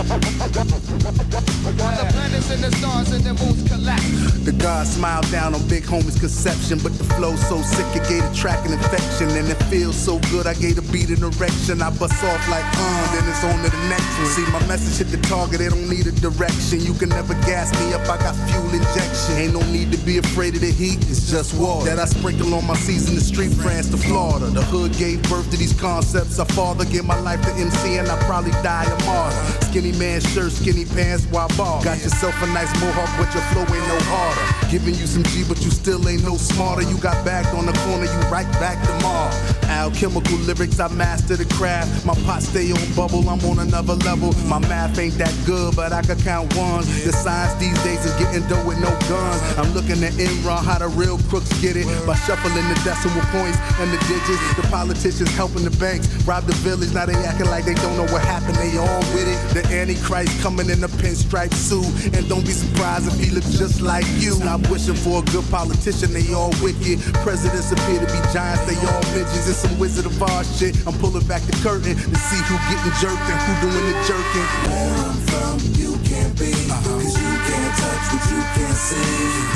While the planets and the stars and the moons collapse. The God smiled down on big homie's conception, but the flow so sick it gave the track an infection, and it feels so good I gave the beat an erection. I bust off like then it's on to the next one. See my message hit the target, it don't need a direction. You can never gas me up, I got fuel injection. Ain't no need to be afraid of the heat, it's just water that I sprinkle on my season. The street France to Florida. The hood gave birth to these concepts. I father gave my life to MC and I probably die a martyr. Skinny man shirt, skinny pants, why bar? Got yourself a nice mohawk, but your flow ain't no harder. Giving you some G, but you still ain't no smarter. You got bagged on the corner, you right back tomorrow. Alchemical lyrics, I master the craft. My pot stay on bubble, I'm on another level. My math ain't that good, but I can count ones. The science these days is getting dough with no guns. I'm looking at Enron, how the real crooks get it. By shuffling the decimal points and the digits. The politicians helping the banks rob the village. Now they acting like they don't know what happened, they all with it. The Antichrist coming in a pinstripe suit. And don't be surprised if he looks just like you. Stop wishing for a good politician, they all wicked. Presidents appear to be giants, they all midgets. It's some Wizard of Oz shit. I'm pulling back the curtain to see who getting jerked and who doing the jerking. Where I'm from, you can't be, cause you can't touch what you can't see.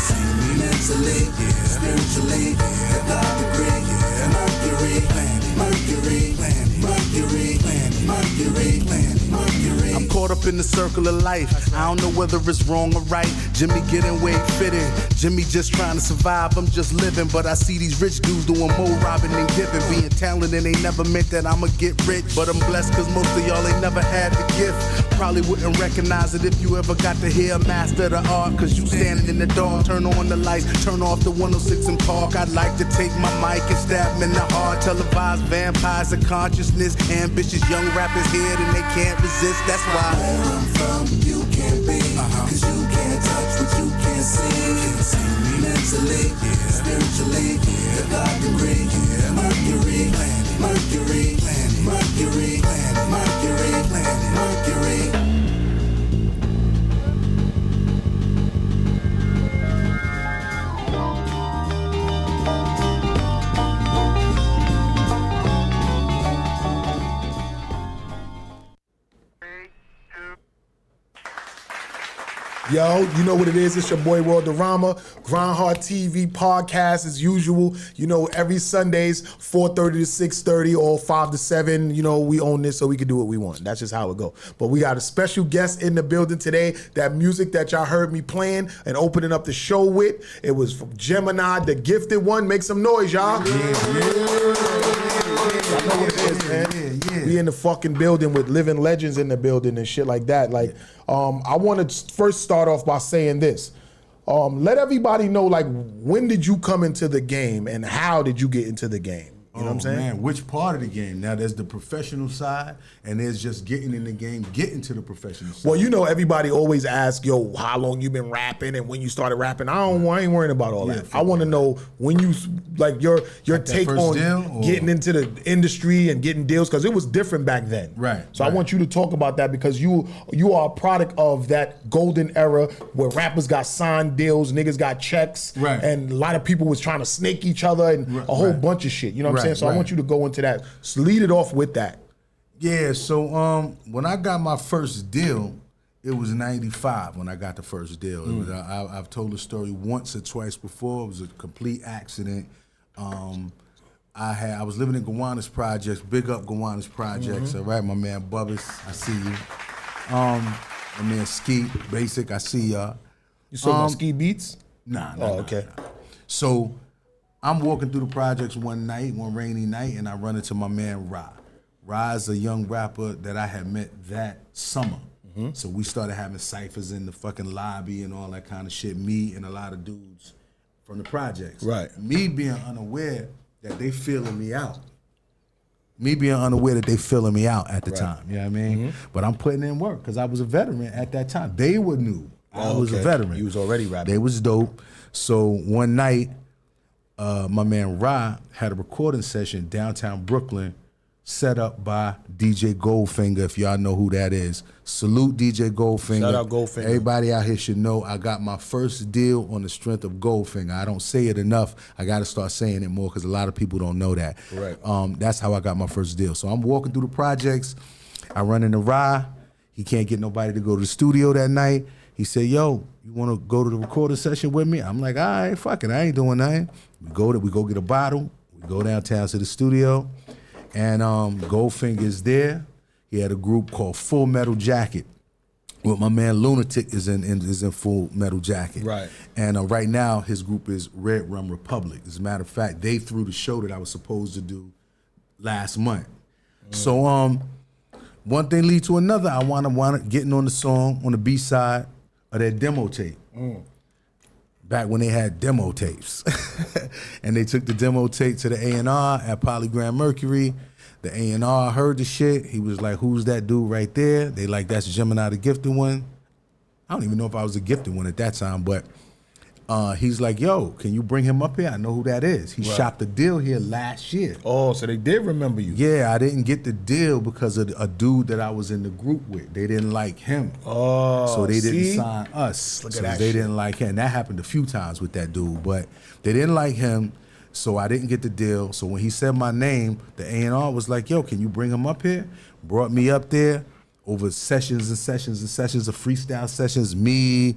See me mentally, spiritually, the God degree, Mercury, Mercury, Mercury, Mercury, Mercury. I'm caught up in the circle of life. I don't know whether it's wrong or right. Jimmy getting way fitting. Jimmy just trying to survive, I'm just living. But I see these rich dudes doing more robbing than giving. Being talented ain't never meant that I'ma get rich. But I'm blessed cause most of y'all ain't never had the gift. Probably wouldn't recognize it if you ever got to hear a master of the art. Cause you standing in the dark, turn on the lights, turn off the 106 and Park. I'd like to take my mic and stab them in the heart. Televised vampires of consciousness. Ambitious young rappers here and they can't resist. That's why where I'm from, you can't be, cause you can't touch what you can't see. See me mentally, spiritually, the God degree, Mercury, Mercury, Mercury, Mercury, Mercury. Yo, you know what it is. It's your boy Worldorama. Grindhardtvpodcast as usual. You know, every Sundays, 4:30 to 6:30 or 5 to 7. You know, we own this so we can do what we want. That's just how it go. But we got a special guest in the building today. That music that y'all heard me playing and opening up the show with, it was from Jemini, the gifted one. Make some noise, y'all. Yeah. I know what it is, man. Yeah. We in the fucking building with living legends in the building and shit like that. Like, I want to first start off by saying this. Let everybody know, like, when did you come into the game and how did you get into the game? You know what I'm saying? Man, which part of the game? Now, there's the professional side, and there's just getting in the game, getting to the professional side. Well, you know, everybody always asks, yo, how long you been rapping and when you started rapping. I ain't worrying about all that. I want to know when you, like, your take on getting into the industry and getting deals, because it was different back then. Right. So I want you to talk about that, because you are a product of that golden era where rappers got signed deals, niggas got checks, and a lot of people was trying to snake each other and a whole bunch of shit. You know what I'm saying? So I want you to go into that. So lead it off with that. Yeah, so when I got my first deal, it was 95 when I got the first deal. It was, I've told the story once or twice before. It was a complete accident. I was living in Gowanus Projects. Big up Gowanus Projects. All right, my man Bubbas, I see you. My man Ski, Basic, I see y'all. You saw my Ski Beats? Nah. Okay. Nah. So I'm walking through the projects one rainy night, and I run into my man Ra. Ra's a young rapper that I had met that summer. So we started having ciphers in the fucking lobby and all that kind of shit. Me and a lot of dudes from the projects. Right. Me being unaware that they feeling me out. Me being unaware that they feeling me out at the time. You know what I mean? But I'm putting in work because I was a veteran at that time. They were new. I was a veteran. You was already rapping. They was dope. So one night, my man Ra had a recording session downtown Brooklyn set up by DJ Goldfinger, if y'all know who that is. Salute DJ Goldfinger. Shout out Goldfinger. Everybody out here should know I got my first deal on the strength of Goldfinger. I don't say it enough. I got to start saying it more because a lot of people don't know that. Right. That's how I got my first deal. So I'm walking through the projects. I run into Ra. He can't get nobody to go to the studio that night. He said, yo, you want to go to the recording session with me? I'm like, all right, fuck it, I ain't doing nothing. We go get a bottle. We go downtown to the studio, and Goldfinger's there. He had a group called Full Metal Jacket. Well, my man Lunatic is in Full Metal Jacket. Right. And right now, his group is Red Rum Republic. As a matter of fact, they threw the show that I was supposed to do last month. So one thing lead to another. I wanna getting on the song, on the B-side of that demo tape. Back when they had demo tapes. And they took the demo tape to the A&R at Polygram Mercury. The A&R heard the shit. He was like, who's that dude right there? They like, that's Jemini, the gifted one. I don't even know if I was a gifted one at that time, but he's like, yo, can you bring him up here? I know who that is. He shopped the deal here last year. Oh, so they did remember you. Yeah, I didn't get the deal because of a dude that I was in the group with. They didn't like him. Oh, so they didn't sign us. Look at so that they shit. didn't like him. That happened a few times with that dude, but they didn't like him. So I didn't get the deal. So when he said my name, the A&R was like, yo, can you bring him up here? Brought me up there over sessions and sessions and sessions of freestyle sessions. Me,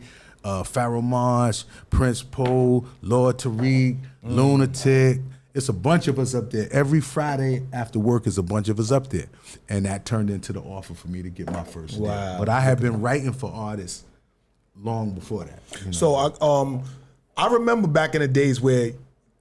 Pharoah Monch, Prince Poe, Lord Tariq, Lunatic. It's a bunch of us up there. Every Friday after work is a bunch of us up there. And that turned into the offer for me to get my first deal. But I had been writing for artists long before that. You know? So I remember back in the days where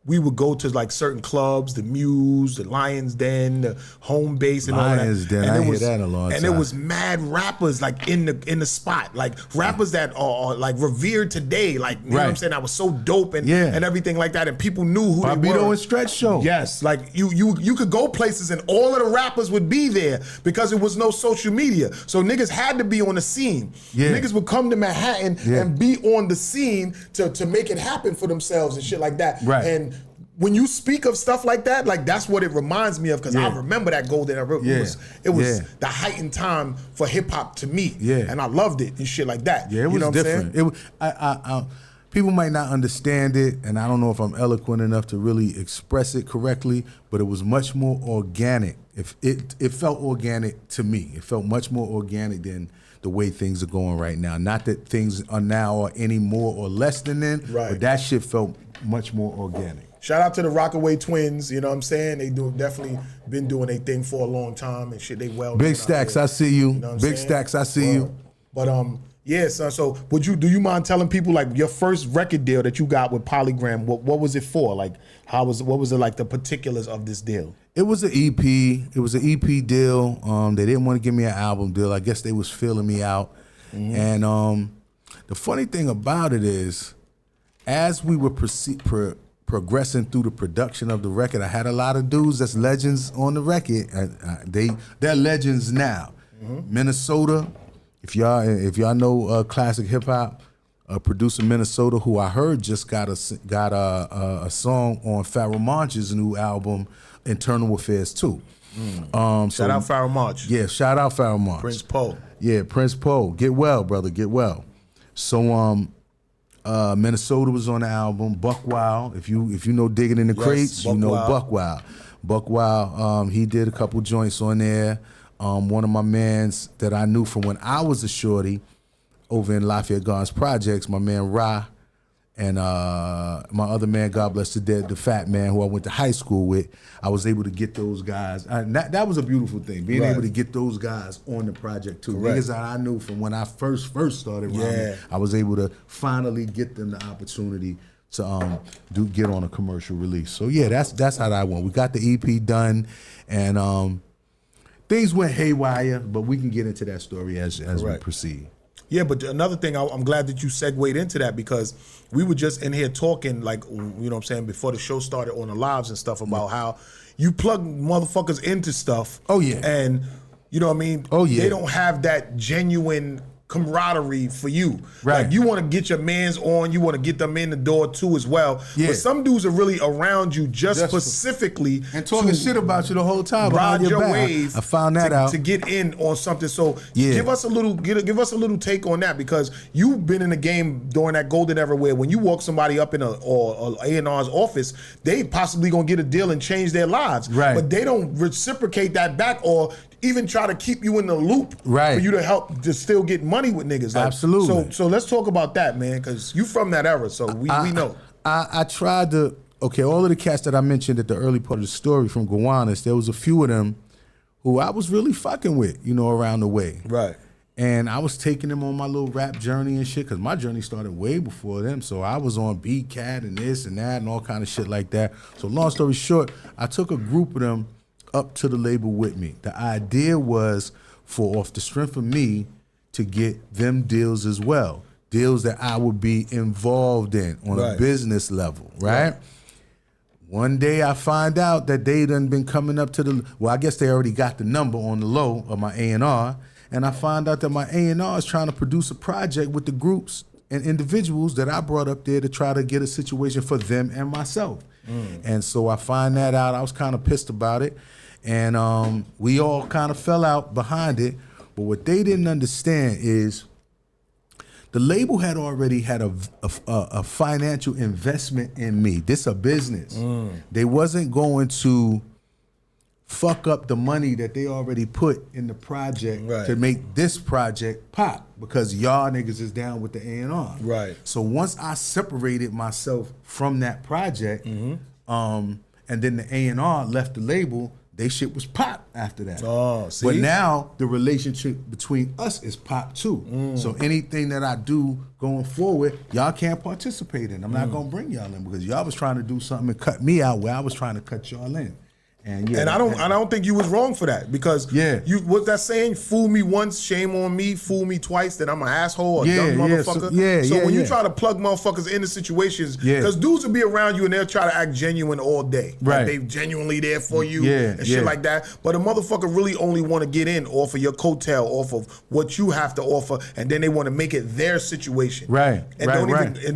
we would go to like certain clubs, the Muse, the Lions Den, the Home Base, and Lions all that. Den, and I it hear was, that in a long and time. it was mad rappers like in the spot, like rappers that are like revered today, like you know what I'm saying. That was so dope and everything like that, and people knew who they were. Bobito and Stretch Show. Yes, like you could go places and all of the rappers would be there because it was no social media, so niggas had to be on the scene. Yeah. Niggas would come to Manhattan and be on the scene to make it happen for themselves and shit like that. Right. And when you speak of stuff like that, like that's what it reminds me of because I remember that golden era. It was the heightened time for hip hop to me. Yeah. And I loved it and shit like that. Yeah, it was different. It was, people might not understand it, and I don't know if I'm eloquent enough to really express it correctly, but it was much more organic. If it felt organic to me. It felt much more organic than the way things are going right now. Not that things are now are any more or less than then, but that shit felt much more organic. Shout out to the Rockaway Twins, you know what I'm saying? They definitely been doing their thing for a long time and shit. They well. Big Stacks, I see you. Know Big Stacks, I see you. But yeah, son. So do you mind telling people like your first record deal that you got with Polygram? What was it for? Like what was it like the particulars of this deal? It was an EP. It was an EP deal. They didn't want to give me an album deal. I guess they was feeling me out. And the funny thing about it is, as we were progressing through the production of the record, I had a lot of dudes that's legends on the record. They're legends now. Minnesota, if y'all know classic hip hop, producer Minnesota, who I heard just got a song on Pharoah Monch's new album, Internal Affairs 2. Shout out Pharoah Monch. Yeah, shout out Pharoah Monch. Prince Poe. Yeah, Prince Poe. Get well, brother. Get well. So Minnesota was on the album. Buck Wild. If you know Digging in the Crates, you know Buck Wild. Buck Wild. He did a couple joints on there. One of my mans that I knew from when I was a shorty over in Lafayette Gardens Projects, my man Ra, and my other man, God bless the dead, the fat man who I went to high school with. I was able to get those guys. That was a beautiful thing, being able to get those guys on the project too. Niggas that I knew from when I first started rhyming, I was able to finally get them the opportunity to get on a commercial release. So yeah, that's how that went. We got the EP done, and things went haywire, but we can get into that story as we proceed. Yeah, but another thing, I'm glad that you segued into that because we were just in here talking, like, you know what I'm saying, before the show started on the lives and stuff about how you plug motherfuckers into stuff. Oh, yeah. And, you know what I mean? Oh, yeah. They don't have that genuine camaraderie for you. Right. Like, you want to get your mans on, you want to get them in the door too as well. Yeah. But some dudes are really around you just specifically and talking shit about you the whole time. Ride your wave. I found that out to get in on something. So give us a little take on that because you've been in the game during that golden era where when you walk somebody up in a A&R's office, they possibly gonna get a deal and change their lives. Right. But they don't reciprocate that back, or even try to keep you in the loop Right. for you to help to still get money with niggas. Like, Absolutely. So let's talk about that, man, because you from that era, so we know. I tried to, all of the cats that I mentioned at the early part of the story from Gowanus, there was a few of them who I was really fucking with, around the way. Right. And I was taking them on my little rap journey and shit, because my journey started way before them. So I was on B-Cat and this and that and all kind of shit like that. So long story short, I took a group of them up to the label with me. The idea was for, off the strength of me, to get them deals as well. Deals that I would be involved in on a business level, right? One day I find out that they done been coming up to the, I guess they already got the number on the low of my A&R, and I find out that my A&R is trying to produce a project with the groups and individuals that I brought up there to try to get a situation for them and myself. And so I find that out. I was kind of pissed about it, and we all kind of fell out behind it. But what they didn't understand is the label had already had a financial investment in me. This a business. They wasn't going to fuck up the money that they already put in the project to make this project pop, because y'all niggas is down with the A&R. Right. So once I separated myself from that project, and then the A&R left the label, they shit was pop after that. Oh, see? But now the relationship between us is pop too. So anything that I do going forward, y'all can't participate in. I'm not gonna bring y'all in, because y'all was trying to do something and cut me out where I was trying to cut y'all in. And I don't think you was wrong for that, because you what's that saying? Fool me once, shame on me. Fool me twice, then I'm an asshole or dumb motherfucker. So when you try to plug motherfuckers into situations, because dudes will be around you and they'll try to act genuine all day. Like they genuinely there for you and shit like that. But a motherfucker really only want to get in off of your coattail, off of what you have to offer, and then they want to make it their situation. And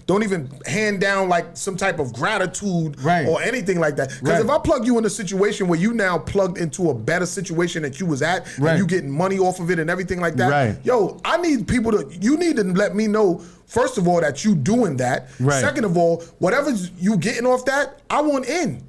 don't even hand down like some type of gratitude or anything like that. Because if I plug you in a situation where you now plugged into a better situation that you was at, and you getting money off of it and everything like that, yo, I need people you need to let me know, first of all, that you doing that. Second of all, whatever you getting off that, I want in.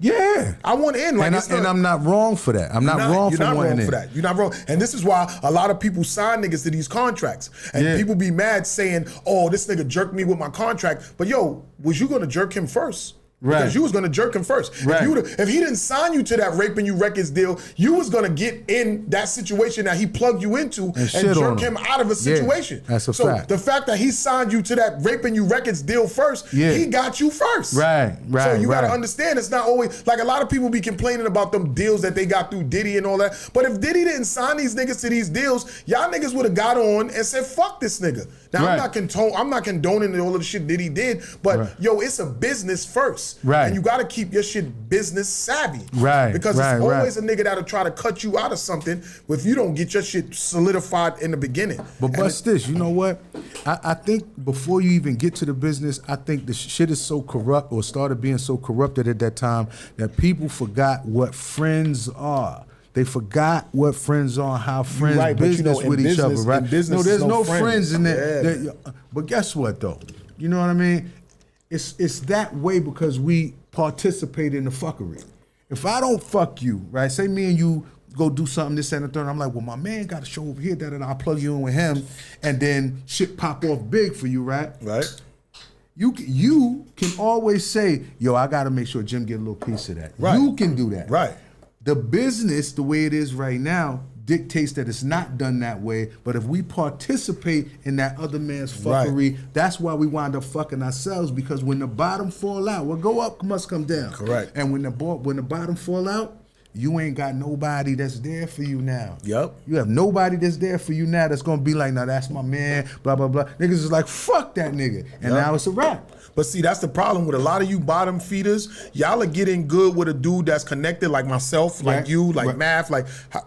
I want in. Like, and I'm not wrong for that. I'm not wrong for wanting in. You're not wrong. And this is why a lot of people sign niggas to these contracts. And people be mad saying, oh, this nigga jerked me with my contract. But yo, was you gonna jerk him first? Because you was gonna jerk him first. If he didn't sign you to that Raping You Records deal, you was gonna get in that situation that he plugged you into and jerk him out of a situation. That's a fact. The fact that he signed you to that Raping You Records deal first, he got you first. So you gotta understand, it's not always, like a lot of people be complaining about them deals that they got through Diddy and all that. But if Diddy didn't sign these niggas to these deals, y'all niggas would have got on and said, fuck this nigga. Now I'm not condoning all of the shit that he did, but yo, it's a business first. And you gotta keep your shit business savvy. Because it's always a nigga that'll try to cut you out of something if you don't get your shit solidified in the beginning. But bust this, you know what? I think before you even get to the business, I think the shit is so corrupt, or started being so corrupted at that time, that people forgot what friends are. They forgot what friends are, how friends business with each other, right? There's no friends in there. But guess what, though? You know what I mean? It's that way because we participate in the fuckery. If I don't fuck you, right? Say me and you go do something, this and the third. I'm like, well, my man got a show over here, and I'll plug you in with him, and then shit pop off big for you, right? You can always say, yo, I got to make sure Jim get a little piece of that. You can do that. The business, the way it is right now, dictates that it's not done that way. But if we participate in that other man's fuckery, that's why we wind up fucking ourselves. Because when the bottom fall out, what go up must come down. And when the bottom fall out, you ain't got nobody that's there for you now. You have nobody that's there for you now that's gonna be like, nah, that's my man, blah, blah, blah. Niggas is like, fuck that nigga. And now it's a wrap. But see, that's the problem with a lot of you bottom feeders. Y'all are getting good with a dude that's connected, like myself, like you, like Math,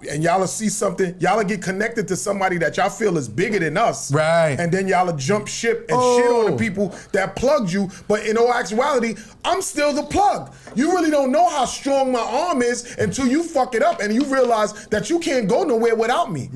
and y'all will see something. Y'all will get connected to somebody that y'all feel is bigger than us. And then y'all will jump ship and shit on the people that plugged you. But in all actuality, I'm still the plug. You really don't know how strong my arm is until you fuck it up and you realize that you can't go nowhere without me.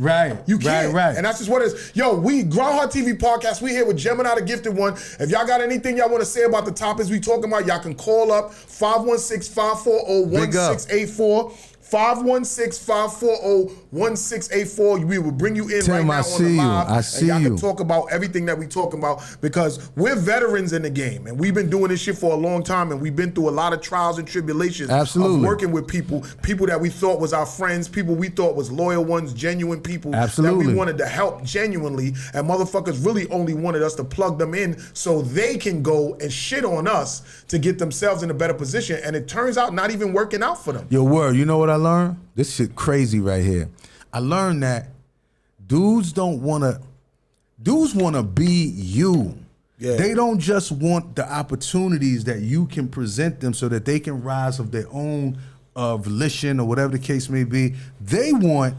You can't. And that's just what it is. Yo, we Grindhard TV podcast. We here with Jemini, the gifted one. If y'all got anything y'all want to say about the topics we talking about, y'all can call up 516-540-1684. 516-540-1684. We will bring you in Tim, right now I on see the you. live. I see and y'all you. can talk about everything that we talking about because we're veterans in the game and we've been doing this shit for a long time and we've been through a lot of trials and tribulations. Absolutely. Of working with people that we thought was our friends, people we thought was loyal ones, genuine people Absolutely. that we wanted to help genuinely, and motherfuckers really only wanted us to plug them in so they can go and shit on us to get themselves in a better position, and it turns out not even working out for them. Yo, word, you know what I learned? This shit crazy right here. I learned that dudes wanna be you. Yeah. They don't just want the opportunities that you can present them so that they can rise of their own volition or whatever the case may be. They want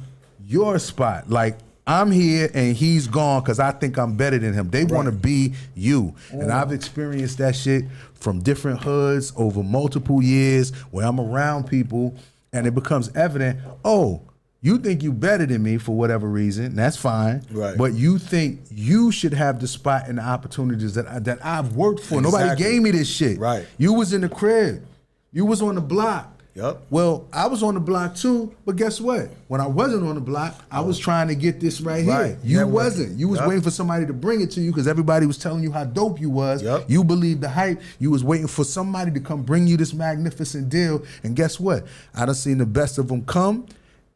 your spot. Like, I'm here and he's gone because I think I'm better than him. They want to be you. And I've experienced that shit from different hoods over multiple years where I'm around people and it becomes evident, oh, you think you better than me for whatever reason, that's fine. Right. But you think you should have the spot and the opportunities that I've worked for. Exactly. Nobody gave me this shit. Right. You was in the crib. You was on the block. Yep. Well, I was on the block too, but guess what? When I wasn't on the block, I was trying to get this right here. Right. You Yeah, wasn't. You was Yep. waiting for somebody to bring it to you because everybody was telling you how dope you was. Yep. You believed the hype. You was waiting for somebody to come bring you this magnificent deal. And guess what? I done seen the best of them come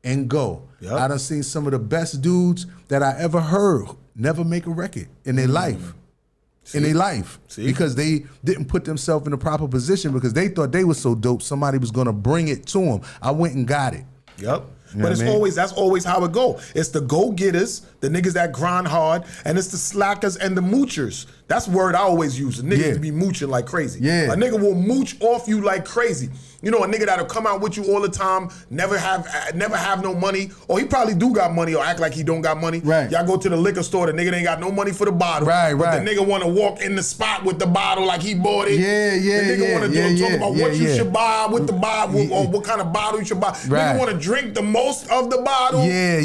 and go. Yep. I done seen some of the best dudes that I ever heard never make a record in their life. In their life. See? Because they didn't put themselves in the proper position because they thought they were so dope somebody was gonna bring it to them. I went and got it. Yep. You know But what I mean? that's always how it go. It's the go-getters, the niggas that grind hard, and it's the slackers and the moochers. That's the word I always use. The niggas Yeah. be mooching like crazy. Yeah. A nigga will mooch off you like crazy. You know, a nigga that'll come out with you all the time, never have no money, or he probably do got money or act like he don't got money. Right. Y'all go to the liquor store, the nigga ain't got no money for the bottle. Right, but right. the nigga wanna walk in the spot with the bottle like he bought it. Yeah, yeah, The nigga yeah, wanna yeah, talk yeah, about yeah, what you yeah. should buy with the bottle, or what kind of bottle you should buy. Right. Nigga wanna drink the most of the bottle. Yeah,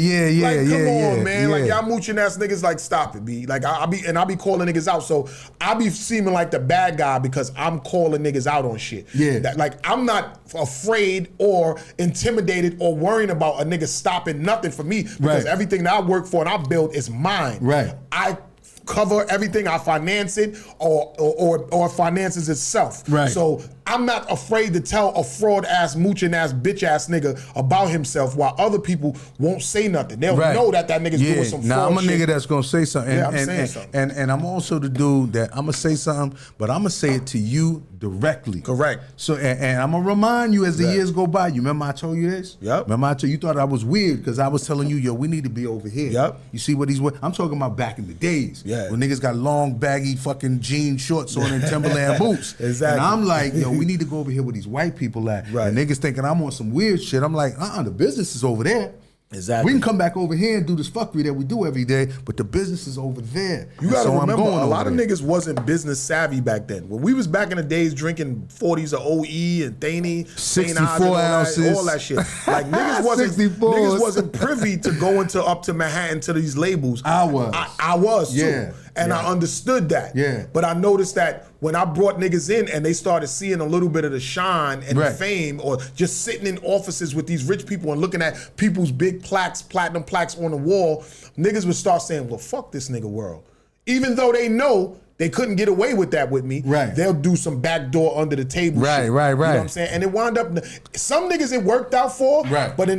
Like, come on, yeah, man. Like, yeah. y'all mooching ass niggas, like, stop it, B. Like, I be calling niggas out. So I be seeming like the bad guy because I'm calling niggas out on shit. Yeah. Like, I'm not afraid or intimidated or worrying about a nigga stopping nothing for me because Right. everything that I work for and I build is mine. Right. I cover everything, I finance it or finances itself. Right. So I'm not afraid to tell a fraud ass, mooching ass, bitch ass nigga about himself while other people won't say nothing. They'll Right. know that nigga's doing some fraud Now I'm a shit. nigga that's gonna say something. Yeah, I'm and, saying and, something. And I'm also the dude that I'm gonna say something, but I'm gonna say it to you directly. Correct. So and I'm gonna remind you as the Right. years go by. You remember I told you this? Yep. Remember I told you thought I was weird because I was telling you, yo, we need to be over here. Yep. You see what he's with? I'm talking about back in the days. Yeah. When niggas got long baggy fucking jean shorts on and Timberland boots. Exactly. And I'm like, yo, we need to go over here where these white people at. Right. And niggas thinking I'm on some weird shit. I'm like, the business is over there. Exactly. We can come back over here and do this fuckery that we do every day, but the business is over there. You gotta And so I'm remember, going a over lot of there. niggas wasn't business savvy back then. When we was back in the days drinking 40s of OE and Thaney, 64 ounces. all that shit. Like niggas 64s. wasn't privy to going up to Manhattan to these labels. I was. I was too. Yeah. And I understood that. Yeah. But I noticed that when I brought niggas in and they started seeing a little bit of the shine and the Right. fame, or just sitting in offices with these rich people and looking at people's big plaques, platinum plaques on the wall, niggas would start saying, well, fuck this nigga world. Even though they know they couldn't get away with that with me, Right. they'll do some backdoor under the table Right, shit. right, You know right. what I'm saying? And it wound up, some niggas it worked out for, Right. but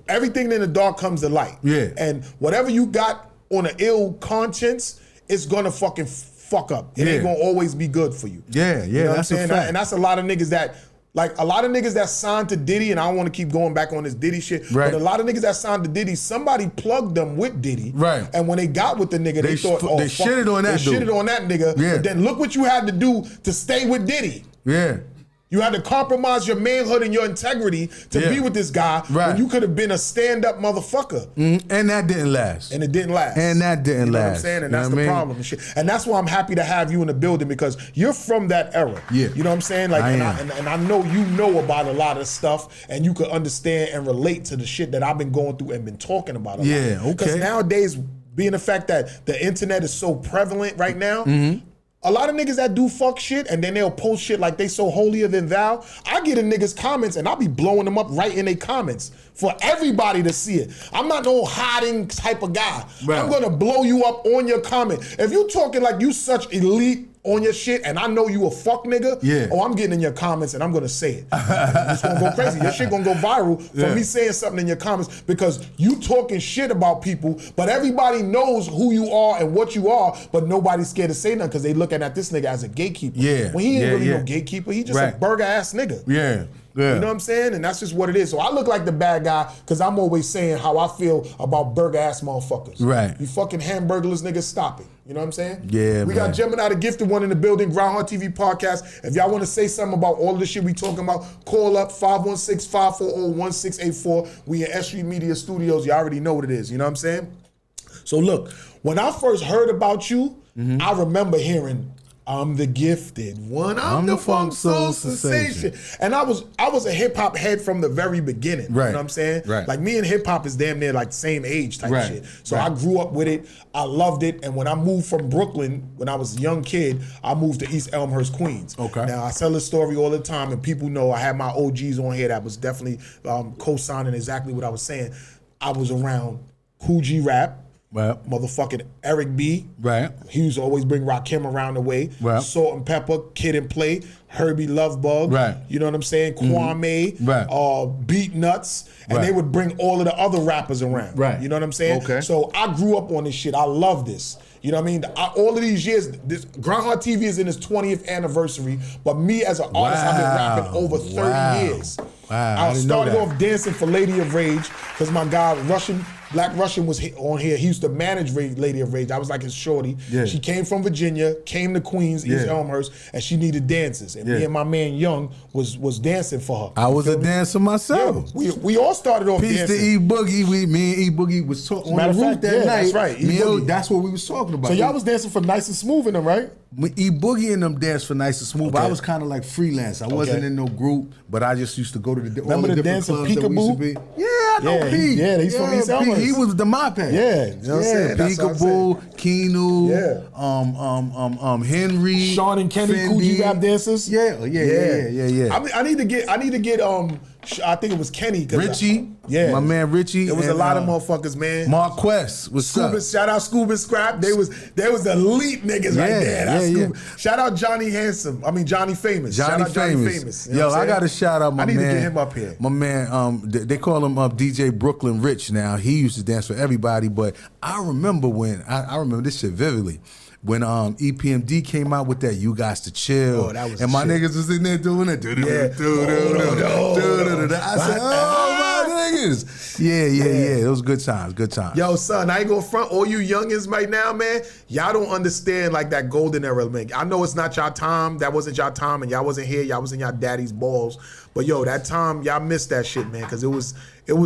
everything in the dark comes to light. Yeah. And whatever you got on an ill conscience, it's gonna fucking fuck up. It ain't Yeah. gonna always be good for you. Yeah, You know what I'm that's a saying? fact. And that's a lot of niggas that, like a lot of niggas that signed to Diddy, and I don't want to keep going back on this Diddy shit, Right. but a lot of niggas that signed to Diddy, somebody plugged them with Diddy. Right. And when they got with the nigga, they thought, oh, they fuck, shitted on that they dude. shitted on that nigga. Yeah. But then look what you had to do to stay with Diddy. Yeah. You had to compromise your manhood and your integrity to Yeah. be with this guy Right. when you could have been a stand-up motherfucker. And that didn't last. And it didn't last. And that didn't You know what I'm last. saying? And You know that's what the I mean? problem and shit. And that's why I'm happy to have you in the building, because you're from that era. Yeah. You know what I'm saying? Like, I and am. I know you know about a lot of stuff, and you could understand and relate to the shit that I've been going through and been talking about a Yeah, lot. Because okay. nowadays, being the fact that the internet is so prevalent right now, A lot of niggas that do fuck shit and then they'll post shit like they so holier than thou. I get in niggas' comments and I'll be blowing them up right in their comments for everybody to see it. I'm not no hiding type of guy. Right. I'm gonna blow you up on your comment. If you talking like you such elite on your shit and I know you a fuck nigga, I'm getting in your comments and I'm gonna say it. It's gonna go crazy. Your shit gonna go viral for me saying something in your comments because you talking shit about people, but everybody knows who you are and what you are, but nobody's scared to say nothing because they looking at this nigga as a gatekeeper. When he ain't really no gatekeeper, he just a burger ass nigga. You know what I'm saying? And that's just what it is. So I look like the bad guy because I'm always saying how I feel about burger ass motherfuckers. Right. You fucking hamburgerless niggas, stop it. You know what I'm saying? Yeah, we got Jemini, the gifted one in the building, Grindhardtvpodcast. If y'all want to say something about all of the shit we talking about, call up 516-540-1684. We in S.STREET Media Studios. You already know what it is. You know what I'm saying? So look, when I first heard about you, I remember hearing, I'm the gifted one. I'm the funk soul sensation. And I was a hip hop head from the very beginning. You know what I'm saying? Like me and hip hop is damn near like the same age type shit. So I grew up with it. I loved it. And when I moved from Brooklyn, when I was a young kid, I moved to East Elmhurst, Queens. Now I tell this story all the time and people know I had my OGs on here that was definitely co-signing exactly what I was saying. I was around Cool G Rap. Motherfucking Eric B. He used to always bring Rakim around the way. Salt and Pepper, Kid and Play, Herbie Lovebug. You know what I'm saying? Kwame, Beat Nuts. And they would bring all of the other rappers around. You know what I'm saying? So I grew up on this shit. I love this. You know what I mean? All of these years, Grindhard TV is in its 20th anniversary, but me as an artist, I've been rapping over 30 years. I started off dancing for Lady of Rage because my guy, Black Russian was on here. He used to manage Lady of Rage. I was like his shorty. She came from Virginia, came to Queens, East Elmhurst, and she needed dancers. And me and my man Young was dancing for her. I was a dancer myself. We all started off dancing. Peace to E-Boogie. Me and E-Boogie was talking on the roof that night. That's right. That's what we was talking about. So y'all was dancing for Nice and Smooth in them, right? E-Boogie and them danced for Nice and Smooth, but I was kind of like freelance. I wasn't in no group, but I just used to go to all the different clubs that we used to be. I know Pete. He's from East Elmhurst. He was the Mop Head. You know what I'm saying? Peekaboo, Keenu, Henry, Sean and Kenny, Cool G Rap dancers. Yeah. I need to get I think it was Kenny. Richie. My man Richie. There was a lot of motherfuckers, man. Marquess. What's up? Shout out Scuba Scrap. They was elite niggas right there. Shout out Johnny Handsome. I mean Johnny Famous. Johnny Famous. You know I got to shout out my man. I need to get him up here. My man, they call him DJ Brooklyn Rich now. He used to dance for everybody, but I remember when, I remember this shit vividly. When EPMD came out with that "You Gots to Chill," and my niggas was in there doing it. I said, "Oh my niggas, yeah." It was good times. Yo, son, I ain't gonna front. All you youngins right now, man, y'all don't understand like that golden era, man. I know it's not y'all time. That wasn't y'all time, and y'all wasn't here. Y'all was in y'all daddy's balls. But yo, that time, y'all missed that shit, man, because it was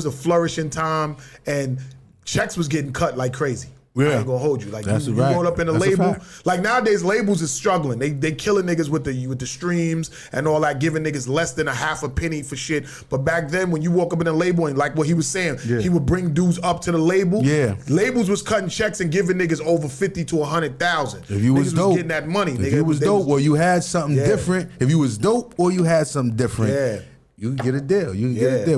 a flourishing time, and checks was getting cut like crazy. I ain't gonna hold you. Like you roll up in a label. Like nowadays, labels is struggling. They killing niggas with the streams and all that, giving niggas less than a half a penny for shit. But back then, when you walk up in a label and like what he was saying, he would bring dudes up to the label. Labels was cutting checks and giving niggas over 50 to 100,000. If you was dope, getting that money. If you was dope or you had something different. If you was dope or you had something different. You can get a deal.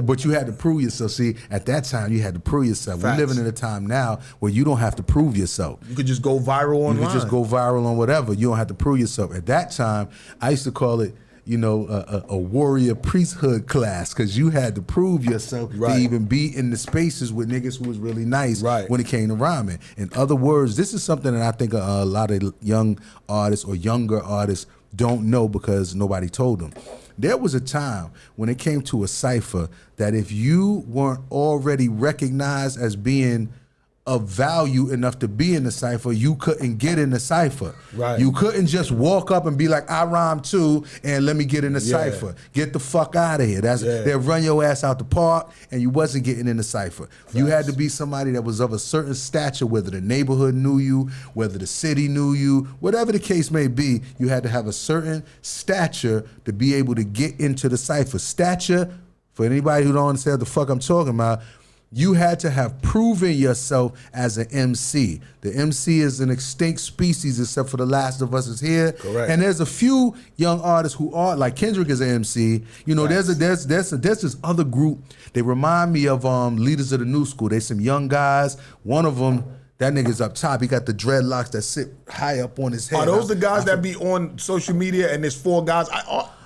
But you had to prove yourself. See, at that time, you had to prove yourself. We're living in a time now where you don't have to prove yourself. You could just go viral online. You could just go viral on whatever. You don't have to prove yourself. At that time, I used to call it, a warrior priesthood class because you had to prove yourself to even be in the spaces with niggas who was really nice when it came to rhyming. In other words, this is something that I think a lot of young artists or younger artists don't know because nobody told them. There was a time when it came to a cipher that if you weren't already recognized as being of value enough to be in the cipher, you couldn't get in the cipher. You couldn't just walk up and be like, I rhyme too, and let me get in the cipher. Get the fuck out of here. They'll run your ass out the park, and you wasn't getting in the cipher. You had to be somebody that was of a certain stature, whether the neighborhood knew you, whether the city knew you, whatever the case may be, you had to have a certain stature to be able to get into the cipher. Stature, for anybody who don't understand what the fuck I'm talking about, you had to have proven yourself as an MC. The MC is an extinct species except for The Last of Us is here. Correct. And there's a few young artists who are, like Kendrick is an MC. You know, there's this other group. They remind me of Leaders of the New School. They some young guys. One of them, that nigga's up top. He got the dreadlocks that sit high up on his head. Are those the guys that be on social media and there's 4 guys?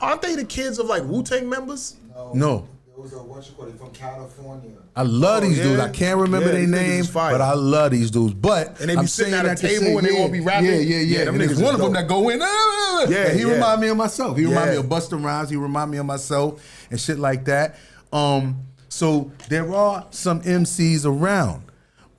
Aren't they the kids of like Wu-Tang members? No. It was a what's it called? From California. I love these dudes. I can't remember their these niggas names, is fire. but I love these dudes. But And they be I'm sitting saying at a that to table say, and they all be rapping? Yeah. them And there's niggas one is of them dope. that go in. Yeah, and he yeah. remind me of myself. He remind me Yeah. of Busta Rhymes. He remind me of myself and shit like that. So there are some MCs around.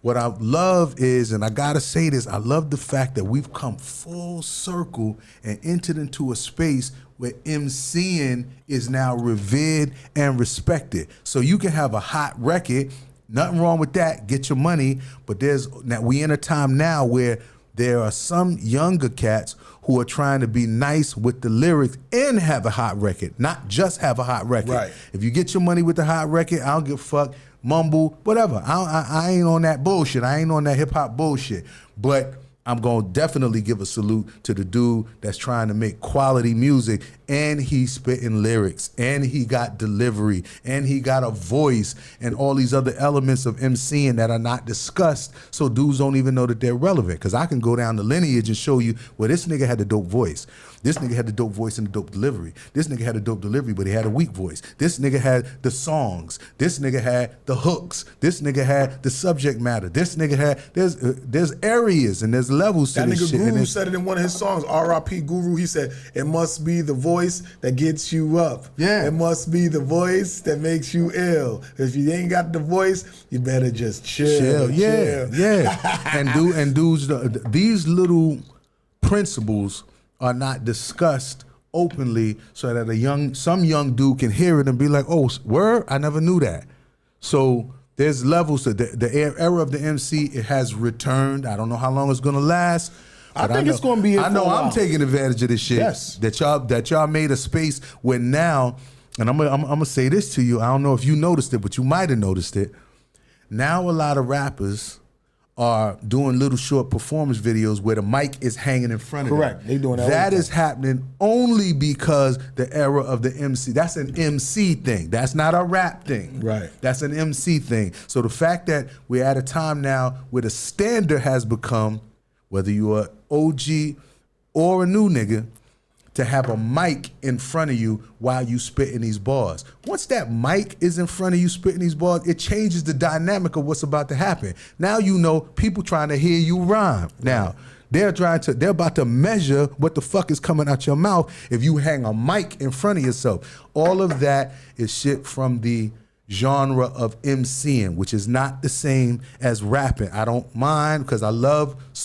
What I love is, and I gotta say this, I love the fact that we've come full circle and entered into a space where MCing is now revered and respected. So you can have a hot record, nothing wrong with that, get your money, but we in a time now where there are some younger cats who are trying to be nice with the lyrics and have a hot record, not just have a hot record. Right. If you get your money with the hot record, I don't give a fuck. Mumble, whatever. I ain't on that bullshit. I ain't on that hip hop bullshit. But I'm gonna definitely give a salute to the dude that's trying to make quality music, and he's spitting lyrics, and he got delivery, and he got a voice, and all these other elements of MCing that are not discussed, so dudes don't even know that they're relevant. Because I can go down the lineage and show you, well, this nigga had the dope voice. This nigga had the dope voice and the dope delivery. This nigga had a dope delivery, but he had a weak voice. This nigga had the songs. This nigga had the hooks. This nigga had the subject matter. This nigga had, there's areas and there's levels to That this nigga shit. Guru said it in one of his songs, R.I.P. Guru. He said, it must be the voice that gets you up. Yeah. It must be the voice that makes you ill. If you ain't got the voice, you better just chill. Yeah. and dudes, these little principles are not discussed openly so that some young dude can hear it and be like, oh, word? I never knew that. So there's levels to the era of the MC. It has returned. I don't know how long it's gonna last. I but think it's gonna be here I know for a I'm while. taking advantage of this shit. Yes. That y'all made a space where now, and I'm gonna say this to you. I don't know if you noticed it, but you might have noticed it. Now a lot of rappers are doing little short performance videos where the mic is hanging in front of them. Correct. They doing that all That the is happening only because the era of the MC. That's an MC thing. That's not a rap thing. Right. That's an MC thing. So the fact that we're at a time now where the standard has become, whether you're an OG or a new nigga, to have a mic in front of you while you spitting these bars. Once that mic is in front of you spitting these bars, it changes the dynamic of what's about to happen. Now you know people trying to hear you rhyme. Now, they're about to measure what the fuck is coming out your mouth if you hang a mic in front of yourself. All of that is shit from the genre of MCing, which is not the same as rapping. I don't mind because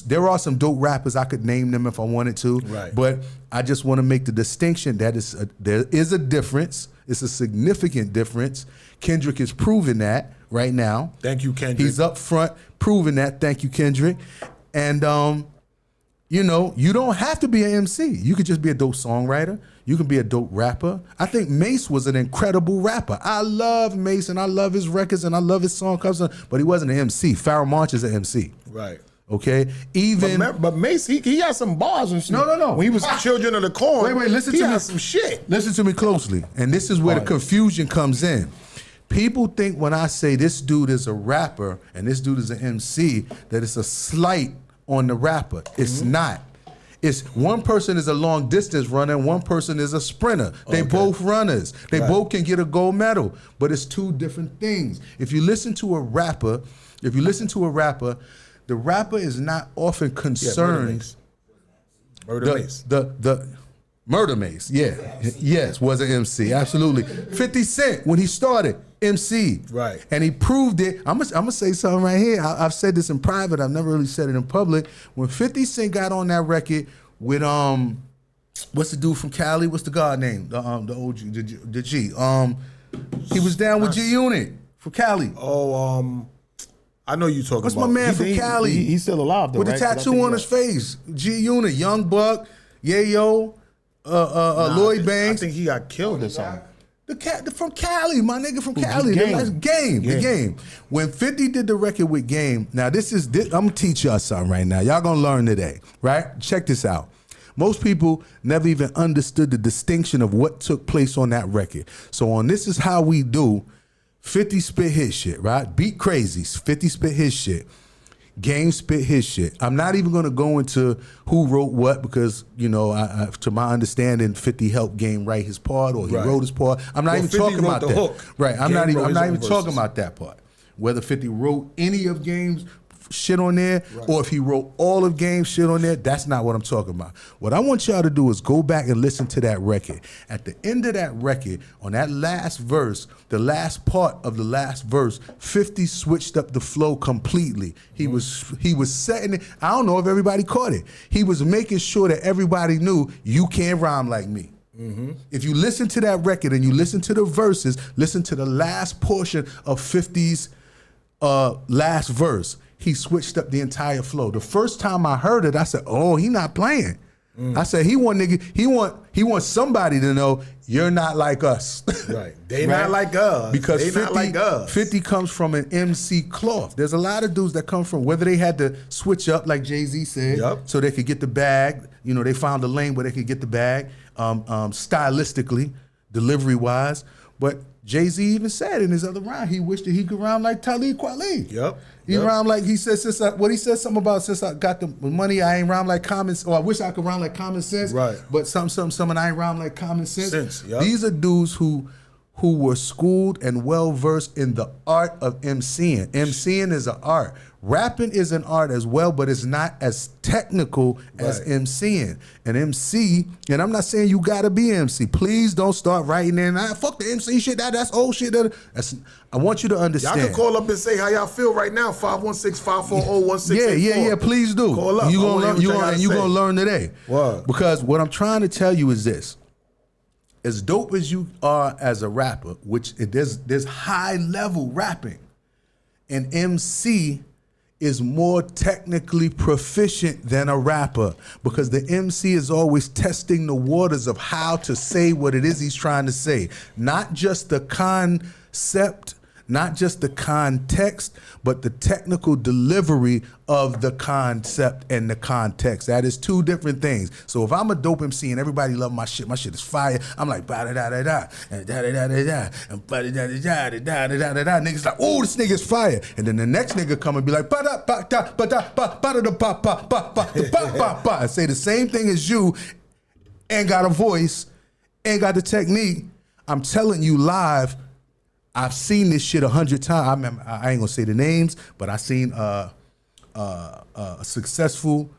there are some dope rappers, I could name them if I wanted to, Right. but I just want to make the distinction that there is a difference. It's a significant difference. Kendrick is proving that right now. Thank you, Kendrick. He's up front proving that. Thank you, Kendrick. And you know, you don't have to be an MC. You could just be a dope songwriter. You can be a dope rapper. I think Mace was an incredible rapper. I love Mace and I love his records and I love his song covers, but he wasn't an MC. Pharoah Monch is an MC. Right. Okay? But Mace, he had some bars and shit. No. When he was Children of the Corn, Wait, listen he to me. had some shit. Listen to me closely. And this is where Right. the confusion comes in. People think when I say this dude is a rapper and this dude is an MC, that it's a slight on the rapper. It's not. It's one person is a long distance runner and one person is a sprinter. They both runners. They both can get a gold medal, but it's two different things. If you listen to a rapper, the rapper is not often concerned. Murder Mace. The Murder Mace, yes, was an MC, absolutely. 50 Cent, when he started, MC. Right. And he proved it. I'm gonna say something right here. I've said this in private. I've never really said it in public. When 50 Cent got on that record with what's the dude from Cali? What's the guy name? The OG, the G. He was down with G Unit from Cali. I know you talking What's about. my man from Cali? He's still alive though, with right? the 'Cause I tattoo think on his face. G Unit, Young Buck, Yayo, Lloyd Banks. I think he got killed or something. The cat from Cali, my nigga from Cali. Game. The Game. When 50 did the record with Game, now this I'm gonna teach y'all something right now. Y'all gonna learn today, right? Check this out. Most people never even understood the distinction of what took place on that record. So on This Is How We Do, 50 spit his shit, right? Beat Crazy, 50 spit his shit. Game spit his shit. I'm not even going to go into who wrote what because, you know, to my understanding, 50 helped Game write his part or he wrote his part. I'm not even talking about that. Hook. Right. I'm not even talking about that part. Whether 50 wrote any of Game's shit on there or if he wrote all of Game's shit on there, that's not what I'm talking about. What I want y'all to do is go back and listen to that record. At the end of that record, on that last verse, the last part of the last verse, 50 switched up the flow completely. He was setting it. I don't know if everybody caught it. He was making sure that everybody knew you can't rhyme like me. If you listen to that record and you listen to the verses, listen to the last portion of 50's last verse. He switched up the entire flow. The first time I heard it, I said, "Oh, he not playing." I said, "He want somebody to know you're not like us." Right. They not like us. Because they 50, not like us. 50 comes from an MC cloth. There's a lot of dudes that come from whether they had to switch up, like Jay-Z said, so they could get the bag. You know, they found a lane where they could get the bag, stylistically, delivery-wise. But Jay-Z even said in his other rhyme, he wished that he could rhyme like Talib Kweli. He rhymed like, he said, since I got the money, I ain't rhyme like Common Sense, or I wish I could rhyme like Common Sense. Right. But some, and I ain't rhyme like Common Sense. These are dudes who were schooled and well-versed in the art of MCing. MCing is an art. Rapping is an art as well, but it's not as technical as MCing. An MC, and I'm not saying you gotta be MC. Please don't start writing in, fuck the MC shit, that's old shit. I want you to understand. Y'all can call up and say how y'all feel right now, 516-540-1684. Yeah, please do. Call up. You're gonna learn today. What? Because what I'm trying to tell you is this. As dope as you are as a rapper, which there's high level rapping, an MC is more technically proficient than a rapper because the MC is always testing the waters of how to say what it is he's trying to say. Not just the concept, not just the context, but the technical delivery of the concept and the context. That is two different things. So if I'm a dope MC and everybody love my shit is fire, I'm like ba-da-da-da-da, and da-da-da-da-da, and ba-da-da-da-da-da-da-da-da-da. Niggas like, oh, this nigga's fire. And then the next nigga come and be like, ba-da-ba-da-ba-ba-ba-da-ba-ba-ba-ba-ba-ba, and say the same thing as you, ain't got a voice, ain't got the technique. I'm telling you live, I've seen this shit 100 times. I remember, I ain't gonna say the names, but I seen a successful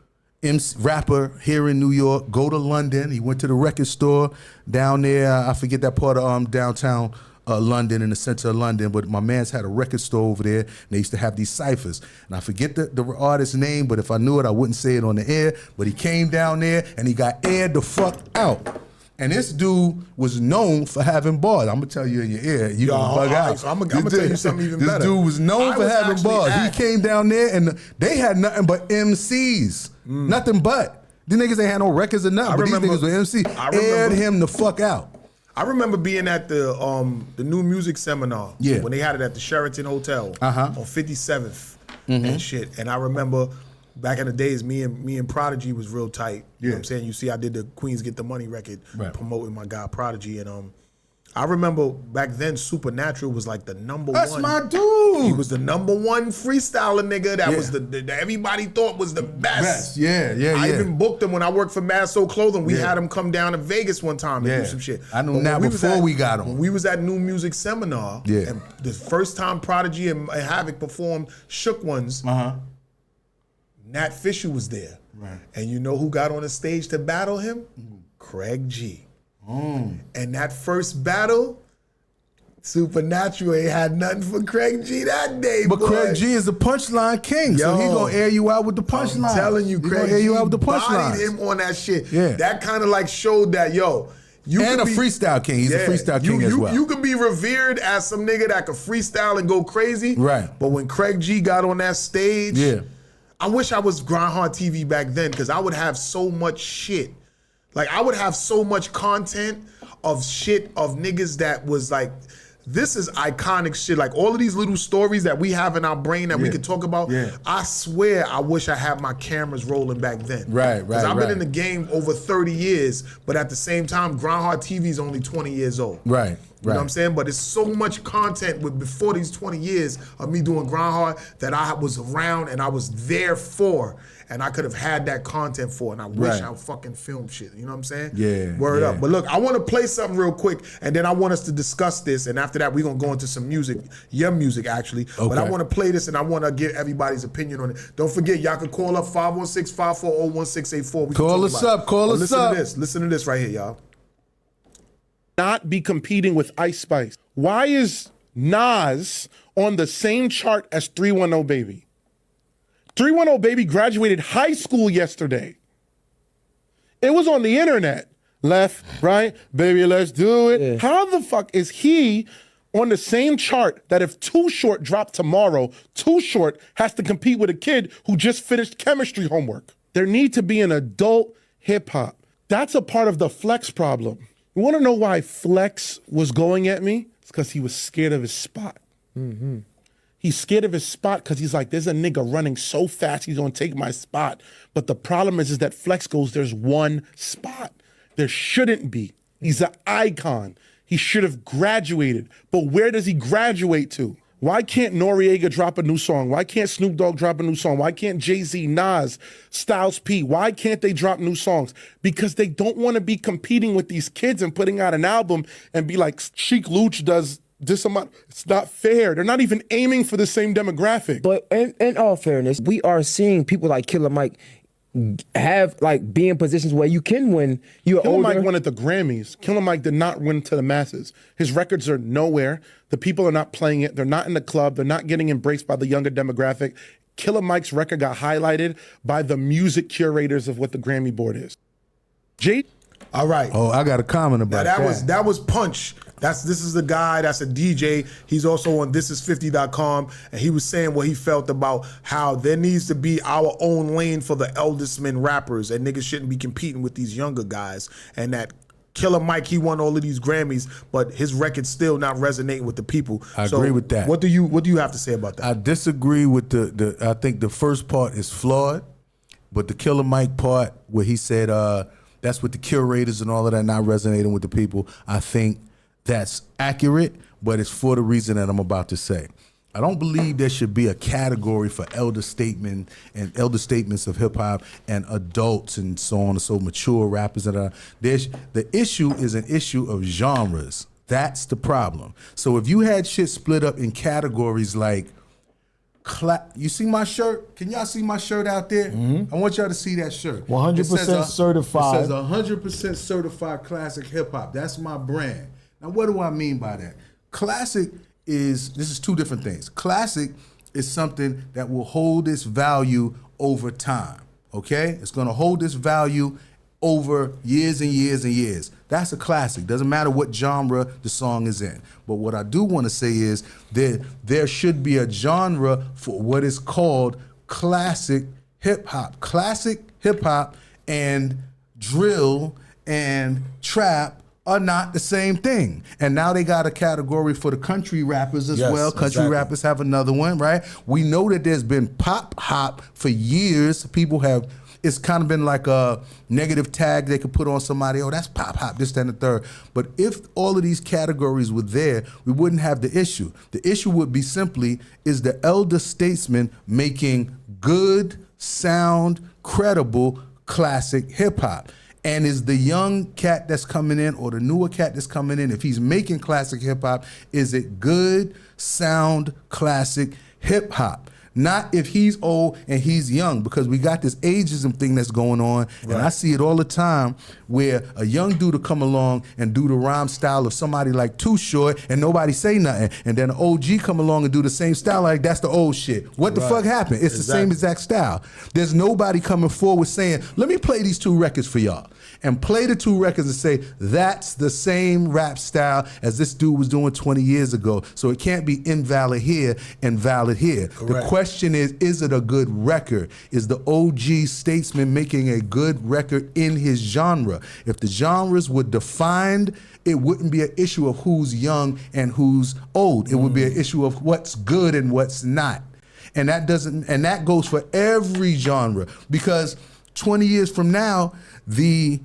MC rapper here in New York go to London. He went to the record store down there. I forget that part of downtown London, in the center of London, but my man's had a record store over there, and they used to have these ciphers. And I forget the artist's name, but if I knew it, I wouldn't say it on the air. But he came down there, and he got aired the fuck out. And this dude was known for having bars. I'm gonna tell you in your ear, you gonna bug out. So I'm gonna tell you something even better. This dude was known for having bars. He came down there and they had nothing but MCs. Nothing but. These niggas ain't had no records or nothing, but these niggas were MC. Aired him the fuck out. I remember being at the new music seminar when they had it at the Sheraton Hotel on 57th and shit. And I remember back in the days, me and Prodigy was real tight. You know what I'm saying? You see, I did the Queens Get the Money record promoting my guy Prodigy. And I remember back then Supernatural was like the number one. That's my dude. He was the number one freestyler nigga that was the everybody thought was the best. I even booked him when I worked for Mad Soul Clothing. We had him come down to Vegas one time and do some shit. I know now before we got him. When we was at New Music Seminar, and the first time Prodigy and Havoc performed Shook Ones, Nat Fisher was there. Right. And you know who got on the stage to battle him? Craig G. And that first battle, Supernatural ain't had nothing for Craig G that day, but boy. Craig G is the punchline king, so he gonna air you out with the punchline. I'm telling you, Craig G bodied him on that shit. That kind of like showed that, you and a freestyle king. He's a freestyle king as well. You can be revered as some nigga that can freestyle and go crazy. Right. But when Craig G got on that stage, I wish I was Grindhardtv back then, because I would have so much shit. Like, I would have so much content of shit of niggas that was like, this is iconic shit. Like all of these little stories that we have in our brain that we can talk about. Yeah. I swear I wish I had my cameras rolling back then. Right. Because I've been in the game over 30 years, but at the same time, Grindhard TV is only 20 years old. Right. You know what I'm saying? But it's so much content with before these 20 years of me doing Grindhard that I was around and I was there for, and I could have had that content for, and I wish I fucking filmed shit. You know what I'm saying? Yeah. Word up. But look, I want to play something real quick, and then I want us to discuss this, and after that, we're going to go into some music, your music actually. Okay. But I want to play this, and I want to get everybody's opinion on it. Don't forget, y'all can call up 516-540-1684. Call us up. Listen to this right here, y'all. Not be competing with Ice Spice. Why is Nas on the same chart as 310 Baby? 310 Baby graduated high school yesterday. It was on the internet. Left, right, baby, let's do it. Yeah. How the fuck is he on the same chart that if Too Short dropped tomorrow, Too Short has to compete with a kid who just finished chemistry homework? There need to be an adult hip hop. That's a part of the Flex problem. You wanna know why Flex was going at me? It's because he was scared of his spot. Mm-hmm. He's scared of his spot because he's like, there's a nigga running so fast, he's gonna take my spot. But the problem is that Flex goes, there's one spot. There shouldn't be. He's an icon. He should have graduated. But where does he graduate to? Why can't Noriega drop a new song? Why can't Snoop Dogg drop a new song? Why can't Jay-Z, Nas, Styles P? Why can't they drop new songs? Because they don't want to be competing with these kids and putting out an album and be like, Sheek Louch does this amount. It's not fair. They're not even aiming for the same demographic. But in all fairness, we are seeing people like Killer Mike have like be in positions where you can win. You're Killer older. Mike won at the Grammys. Killer Mike did not win to the masses. His records are nowhere. The people are not playing it. They're not in the club. They're not getting embraced by the younger demographic. Killer Mike's record got highlighted by the music curators of what the Grammy board is. All right. Oh, I got a comment about that was Punch. This is the guy that's a DJ. He's also on thisis50.com, and he was saying what he felt about how there needs to be our own lane for the eldest men rappers, and niggas shouldn't be competing with these younger guys, and that Killer Mike, he won all of these Grammys, but his record's still not resonating with the people. I agree with that. What do you have to say about that? I disagree with I think the first part is flawed, but the Killer Mike part where he said that's with the curators and all of that not resonating with the people, I think that's accurate, but it's for the reason that I'm about to say. I don't believe there should be a category for elder statements of hip hop and adults and so on and so mature rappers that are. The issue is an issue of genres. That's the problem. So if you had shit split up in categories like, you see my shirt? Can y'all see my shirt out there? Mm-hmm. I want y'all to see that shirt. 100% certified. It says 100% certified classic hip hop. That's my brand. Now, what do I mean by that? Classic this is two different things. Classic is something that will hold its value over time, okay? It's gonna hold its value over years and years and years. That's a classic. Doesn't matter what genre the song is in. But what I do wanna say is there should be a genre for what is called classic hip hop. Classic hip hop and drill and trap are not the same thing. And now they got a category for the country rappers as well. Country rappers have another one, right? We know that there's been pop hop for years. It's kind of been like a negative tag they could put on somebody. Oh, that's pop hop, this, that, and the third. But if all of these categories were there, we wouldn't have the issue. The issue would be simply, is the elder statesman making good, sound, credible, classic hip hop? And is the young cat that's coming in or the newer cat that's coming in, if he's making classic hip hop, is it good, sound, classic hip hop? Not if he's old and he's young, because we got this ageism thing that's going on, and I see it all the time where a young dude will come along and do the rhyme style of somebody like Too Short and nobody say nothing, and then an OG come along and do the same style, like that's the old shit. What the fuck happened? It's the same exact style. There's nobody coming forward saying, let me play these two records for y'all. And play the two records and say, that's the same rap style as this dude was doing 20 years ago. So it can't be invalid here and valid here. Correct. The question is it a good record? Is the OG Statesman making a good record in his genre? If the genres were defined, it wouldn't be an issue of who's young and who's old. It would be an issue of what's good and what's not. And that goes for every genre, because 20 years from now, the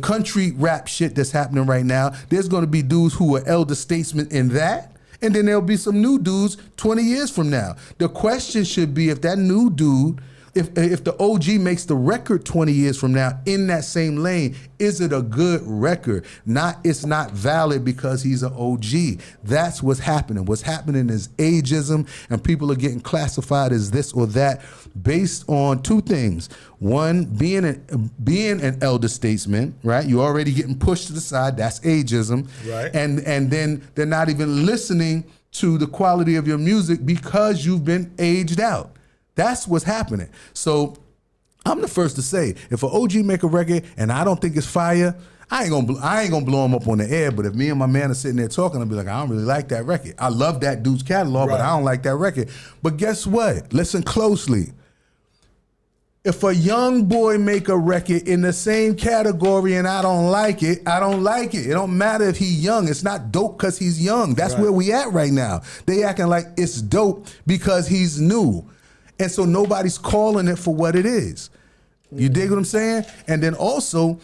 country rap shit that's happening right now, there's going to be dudes who are elder statesmen in that, and then there'll be some new dudes 20 years from now. The question should be, if that new dude, if the OG makes the record 20 years from now in that same lane, is it a good record? It's not valid because he's an OG. That's what's happening. What's happening is ageism, and people are getting classified as this or that based on two things. One, being an elder statesman, right? You're already getting pushed to the side. That's ageism. Right. And then they're not even listening to the quality of your music because you've been aged out. That's what's happening. So I'm the first to say, if an OG make a record and I don't think it's fire, I ain't gonna blow him up on the air. But if me and my man are sitting there talking, I'll be like, I don't really like that record. I love that dude's catalog, but I don't like that record. But guess what? Listen closely. If a young boy make a record in the same category and I don't like it, I don't like it. It don't matter if he's young. It's not dope because he's young. That's where we at right now. They acting like it's dope because he's new. And so nobody's calling it for what it is. You dig what I'm saying? And then also,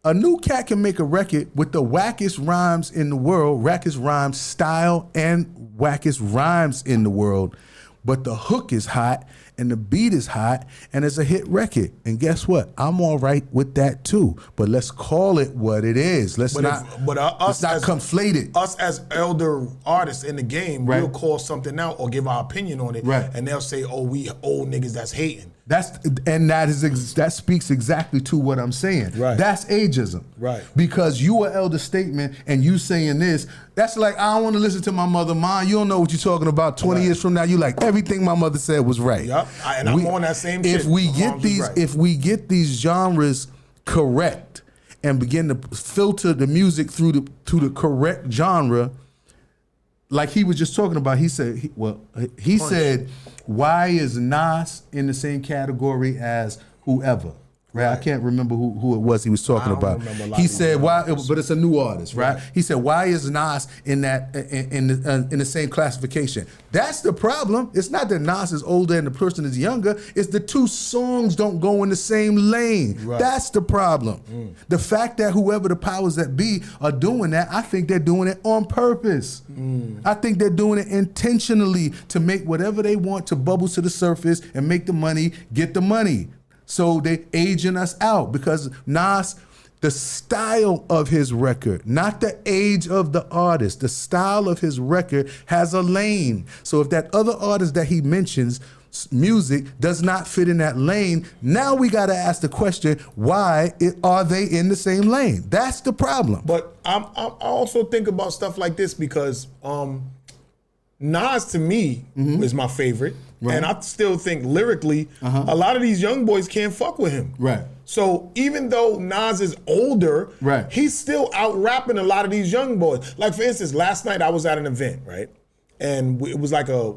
a new cat can make a record with the wackest rhymes in the world, wackest rhyme style and wackest rhymes in the world. But the hook is hot and the beat is hot and it's a hit record. And guess what? I'm all right with that too. But let's call it what it is. Let's not conflate it. Us as elder artists in the game, we'll call something out or give our opinion on it. Right. And they'll say, oh, we old niggas that's hating. That speaks exactly to what I'm saying. Right. That's ageism. Right. Because you are elder statesman and you saying this, that's like, I don't want to listen to my mother, Mom. You don't know what you're talking about. 20 years from now, you like, everything my mother said was right. Yep. I'm on that same shit. If we get these genres correct and begin to filter the music through the correct genre, like he was just talking about, he said, why is Nas in the same category as whoever? Right? I can't remember who it was he was talking about. He said why, but it's a new artist, right? He said, why is Nas in that in the same classification? That's the problem. It's not that Nas is older and the person is younger. It's the two songs don't go in the same lane. Right. That's the problem. The fact that whoever the powers that be are doing that, I think they're doing it on purpose. I think they're doing it intentionally to make whatever they want to bubble to the surface and make the money, get the money. So they aging us out because Nas, the style of his record, not the age of the artist, the style of his record has a lane. So if that other artist that he mentions, music, does not fit in that lane, now we got to ask the question, why are they in the same lane? That's the problem. But I also think about stuff like this because Nas to me is my favorite. Right. And I still think lyrically, a lot of these young boys can't fuck with him. Right. So even though Nas is older, he's still out rapping a lot of these young boys. Like for instance, last night I was at an event, right? And it was like a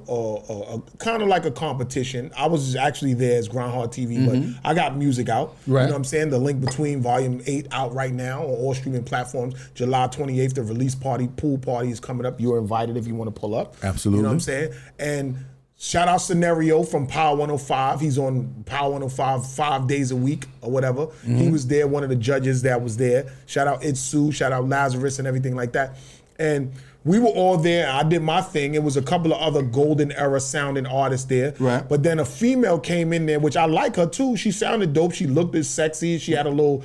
kind of like a competition. I was actually there as Grindhardtv, but I got music out. Right. You know what I'm saying? The link between Volume 8 out right now on all streaming platforms. July 28th, the release party, pool party is coming up. You're invited if you want to pull up. Absolutely. You know what I'm saying? And shout out Scenario from Power 105. He's on Power 105 5 days a week or whatever. He was there, one of the judges that was there. Shout out Itsu, shout out Lazarus and everything like that. And we were all there. I did my thing. It was a couple of other golden era sounding artists there. Right. But then a female came in there, which I like her too. She sounded dope. She looked as sexy. She had a little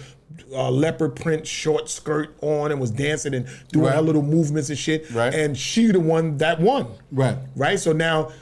leopard print short skirt on and was dancing and doing her little movements and shit. Right. And she the one that won. Right. Right. So now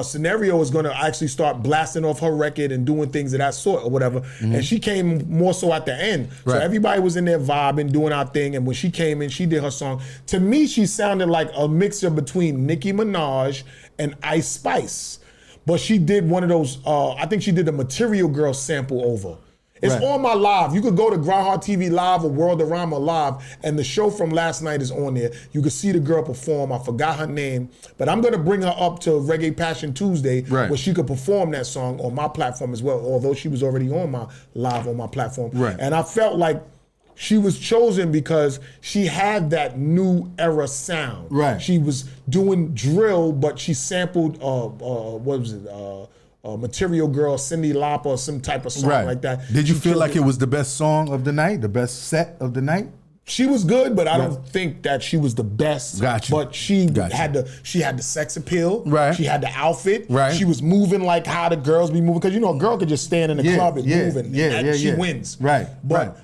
Scenario is going to actually start blasting off her record and doing things of that sort or whatever. And she came more so at the end. Right. So everybody was in there vibing, doing our thing. And when she came in, she did her song. To me, she sounded like a mixture between Nicki Minaj and Ice Spice. But she did one of those, I think she did the Material Girl sample over. It's Right. on my live. You could go to Grindhard TV Live or Worldorama Live, and the show from last night is on there. You could see the girl perform. I forgot her name, but I'm gonna bring her up to Reggae Passion Tuesday, Right. where she could perform that song on my platform as well. Although she was already on my live on my platform, Right. And I felt like she was chosen because she had that new era sound. Right. She was doing drill, but she sampled what was it? Material Girl, Cyndi Lauper, or some type of song like that. Did you She feel killed like it was the best song of the night, the best set of the night? She was good, but I don't think that she was the best. Gotcha. But she Gotcha. had the sex appeal. Right. She had the outfit. Right. She was moving like how the girls be moving, because a girl could just stand in the club and move, and she wins. Right. But Right.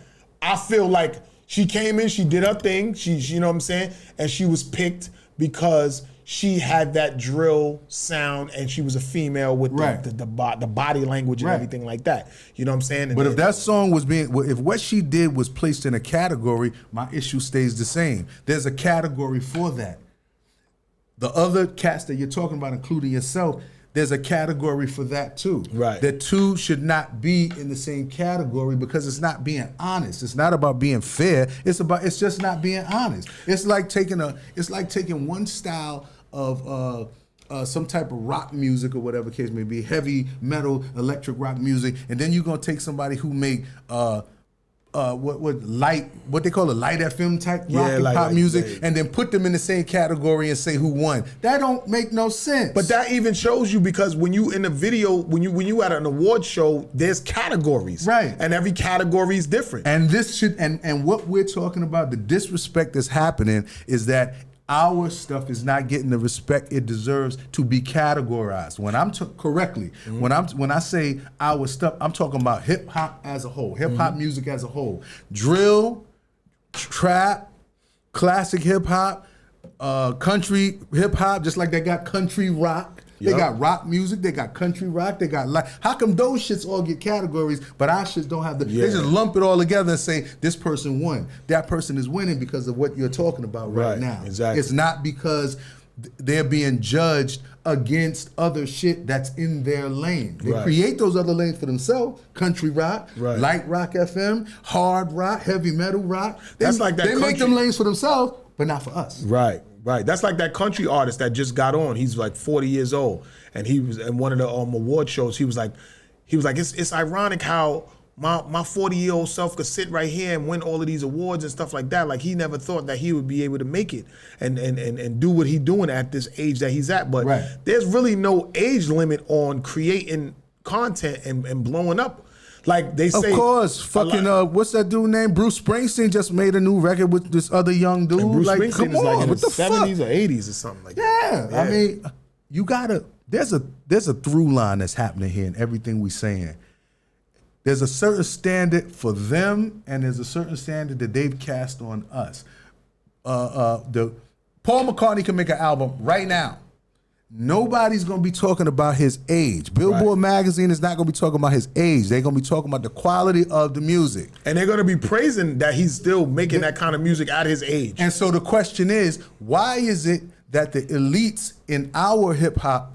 I feel like she came in, she did her thing. She you know what I'm saying, and she was picked because she had that drill sound, and she was a female with the body language and everything like that. You know what I'm saying? And But if that song was if what she did was placed in a category, my issue stays the same. There's a category for that. The other cats that you're talking about, including yourself, there's a category for that too. Right. The two should not be in the same category because it's not being honest. It's not about being fair. It's just not being honest. It's like taking one style of some type of rock music or whatever case may be, heavy metal, electric rock music, and then you're gonna take somebody who make what they call a light FM type rock and pop music, and then put them in the same category and say who won. That don't make no sense. But that even shows you, because when you in a video, when you at an award show, there's categories, right? And every category is different. And this should and what we're talking about, the disrespect that's happening is that our stuff is not getting the respect it deserves to be categorized. When I'm correctly, when I say our stuff, I'm talking about hip hop as a whole, hip hop music as a whole, drill, trap, classic hip hop, country hip hop, just like they got country rock. They got rock music, they got country rock, they got how come those shits all get categories, but our shits don't have they just lump it all together and say this person won. That person is winning because of what you're talking about right now. Exactly. It's not because they're being judged against other shit that's in their lane. They create those other lanes for themselves. Country rock, light rock FM, hard rock, heavy metal rock. They make them lanes for themselves, but not for us. Right. That's like that country artist that just got on. He's like 40 years old, and he was in one of the award shows. He was like, it's ironic how my 40-year-old self could sit right here and win all of these awards and stuff like that. Like, he never thought that he would be able to make it and do what he's doing at this age that he's at. But there's really no age limit on creating content and blowing up. Like they say, of course, fucking what's that dude named Bruce Springsteen just made a new record with this other young dude. And Bruce like, Springsteen come is like on, in what the the 70s fuck? or 80s or something like that. Yeah, I mean, you gotta. There's a through line that's happening here in everything we saying. There's a certain standard for them, and there's a certain standard that they've cast on us. The Paul McCartney can make an album right now. Nobody's gonna be talking about his age. Billboard magazine is not gonna be talking about his age. They're gonna be talking about the quality of the music. And they're gonna be praising that he's still making that kind of music at his age. And so the question is, why is it that the elites in our hip hop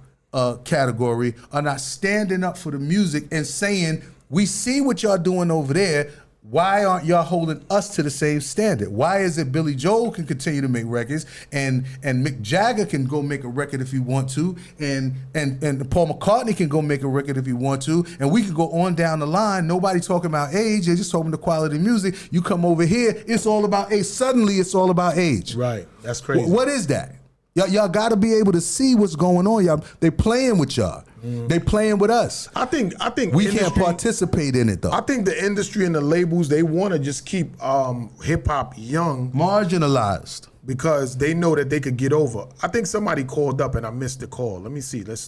category are not standing up for the music and saying, we see what y'all doing over there, why aren't y'all holding us to the same standard? Why is it Billy Joel can continue to make records and Mick Jagger can go make a record if he want to, and Paul McCartney can go make a record if he want to, and we can go on down the line. Nobody talking about age, they're just talking the quality of music. You come over here, it's all about age. Suddenly it's all about age. Right, that's crazy. What is that? Y'all got to be able to see what's going on. Y'all, they playing with y'all. They playing with us. I think we can't participate in it though. I think the industry and the labels, they want to just keep hip hop young, marginalized, because they know that they could get over. I think somebody called up and I missed the call. Let me see. Let's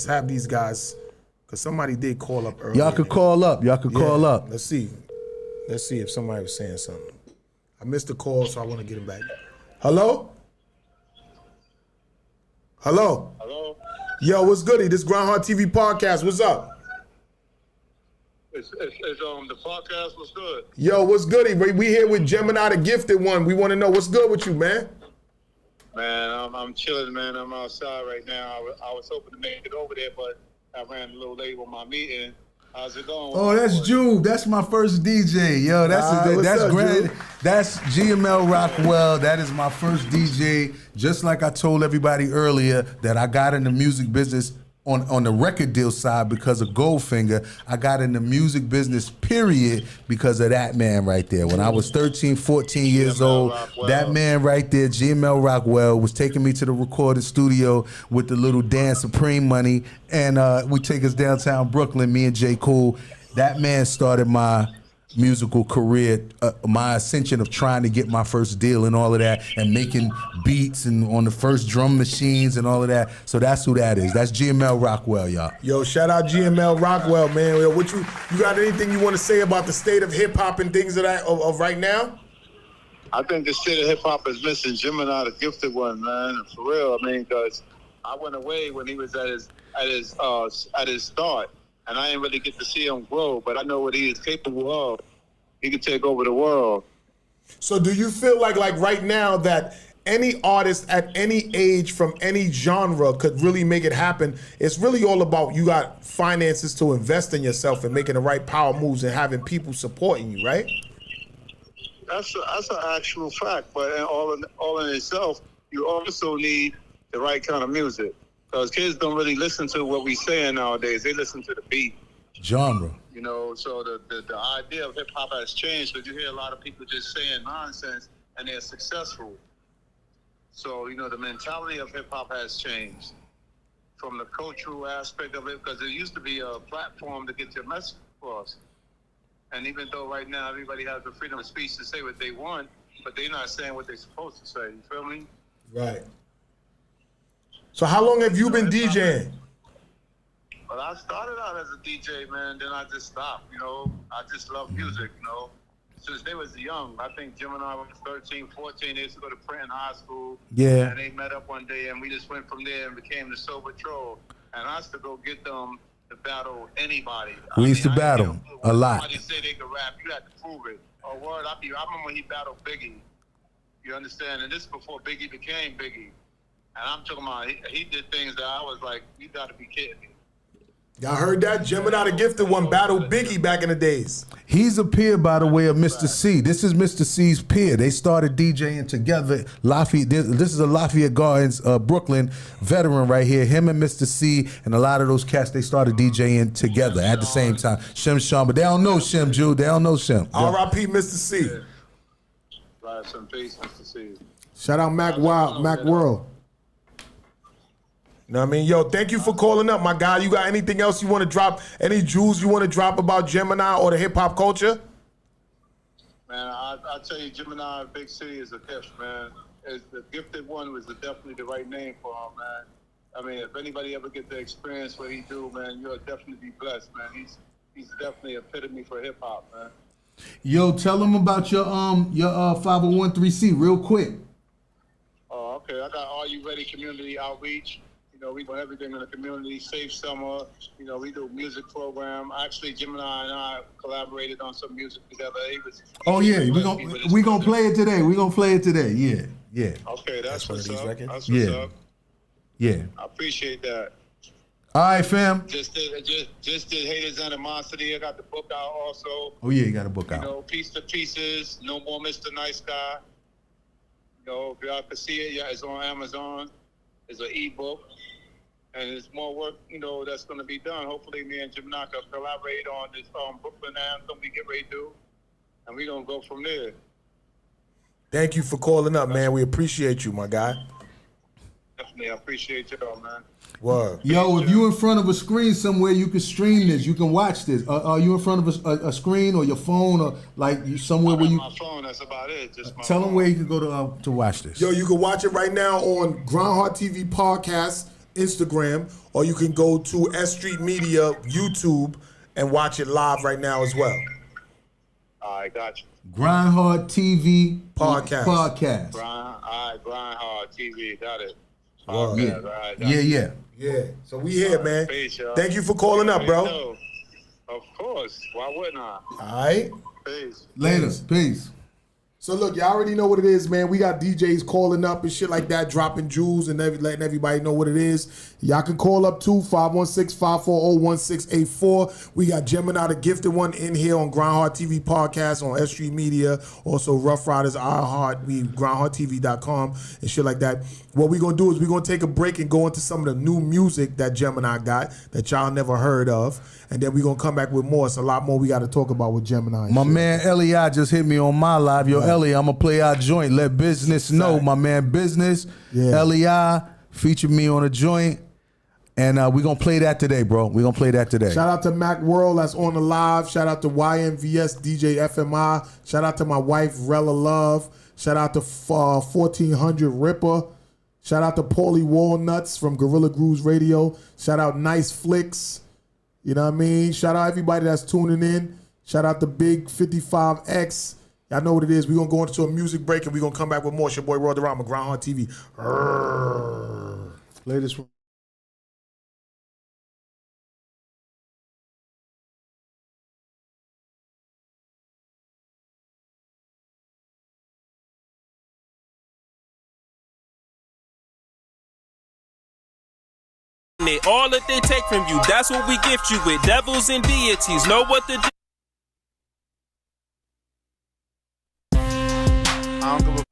have these guys, because somebody did call up earlier. Y'all could call up. Call up. Let's see if somebody was saying something. I missed the call, so I want to get him back. Hello. Hello. Yo, what's goody? This Grindhard TV podcast. What's up? It's the podcast. What's good? Yo, what's goody? We here with Jemini, the gifted one. We want to know what's good with you, man. Man, I'm chilling, man. I'm outside right now. I was hoping to make it over there, but I ran a little late with my meeting. How's it going? Oh, that's Jube. That's my first DJ. Yo, that's Grand. That's GML Rockwell. That is my first DJ. Just like I told everybody earlier that I got in the music business on the record deal side because of Goldfinger. I got in the music business, period, because of that man right there. When I was 13, 14 years old, that man right there, GML Rockwell, was taking me to the recording studio with the little Dan Supreme money, and we take us downtown Brooklyn, me and J. Cool. That man started my musical career, my ascension of trying to get my first deal and all of that, and making beats and on the first drum machines and all of that. So that's who that is. That's GML Rockwell, y'all. Yo, shout out GML Rockwell, man. Yo, what you got anything you want to say about the state of hip hop and things of right now? I think the state of hip hop is missing Jemini, the gifted one, man. For real, I mean, because I went away when he was at his start. And I didn't really get to see him grow, but I know what he is capable of. He can take over the world. So do you feel like right now that any artist at any age from any genre could really make it happen? It's really all about you got finances to invest in yourself and making the right power moves and having people supporting you, right? That's an actual fact, but all in itself, you also need the right kind of music. Because kids don't really listen to what we saying nowadays. They listen to the beat. Genre. You know, so the idea of hip-hop has changed, because you hear a lot of people just saying nonsense, and they're successful. So, you know, the mentality of hip-hop has changed from the cultural aspect of it, because it used to be a platform to get your message across. And even though right now everybody has the freedom of speech to say what they want, but they're not saying what they're supposed to say. You feel me? Right. So how long have you been DJing? Well, I started out as a DJ, man. Then I just stopped, you know. I just love music, you know. Since they was young. I think Jemini was 13, 14. They used to go to Princeton High School. Yeah. And they met up one day, and we just went from there and became the Soul Patrol. And I used to go get them to battle anybody. We used to battle a lot. Somebody say they could rap, you had to prove it. Oh, word, I remember when he battled Biggie. You understand? And this is before Biggie became Biggie. And I'm talking about, he did things that I was like, you got to be kidding me. Y'all heard that? Gemini the Gifted One battled Biggie back in the days. He's a peer, by the way, of Mr. C. This is Mr. C's peer. They started DJing together. Lafayette. This is a Lafayette Gardens, Brooklyn veteran right here. Him and Mr. C and a lot of those cats, they started DJing together at the same time. Shem Sean, but they don't know Shem, Jude. They don't know Shem. R.I.P. Mr. C. Right, some peace, Mr. C. Shout out Mac Wild, Mac World. You know what I mean? Yo, thank you for calling up, my guy. You got anything else you want to drop? Any jewels you want to drop about Gemini or the hip-hop culture? Man, I tell you, Gemini, Big City is a gift, man. The Gifted One was definitely the right name for him, man. I mean, if anybody ever get to experience what he do, man, you'll definitely be blessed, man. He's definitely an epitome for hip-hop, man. Yo, tell them about your 501(c)(3) real quick. Oh, okay. I got Are You Ready community outreach. You know, we do everything in the community. Safe Summer. You know, we do music program. Actually, Gemini and I collaborated on some music together. Oh yeah, we gonna play it today. We gonna play it today. Yeah. Okay, that's what's up. That's what's up. Yeah. I appreciate that. All right, fam. Just did Haters Animosity. I got the book out also. Oh yeah, you got a book out. You know, Piece to Pieces. No More Mr. Nice Guy. You know, if y'all can see it, yeah, it's on Amazon. It's an ebook. And there's more work, you know, that's going to be done. Hopefully, me and Jim Knock collaborate on this Brooklyn anthem we get ready to do. And we're going to go from there. Thank you for calling up, man. We appreciate you, my guy. Definitely. I appreciate y'all, man. Word. Yo, if you in front of a screen somewhere, you can stream this. You can watch this. Are you in front of a screen or your phone or like somewhere where you? My phone. That's about it. Just my tell phone. them where you can go to watch this. Yo, you can watch it right now on Grindhardtvpodcast, Instagram, or you can go to S.STREET Media YouTube and watch it live right now as well. All right, got you. Grindhard TV Podcast. Grindhard TV, got it. Yeah. Right, Yeah. So we here, man. Peace, y'all. Thank you for calling up, bro. Of course. Why wouldn't I? All right. Peace. Later. Peace. So look, y'all already know what it is, man. We got DJs calling up and shit like that, dropping jewels and letting everybody know what it is. Y'all can call up too, 516-540-1684. We got Jemini, the gifted one, in here on Grindhard TV Podcast, on S.STREET Media, also Rough Riders, grindhardtv.com and shit like that. What we're going to do is we're going to take a break and go into some of the new music that Jemini got that y'all never heard of. And then we're going to come back with more. It's a lot more we got to talk about with Jemini. My man Eli just hit me on my live. Yo, Eli, I'm going to play our joint. Let business know. My man Business, Eli, featured me on a joint. And we're going to play that today, bro. We're going to play that today. Shout out to Mac World that's on the live. Shout out to YMVS DJ FMI. Shout out to my wife, Rella Love. Shout out to 1400 Ripper. Shout out to Paulie Walnuts from Gorilla Grooves Radio. Shout out Nice Flicks. You know what I mean? Shout out everybody that's tuning in. Shout out to Big 55X. Y'all know what it is. We're going to go into a music break and we're going to come back with more. It's your boy, Roy Durama, Grindhard TV. Play this one. All that they take from you, that's what we gift you with. Devils and deities know what to do. I don't give a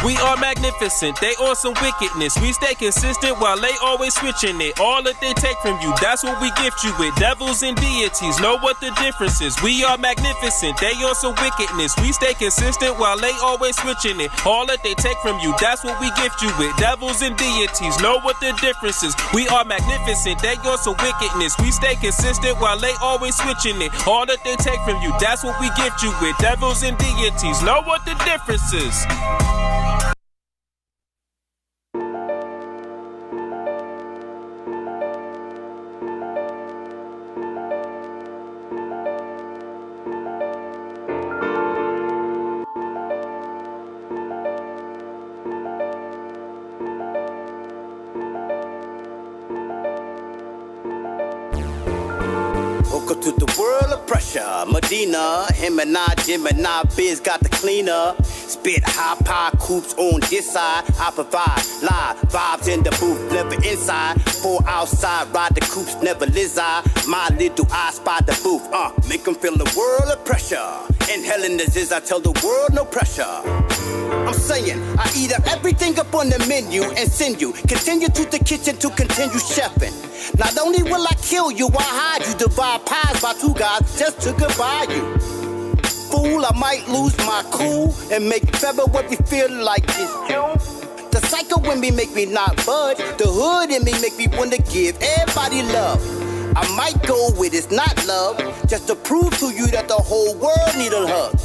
We are magnificent, they on some wickedness. We stay consistent while they always switching it. All that they take from you, that's what we gift you with. Devils and deities know what the difference is. We are magnificent, they on some wickedness. We stay consistent while they always switching it. All that they take from you, that's what we gift you with. Devils and deities know what the difference is. We are magnificent, they on some wickedness. We stay consistent while they always switching it. All that they take from you, that's what we gift you with. Devils and deities know what the difference is. Welcome to the world of pressure. Medina, him and I, Jemini, Biz got the cleaner. Spit high pie coops on this side. I provide live vibes in the booth, never inside. For outside, ride the coops, never lizard. My little eye spot the booth. Make them feel the world of pressure. Inhaling the ziz, I tell the world no pressure. I'm saying, I eat up everything up on the menu and send you. Continue to the kitchen to continue chefing. Not only will I kill you, I hide you. Divide pies by two guys just to goodbye you. Fool, I might lose my cool and make February feel like it's June. The psycho in me make me not budge. The hood in me make me wanna give everybody love. I might go with it's not love, just to prove to you that the whole world need a hug.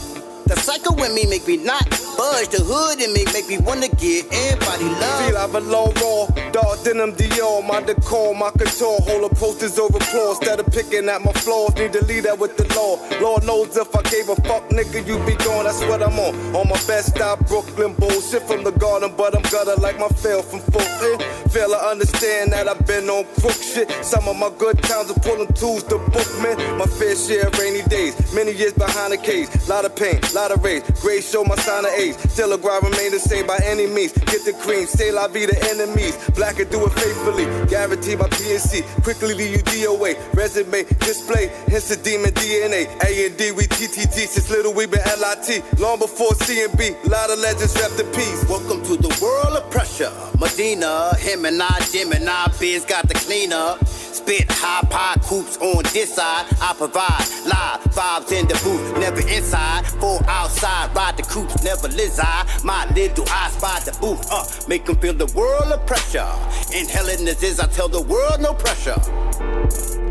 The psycho in me make me not budge. The hood in me make me wanna give everybody love. Feel I belong raw, dark denim Dior, my decor, my couture, hold up posters over floor. Instead of picking at my flaws, need to leave that with the law. Lord knows if I gave a fuck, nigga, you be gone. That's what I'm on. On my best stop, Brooklyn bullshit from the garden, but I'm gutter like my fail from Fulton. Fail to understand that I've been on crook shit. Some of my good times are pulling tools to book me. My fair share of rainy days, many years behind the case, lot of pain. Lot of rage, grade show my sign of age. Still a grind remain the same by any means. Get the cream, say la vie the enemies. Black and do it faithfully. Guarantee my PNC. Quickly leave you DOA. Resume, display, hence the demon DNA. A&D, we TTT. Since little we been LIT. Long before C&B. Lot of legends rep the peace. Welcome to the world of pressure. Medina, him and I, Jemini, Biz got the cleaner. Spit high pie coops on this side. I provide live vibes in the booth, never inside. For outside, ride the coops, never lizard. My little eye spot the booth, make them feel the world of pressure. Inhaling this is, I tell the world no pressure.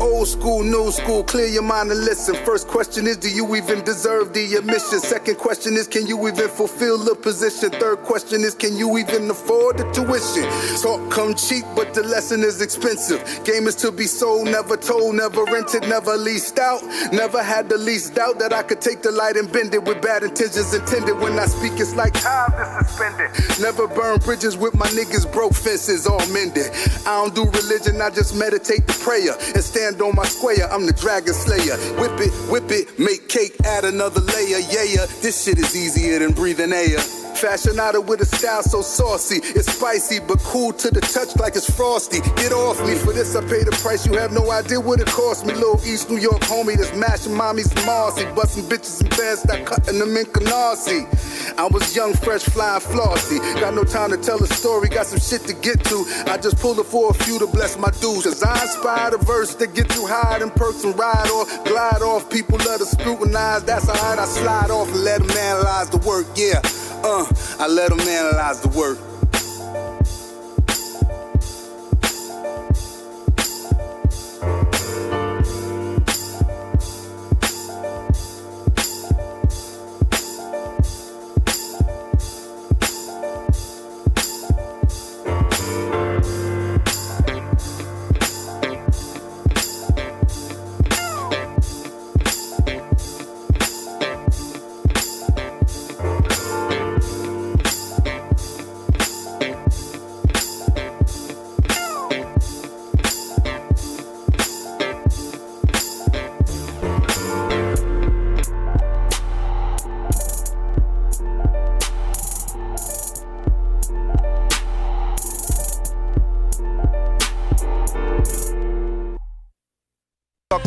Old school, new school, clear your mind and listen. First question is, do you even deserve the admission? Second question is, can you even fulfill the position? Third question is, can you even afford the tuition? Talk come cheap, but the lesson is expensive. Game is to be sold, never told, never rented, never leased out, never Never had the least doubt that I could take the light and bend it with bad intentions intended. When I speak, it's like time is suspended. Never burn bridges with my niggas, broke fences all mended. I don't do religion, I just meditate the prayer and stand on my square. I'm the dragon slayer. Whip it, make cake, add another layer. Yeah, this shit is easier than breathing air. Fashionada with a style so saucy. It's spicy, but cool to the touch like it's frosty. Get off me, for this I pay the price. You have no idea what it cost me. Little East New York homie that's mashing mommies and Marcy. Busting bitches in bed, start cutting them in Canarsie. I was young, fresh, flying, flossy. Got no time to tell a story, got some shit to get to. I just pulled it for a few to bless my dues. Cause I inspired a verse that get you higher than perks and ride off, glide off. People love to scrutinize, that's alright, I slide off and let them analyze the work, yeah. I let them analyze the work.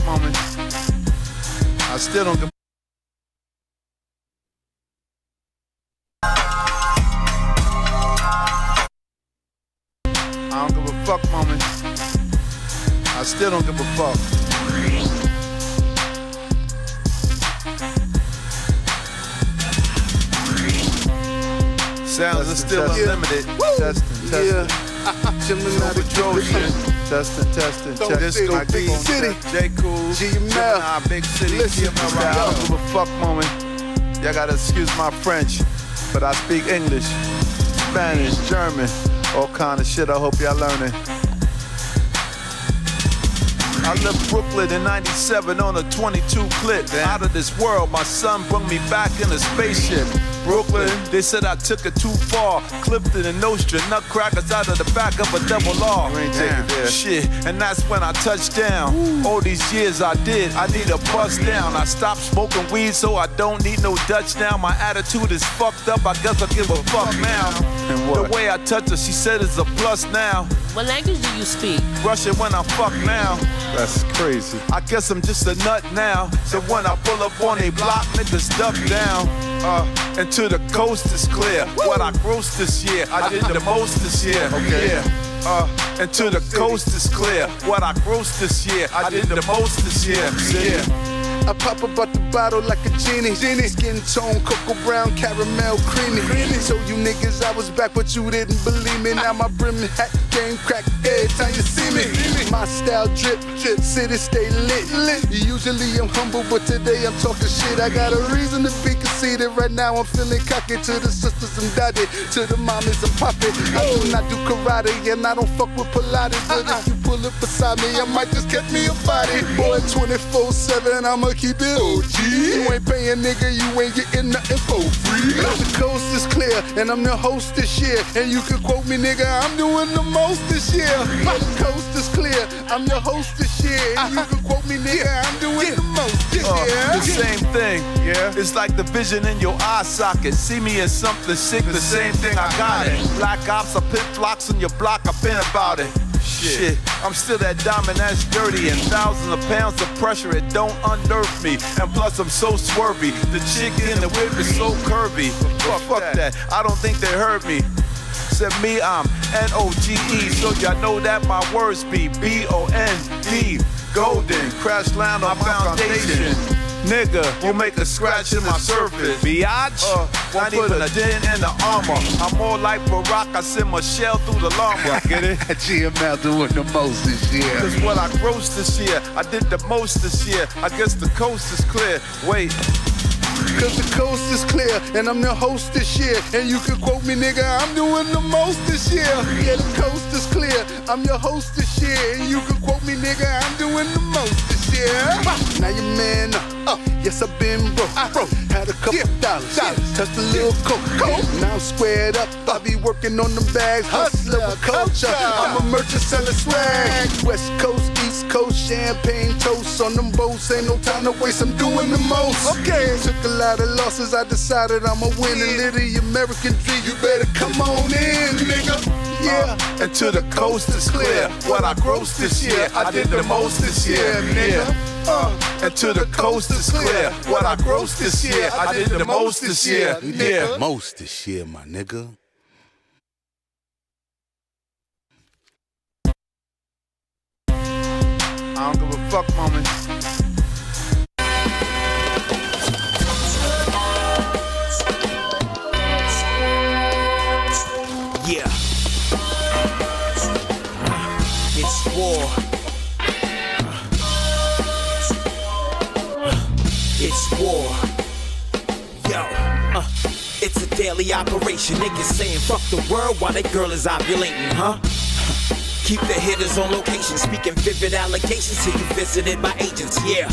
Moments. I still don't give a fuck moments. I still don't give a fuck. Sounds are still unlimited. Testing. Jemini Patrol shit. Testing. Disco Big City. J. Cool. Gemini. Big City. Listen, I don't give a fuck moment. Y'all gotta excuse my French, but I speak English, Spanish, German, all kind of shit. I hope y'all learning. I left Brooklyn in 97 on a 22 clip. Out of this world, my son brought me back in a spaceship. Brooklyn, they said I took it too far. Clifton and Nostra, nutcrackers out of the back of a double R. Shit, and that's when I touched down. All these years I need a bust down. I stopped smoking weed, so I don't need no Dutch now. My attitude is fucked up, I guess I'll give a fuck now. The way I touch her, she said it's a plus now. What language do you speak? Russian when I fuck now. That's crazy. I guess I'm just a nut now. So when I pull up on they block, niggas duck down. And to the coast is clear. What I grossed this year, I did the most this year. Okay. Yeah. And to the coast is clear. What I grossed this year, I did the most this year. Yeah. I pop about the bottle like a genie. Skin tone, cocoa brown, caramel, creamy. So you niggas, I was back, but you didn't believe me. Now my brim hat game crack every time you see me. My style drip, city stay lit. Usually I'm humble, but today I'm talking shit. I got a reason to be conceited. Right now I'm feeling cocky to the sisters and daddy, to the mommies and poppy. I do not do karate and I don't fuck with Pilates. But if you pull up beside me, I might just get me a body. Boy, 24/7, I'ma keep it OG. You ain't paying, nigga, you ain't getting nothing for free. The coast is clear, and I'm the host this year. And you can quote me, nigga, I'm doing the most this year. The coast is clear, I'm your host this year. And you can quote me, nigga, I'm doing the most this year. The same thing, yeah. It's like the vision in your eye socket. See me in something sick, the same thing, I got it. Black ops, I pit flocks on your block, I've been about it. Shit, I'm still that diamond that's dirty, and thousands of pounds of pressure, it don't unnerve me. And plus I'm so swervy, the chick in the whip is so curvy. Fuck that, I don't think they heard me. Said me, I'm N-O-G-E, so y'all know that my words be B-O-N-D. Golden, crash land on my foundation. Nigga, you make a scratch in my surface. Biatch, not even a dent in the armor. I'm more like Barack, I send my shell through the llama. Get it? GML doing the most this year. Cause what I grossed this year, I did the most this year. I guess the coast is clear. Wait. Cause the coast is clear, and I'm the host this year. And you can quote me, nigga, I'm doing the most this year. Yeah, the coast is is clear. I'm your host this year, and you can quote me, nigga. I'm doing the most this year. Now your man up. Yes, I've been broke. Had a couple dollars. Touched a little coke. Now I'm squared up. I be working on them bags. Hustler with culture. I'm a merchant selling swag. West Coast, East Coast, champagne toast on them boats. Ain't no time to waste. I'm doing the most. Okay. Took a lot of losses. I decided I'ma win and live the American dream. You better come on in, nigga. Yeah. And to the coast is clear. What I grossed this year, I did the most this year, nigga. And to the coast is clear. What I grossed this year, I did the most this year, yeah. Most this year, my nigga. I don't give a fuck, mama. Yeah. It's war. It's war. Yo. It's a daily operation. Niggas saying fuck the world while that girl is ovulating, huh? Keep the hitters on location, speaking vivid allegations till you visited by agents, yeah.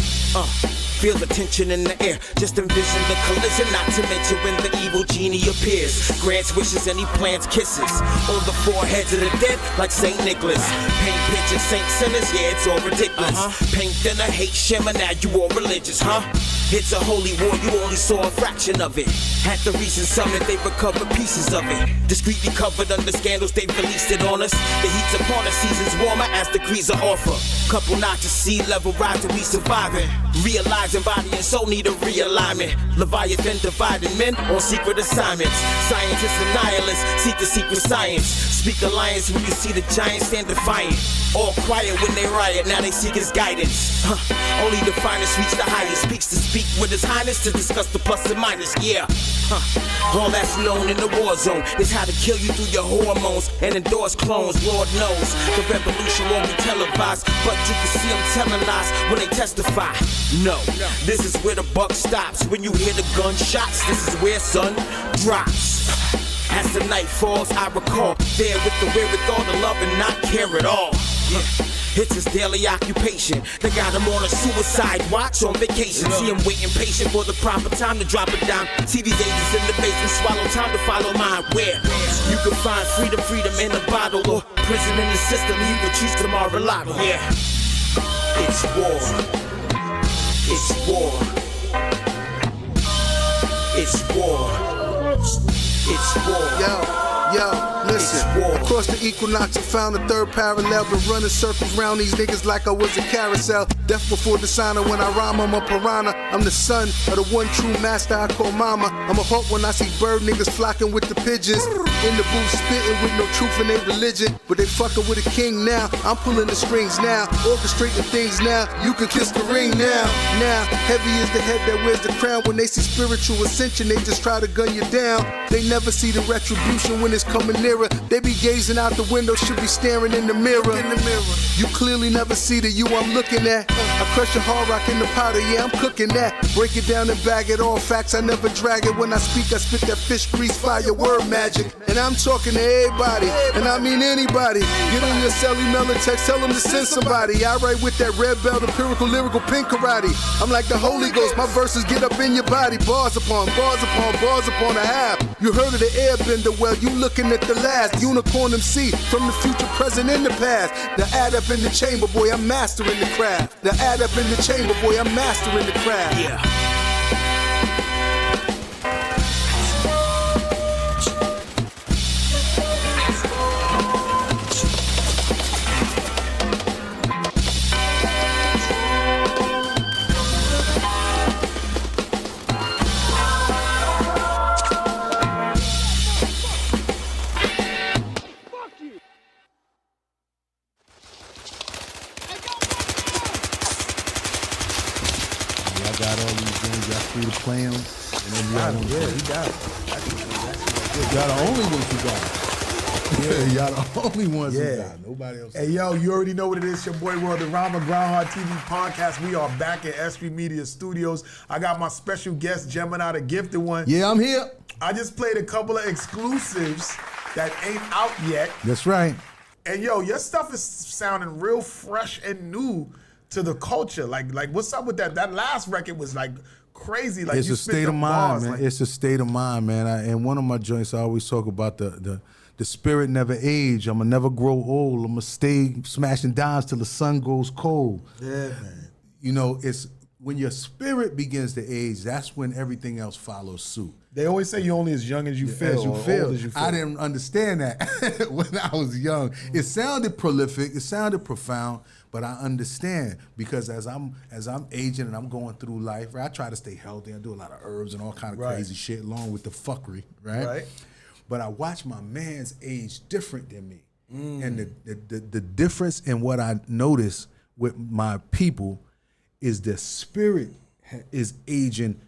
Feel the tension in the air, just envision the collision, not to mention when the evil genie appears. Grants wishes and he plants kisses on the foreheads of the dead like St. Nicholas. Paint pictures, saint sinners, yeah, it's all ridiculous. Paint thinner, hate shimmer, now you all religious, huh? It's a holy war, you only saw a fraction of it. At the recent summit, they recovered pieces of it. Discreetly covered under scandals, they released it on us. The heat's upon us, seasons warmer as degrees are offer. Couple notches, sea level rise and we surviving. Realizing body and soul need a realignment. Leviathan dividing men on secret assignments. Scientists and nihilists seek the secret science. Speak alliance when you see the giants stand defiant. All quiet when they riot, now they seek his guidance. Only the finest reach the highest peaks to speak with his highness to discuss the plus and minus, yeah. All that's known in the war zone is how to kill you through your hormones and endorse clones, Lord knows. The revolution won't be televised, but you can see them telling lies when they testify. No, this is where the buck stops. When you hear the gunshots, this is where sun drops. As the night falls, I recall there with the wherewithal to love and not care at all. It's his daily occupation. They got him on a suicide watch on vacation. See him waiting patient for the proper time to drop it down. See these agents in the basement swallow time to follow mine. Where you can find freedom in a bottle, or prison in the system. He retreats to Mar-a-Lago. Yeah, it's war. It's war. It's war. It's war. Yo, listen. Across the equinox, I found a third parallel. Been running circles round these niggas like I was a carousel. Death before dishonor. When I rhyme, I'm a piranha. I'm the son of the one true master I call mama. I'm a hawk when I see bird niggas flocking with the pigeons. In the booth spitting with no truth in their religion. But they fucking with a king now. I'm pulling the strings now. Orchestrating things now. You can kiss the ring now. Now, heavy is the head that wears the crown. When they see spiritual ascension, they just try to gun you down. They never see the retribution when it's coming nearer. They be gazing out the window, should be staring in the mirror. You clearly never see the you I'm looking at. I crush your hard rock in the powder, yeah, I'm cooking that. Break it down and bag it, all facts, I never drag it. When I speak, I spit that fish grease fire word magic. And I'm talking to everybody, and I mean anybody. Get on your cellular text, tell them to send somebody. I write with that red belt, empirical, lyrical, pink karate. I'm like the Holy Ghost, my verses get up in your body. Bars upon bars upon bars upon a half. You heard of the airbender, well, you looking at the last. Unicorn MC, from the future, present, in the past. The add up in the chamber, boy, I'm mastering the craft. The add up in the chamber, boy, I'm mastering the craft. Yeah. Play them, and then you got he got it. Y'all the only ones who got it. Yeah, y'all the only ones who got it. Nobody else. Hey, yo, you already know what it is. Your boy World, the Grindhardtvpodcast. We are back at S.STREET Media Studios. I got my special guest, Jemini, the gifted one. Yeah, I'm here. I just played a couple of exclusives that ain't out yet. That's right. And yo, your stuff is sounding real fresh and new to the culture. Like what's up with that? That last record was like crazy. Like it's you a state of mind, bars, man. like, It's a state of mind, man. And one of my joints, I always talk about the spirit never age. I'ma never grow old. I'ma stay smashing dimes till the sun goes cold. Yeah, man. You know, it's when your spirit begins to age, that's when everything else follows suit. They always say you're only as young as you feel. As you or feel. old as you feel. I didn't understand that when I was young. It sounded prolific, it sounded profound, but I understand because as I'm aging and I'm going through life, right, I try to stay healthy. I do a lot of herbs and all kind of crazy shit along with the fuckery, right? But I watch my man's age different than me. And the difference in what I notice with my people is the spirit is aging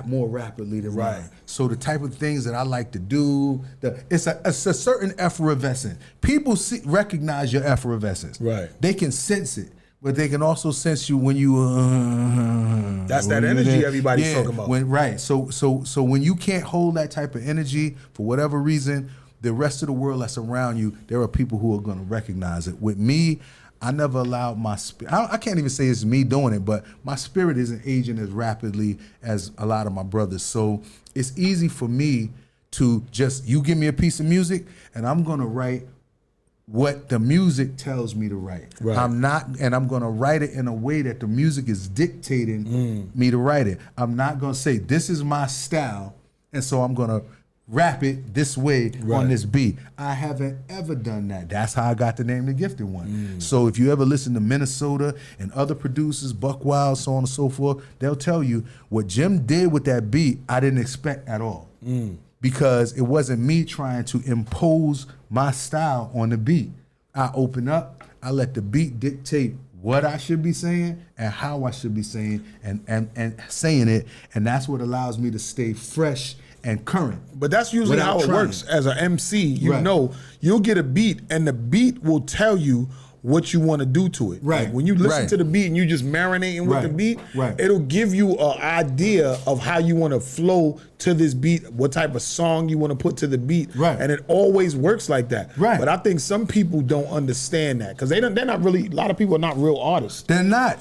more rapidly than mine. So the type of things that I like to do, it's a certain effervescence. People recognize your effervescence. Right. They can sense it, but they can also sense you when you. That's that energy everybody's talking about. So when you can't hold that type of energy for whatever reason, the rest of the world that's around you, there are people who are going to recognize it. With me, I never allowed my spirit. I can't even say it's me doing it, but my spirit isn't aging as rapidly as a lot of my brothers. So it's easy for me to just, you give me a piece of music and I'm gonna write what the music tells me to write. Right. I'm gonna write it in a way that the music is dictating me to write it. I'm not gonna say, this is my style, and so I'm gonna rap it this way on this beat. I haven't ever done that. That's how I got the name The Gifted One. So if you ever listen to Minnesota and other producers, Buck Wild, so on and so forth, they'll tell you what Jim did with that beat, I didn't expect at all. Because it wasn't me trying to impose my style on the beat. I open up, I let the beat dictate what I should be saying and how I should be saying and saying it, and that's what allows me to stay fresh and current. But that's usually how it works. As an MC, you know, you'll get a beat and the beat will tell you what you want to do to it. Right. Like when you listen to the beat and you just marinating with the beat, it'll give you an idea of how you want to flow to this beat, what type of song you want to put to the beat. Right. And it always works like that. Right. But I think some people don't understand that because they're not really, a lot of people are not real artists. They're not.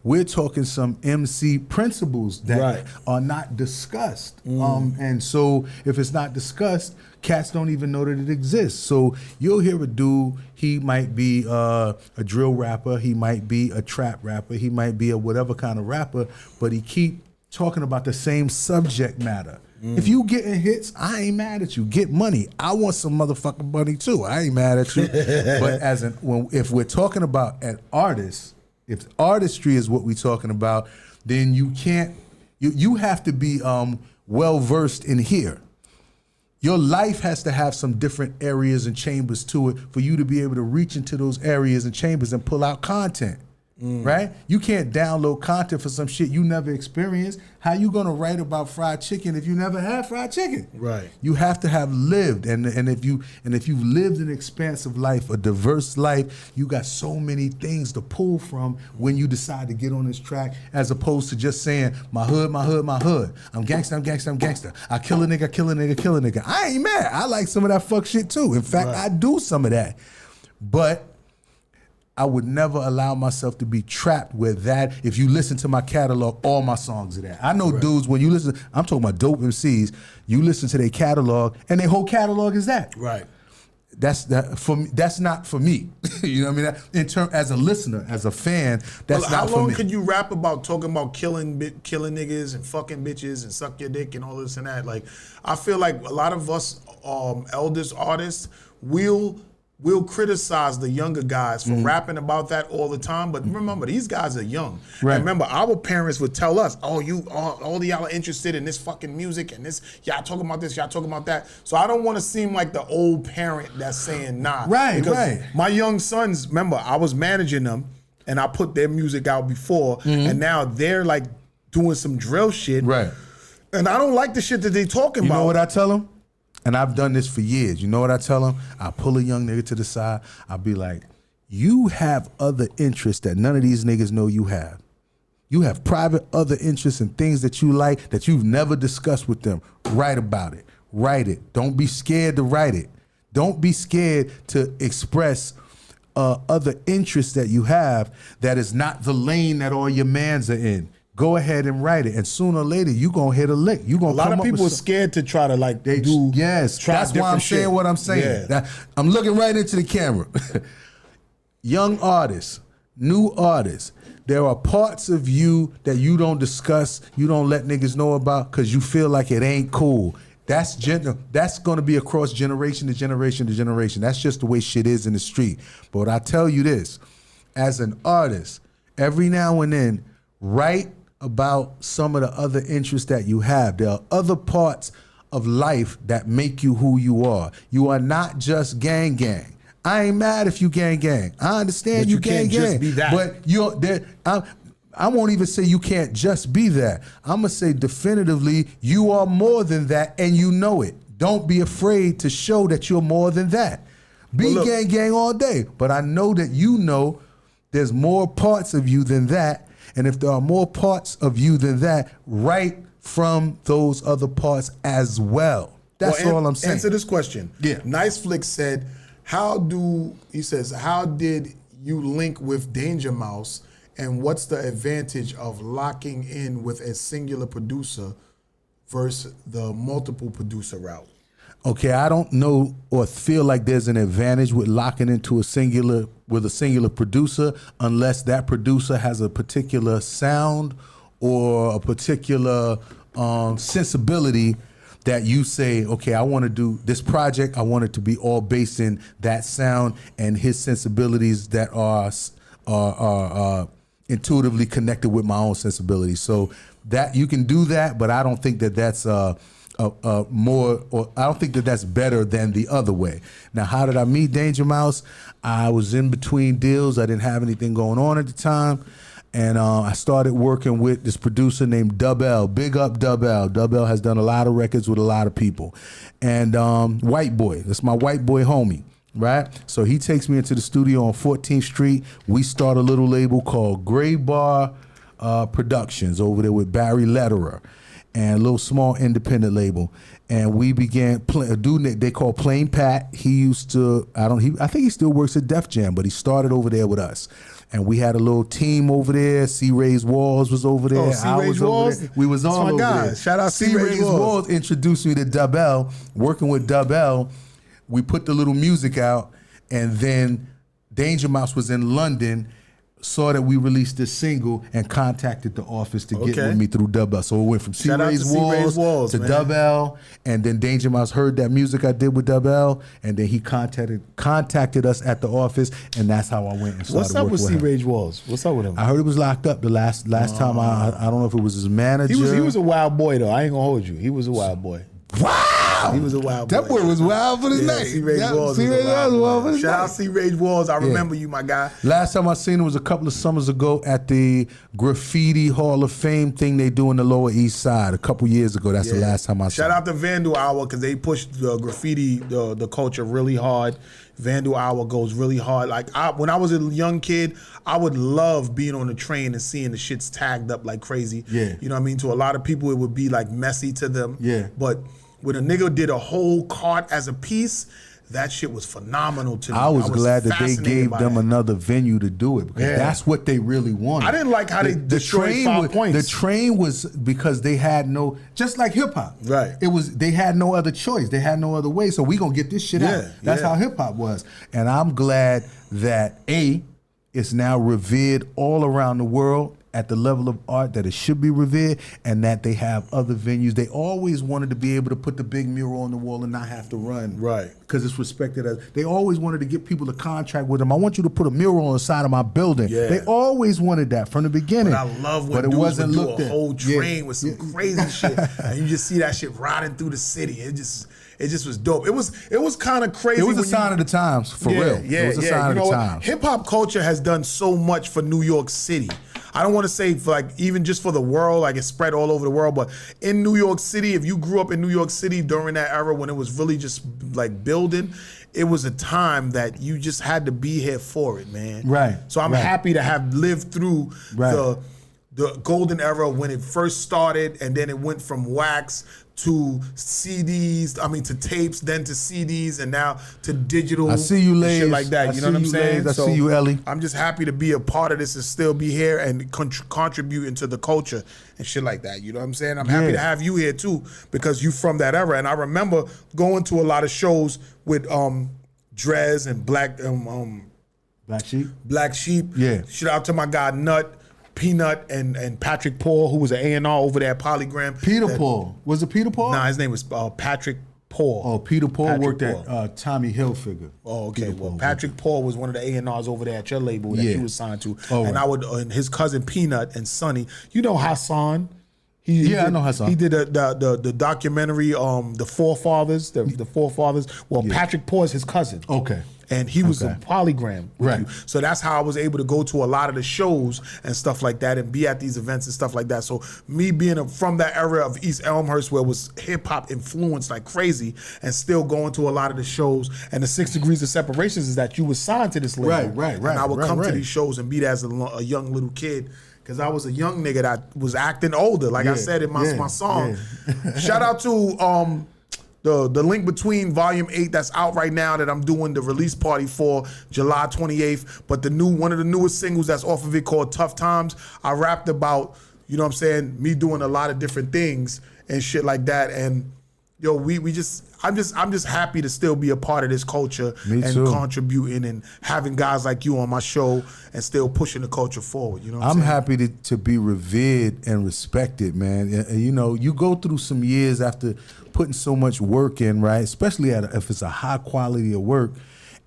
We're talking some MC principles that are not discussed. And so if it's not discussed, cats don't even know that it exists. So you'll hear a dude, he might be a drill rapper, he might be a trap rapper, he might be a whatever kind of rapper, but he keep talking about the same subject matter. If you getting hits, I ain't mad at you. Get money. I want some motherfucking money too. I ain't mad at you. But if we're talking about an artist, if artistry is what we're talking about, then you can't. You have to be well versed in here. Your life has to have some different areas and chambers to it for you to be able to reach into those areas and chambers and pull out content. Right? You can't download content for some shit you never experienced. How you gonna write about fried chicken if you never had fried chicken? Right. You have to have lived, and if you've lived an expansive life, a diverse life, you got so many things to pull from when you decide to get on this track, as opposed to just saying my hood, my hood, my hood. I'm gangsta, I'm gangsta, I'm gangsta. I kill a nigga, kill a nigga, kill a nigga. I ain't mad. I like some of that fuck shit too. In fact, I do some of that, but I would never allow myself to be trapped with that. If you listen to my catalog, all my songs are that. I know dudes, when you listen, I'm talking about dope MCs, you listen to their catalog and their whole catalog is that. Right. That's not for me. You know what I mean? As a listener, as a fan, that's not for me. How long could you rap about talking about killing niggas and fucking bitches and suck your dick and all this and that? Like, I feel like a lot of us eldest artists we'll criticize the younger guys for rapping about that all the time, but remember, these guys are young. Right. And remember, our parents would tell us, oh, all of y'all are interested in this fucking music and this, y'all talking about this, y'all talking about that. So I don't want to seem like the old parent that's saying nah. Right, because my young sons, remember, I was managing them and I put their music out before, and now they're like doing some drill shit. Right. And I don't like the shit that they talking about. You know what I tell them? And I've done this for years. You know what I tell them? I pull a young nigga to the side. I'll be like, you have other interests that none of these niggas know you have. You have private other interests and things that you like that you've never discussed with them. Write about it. Write it. Don't be scared to write it. Don't be scared to express other interests that you have that is not the lane that all your mans are in. Go ahead and write it, and sooner or later you gonna hit a lick. You gonna a lot of people are scared to try to like do. Yes, that's why I'm saying what I'm saying. Yeah. I'm looking right into the camera. Young artists, new artists. There are parts of you that you don't discuss, you don't let niggas know about because you feel like it ain't cool. That's going to be across generation to generation to generation. That's just the way shit is in the street. But I tell you this, as an artist, every now and then, write about some of the other interests that you have. There are other parts of life that make you who you are. You are not just gang gang. I ain't mad if you gang gang. I understand But you you gang can't just gang. be that. But you're there. I won't even say you can't just be that. I'm gonna say definitively you are more than that, and you know it. Don't be afraid to show that you're more than that. Be gang gang all day, but I know that you know there's more parts of you than that, and if there are more parts of you than that, write from those other parts as well. That's all I'm saying. Answer this question. Yeah. Nice Flick said, how did you link with Danger Mouse, and what's the advantage of locking in with a singular producer versus the multiple producer route? Okay, I don't know or feel like there's an advantage with locking into a singular producer unless that producer has a particular sound or a particular sensibility that you say, okay, I want to do this project. I want it to be all based in that sound and his sensibilities that are intuitively connected with my own sensibilities. So that you can do that, but I don't think that that's more, or I don't think that that's better than the other way. Now, how did I meet Danger Mouse? I was in between deals. I didn't have anything going on at the time. And I started working with this producer named Dub L. Big up Dub L. Dub L has done a lot of records with a lot of people. And White Boy, that's my white boy homie, right? So he takes me into the studio on 14th Street. We start a little label called Gray Bar Productions over there with Barry Lederer, and a little small independent label. And we began a dude they call Plain Pat. He used to, I think he still works at Def Jam, but he started over there with us. And we had a little team over there. C. Ray's Walls was over there. C. Ray's Walls? We was all over there. Shout out C. Ray's Walls introduced me to Dub L. Working with Dub L, we put the little music out, and then Danger Mouse was in London, saw that we released this single, and contacted the office to get with me through Dub L. So it went from C. Ray's Walls to Dub L, and then Danger Mouse heard that music I did with Dub L, and then he contacted us at the office, and that's how I went and started What's up working with C. him. Ray's Walls? What's up with him? I heard he was locked up the last time. I don't know if it was his manager. He was a wild boy though. I ain't gonna hold you. He was a wild boy. Wow! He was a wild boy. That boy was wild for the night. C. Ray's Walls was wild for the Shout out C. Ray's Walls. I remember you, my guy. Last time I seen him was a couple of summers ago at the Graffiti Hall of Fame thing they do in the Lower East Side a couple years ago. That's the last time I saw him. Shout out to Vandal Hour because they pushed the graffiti, the culture really hard. Vandal Hour goes really hard. Like when I was a young kid, I would love being on the train and seeing the shits tagged up like crazy. Yeah. You know what I mean? To a lot of people, it would be like messy to them. Yeah. But when a nigga did a whole cart as a piece, that shit was phenomenal to me. I was glad that they fascinated gave by them that. another venue to do it because that's what they really wanted. I didn't like how they destroyed 5 points. The train was because they had no, just like hip hop. Right. It was, they had no other choice. They had no other way. So we gonna get this shit out. That's how hip hop was. And I'm glad that it's now revered all around the world at the level of art that it should be revered, and that they have other venues. They always wanted to be able to put the big mural on the wall and not have to run. Right. Because it's respected as, they always wanted to get people to contract with them. I want you to put a mural on the side of my building. Yeah. They always wanted that from the beginning. But I love when it dudes wasn't would do looked a at. whole train with some crazy shit, and you just see that shit riding through the city. It just was dope. It was kind of crazy. It was a sign of the times, for real. Yeah, it was a sign of the times. Hip hop culture has done so much for New York City. I don't want to say for like even just for the world, like it's spread all over the world, but in New York City, if you grew up in New York City during that era when it was really just like building, it was a time that you just had to be here for it, man. Right. So I'm happy to have lived through the golden era when it first started, and then it went from wax to CDs, to tapes, then to CDs, and now to digital. I see you, Lays. Shit like that. You know what I'm saying? I see you, Ellie. I'm just happy to be a part of this and still be here and contribute into the culture and shit like that. You know what I'm saying? I'm happy to have you here too because you from that era. And I remember going to a lot of shows with Drez and Black Sheep. Yeah. Shout out to my guy Nut, Peanut, and Patrick Paul, who was an A&R over there at Polygram. Paul. Was it Peter Paul? Nah, his name was Patrick Paul. Oh, Peter Paul Patrick worked Paul. at Tommy Hilfiger. Oh, okay. Patrick Paul was one of the A&Rs over there at your label that you was signed to. Oh, and right. and his cousin Peanut and Sonny. You know Hassan. I know Hassan. He did the documentary, The Forefathers. The Forefathers. Well, Patrick Paul is his cousin. Okay. And he was a Polygram. Right. So that's how I was able to go to a lot of the shows and stuff like that and be at these events and stuff like that. So me being from that era of East Elmhurst where it was hip hop influenced like crazy and still going to a lot of the shows. And the 6 Degrees of Separations is that you was signed to this label. Right. And I would come to these shows and be there as a young little kid. Because I was a young nigga that was acting older, like I said in my song. Shout out to the Link Between Volume 8 that's out right now that I'm doing the release party for July 28th. But one of the newest singles that's off of it called Tough Times, I rapped about, you know what I'm saying, me doing a lot of different things and shit like that. And yo, I'm just happy to still be a part of this culture and contributing and having guys like you on my show and still pushing the culture forward. You know what I'm saying? happy to be revered and respected, man. You know, you go through some years after putting so much work in, right? Especially if it's a high quality of work,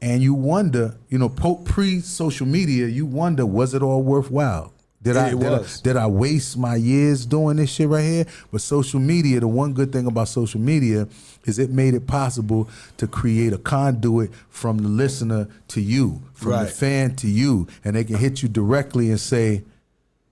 and you wonder, you know, pre-social media, you wonder, was it all worthwhile? Did I waste my years doing this shit right here? But social media, the one good thing about social media is it made it possible to create a conduit from the listener to you, from the fan to you, and they can hit you directly and say,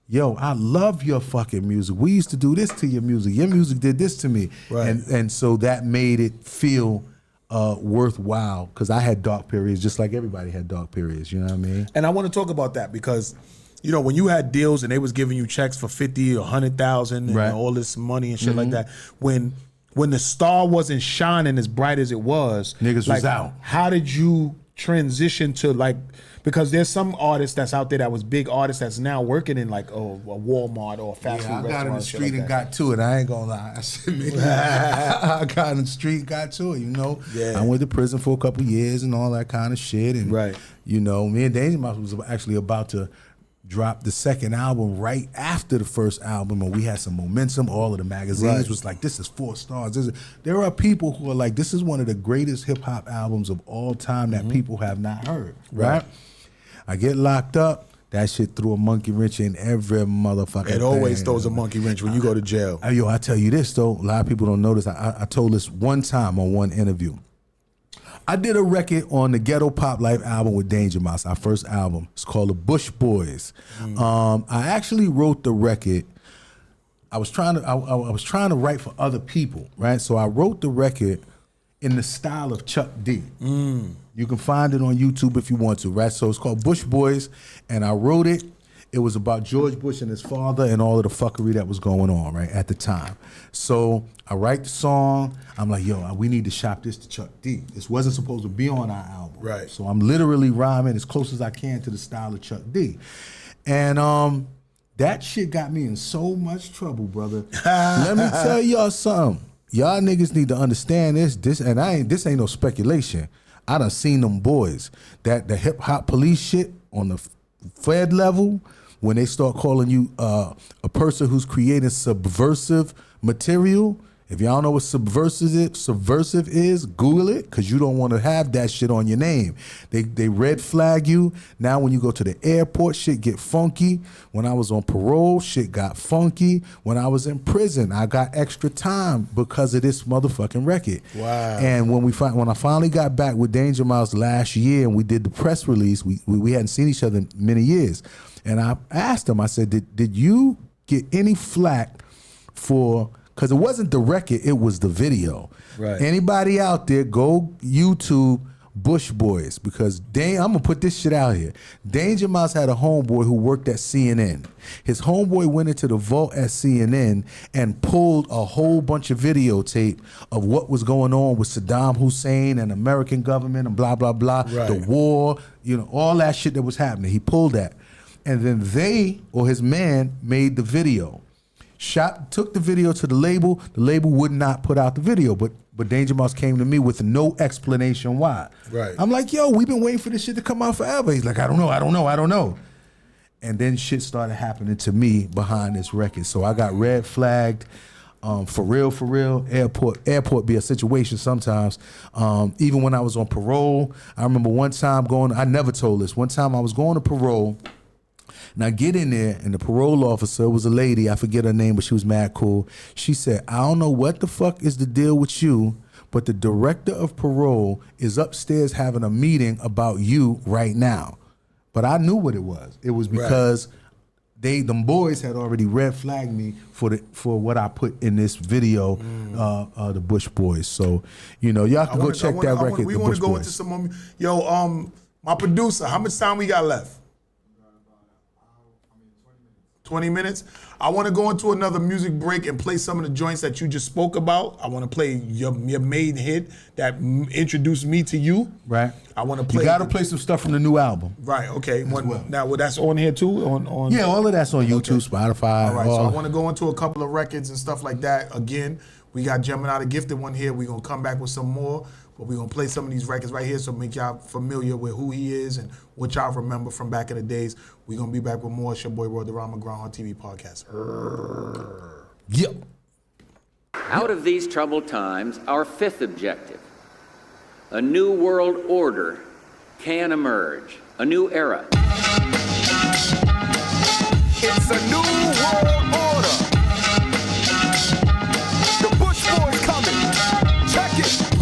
yo, I love your fucking music. We used to do this to your music. Your music did this to me. Right. And so that made it feel worthwhile because I had dark periods just like everybody had dark periods, you know what I mean? And I want to talk about that because you know, when you had deals and they was giving you checks for 50 or 100,000 and all this money and shit like that, when the star wasn't shining as bright as it was, niggas was out. How did you transition to because there's some artists that's out there that was big artists that's now working in like a Walmart or a fast food restaurant. I got in the street and got to it. I ain't gonna lie. I got in the street, got to it. You know, I went to prison for a couple years and all that kind of shit. And you know, me and Danger Mouse was actually about to dropped the second album right after the first album, and we had some momentum. All of the magazines was like, this is 4 stars. There are people who are like, this is one of the greatest hip-hop albums of all time that people have not heard, right? I get locked up. That shit threw a monkey wrench in every motherfucker. It always throws a monkey wrench when you go to jail. Yo, I tell you this, though. A lot of people don't know this. I told this one time on one interview. I did a record on the Ghetto Pop Life album with Danger Mouse, our first album. It's called The Bush Boys. I actually wrote the record. I was trying to write for other people, right? So I wrote the record in the style of Chuck D. You can find it on YouTube if you want to, right? So it's called Bush Boys, and I wrote it. It was about George Bush and his father and all of the fuckery that was going on, right, at the time. So I write the song. I'm like, yo, we need to shop this to Chuck D. This wasn't supposed to be on our album. Right. So I'm literally rhyming as close as I can to the style of Chuck D. And that shit got me in so much trouble, brother. Let me tell y'all something. Y'all niggas need to understand this. This ain't no speculation. I done seen them boys. That the hip hop police shit on the Fed level, when they start calling you a person who's creating subversive material. If y'all know what subversive is, Google it, because you don't want to have that shit on your name. They red flag you. Now when you go to the airport, shit get funky. When I was on parole, shit got funky. When I was in prison, I got extra time because of this motherfucking record. Wow. And when I finally got back with Danger Mouse last year and we did the press release, we hadn't seen each other in many years. And I asked him, I said, did you get any flack for... Because it wasn't the record, it was the video. Right. Anybody out there, go YouTube Bush Boys, because I'm gonna put this shit out here. Danger Mouse had a homeboy who worked at CNN. His homeboy went into the vault at CNN and pulled a whole bunch of videotape of what was going on with Saddam Hussein and American government and blah, blah, blah, the war, all that shit that was happening. He pulled that. And then his man made the video. Took the video to the label. The label would not put out the video, but Danger Mouse came to me with no explanation why. Right. I'm like, yo, we've been waiting for this shit to come out forever. He's like, I don't know. And then shit started happening to me behind this record. So I got red flagged. For real. Airport be a situation sometimes. Even when I was on parole, I remember one time I never told this. One time I was going to parole. And I get in there, and the parole officer was a lady. I forget her name, but she was mad cool. She said, I don't know what the fuck is the deal with you, but the director of parole is upstairs having a meeting about you right now. But I knew what it was. It was because them boys had already red flagged me for what I put in this video, the Bush Boys. So, y'all can go check that record. We want to go into some more. Yo, my producer, how much time we got left? 20 minutes. I want to go into another music break and play some of the joints that you just spoke about. I want to play your main hit that introduced me to you. Right. I want to play. You got to play some stuff from the new album. Right. Okay. Now, that's on here too. On yeah, all of that's on YouTube, Spotify. All right. So I want to go into a couple of records and stuff like that. Again, we got Gemini the Gifted one here. We're gonna come back with some more. But we're going to play some of these records right here so make y'all familiar with who he is and what y'all remember from back in the days. We're going to be back with more. It's your boy, Rodarama, Grindhard TV Podcast. Yep. Out of these troubled times, our fifth objective, a new world order can emerge, a new era. It's a new world order. The Bush Boys coming. Check it.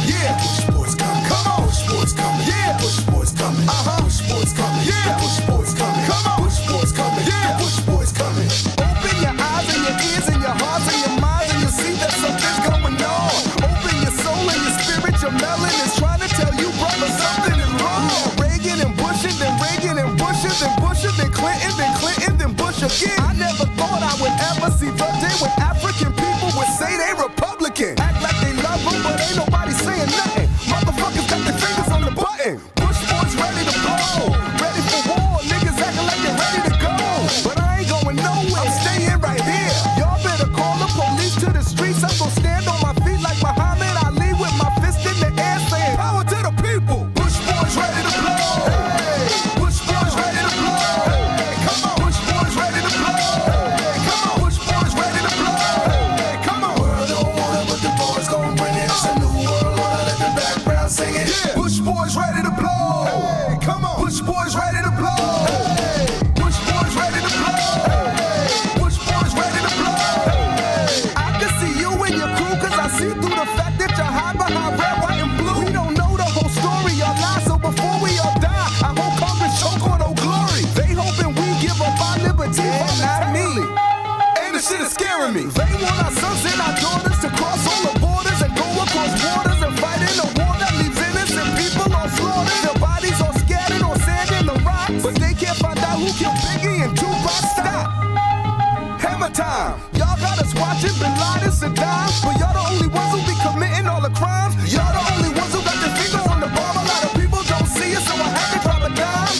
Yeah. Bush Boys coming. Come on. Bush Boys coming. Yeah. Bush Boys coming. Bush Boys coming. Yeah. Bush Boys coming. Come on. Bush Boys coming. Yeah. Bush Boys coming. Open your eyes and your ears and your hearts and your minds and you'll see that something's going on. Open your soul and your spirit. Your melon is trying to tell you, brother, something is wrong. Reagan and Bush and then Reagan and Bush and then Bush and then Clinton, then Bush again. I never thought I would ever see the day when African people would say they Republican. Act like they love them, but ain't nobody saying nothing. Motherfuckers got their fingers on the button. Bush Boys ready to blow. Ready for war. Niggas acting like they're ready to go. But I ain't going nowhere. I'm staying right here. Y'all better call the police to the streets. I'm gonna stand on my feet like Muhammad Ali with my fist in the air saying power to the people. Bush Boys ready to blow. Hey. Bush Boys ready to blow. Hey. Come on. Bush Boys ready to blow. Hey. Come on. Bush Boys ready to blow. Hey. Come on. World don't want it, but the boys gon' bring it. It's a new world order. Let the background sing it. Yeah. Bush Boys ready to blow. Hey. Come on. Bush Boys ready to blow. Hey. Bush Boys ready to blow. Hey. Bush Boys ready to blow. Hey. I can see you and your crew, cause I see through the fact that you're high behind red, white, and blue. We don't know the whole story, y'all lie, so before we all die, I hope Congress choke on Old Glory. They hoping we give up our liberty, but not me. And the shit is scaring me. They want our sons and our daughters to cross all the borders and go across waters and fight in a war that leaves innocent people on slaughter. Their bodies all scattered on sand and the rocks, but they can't find out who killed Biggie and Tupac. Stop. Hammer time. Y'all got us watching Bin Laden, Saddam, but y'all the only ones who be committing all the crimes. Y'all the only ones who got their fingers on the bomb. A lot of people don't see it, so I had to drop a dime.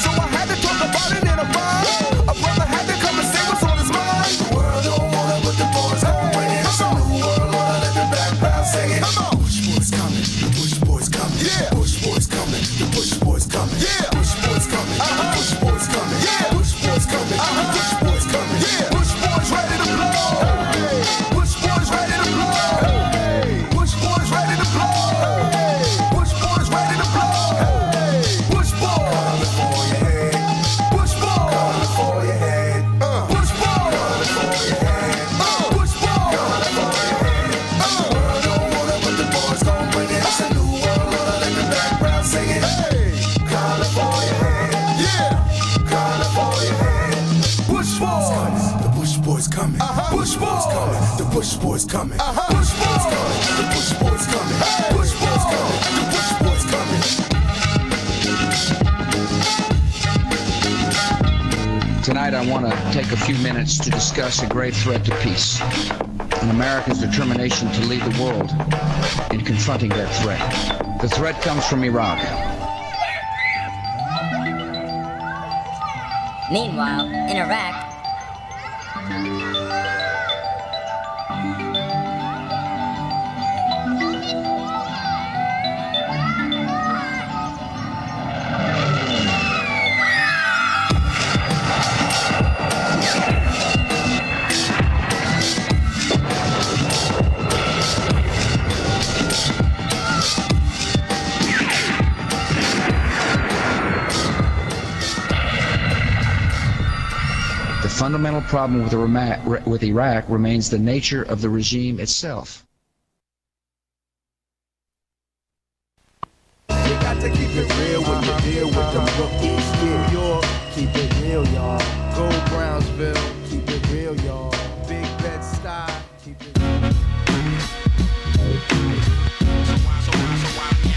So I had to talk about it in a rhyme. A brother had to come and say what's on his mind. The world don't want it, but the boys gon' bring it. It's a new world order, let the background sing it. Come on. Bush Boys coming, the Bush Boys coming. Yeah. Bush Boys coming, the Bush Boys coming. Yeah. Bush Boys coming, the Bush Boys coming. Yeah. Bush Boys coming, the Bush Boys coming. Yeah. Bush Boys ready to blow. Hey. Bush Boys ready to blow. Hey. Bush Boys ready to blow. Hey. Bush Boys ready to blow. Hey. Bush Boys coming for your head. Bush Boys coming for your head. Bush Boys coming for your head. Bush Boys coming for your head. The world don't want it, but the boys gon' bring it. It's a new world order, let the background sing it. Hey, coming for your head. Yeah, coming for your head. Bush Boys coming, the Bush Boys coming. Bush Boys coming, the Bush Boys coming. Bush Boys coming, the Bush Boys coming. Bush Boys coming, the Bush Boys coming. Tonight I want to take a few minutes to discuss a grave threat to peace and America's determination to lead the world in confronting that threat. The threat comes from Iraq. Meanwhile, in Iraq, The fundamental problem with Iraq remains the nature of the regime itself. You got to keep it real when you deal with them rookies. New York, keep it real, y'all. Gold Brownsville, keep it real, y'all. Big Bed-Stuy, keep it real.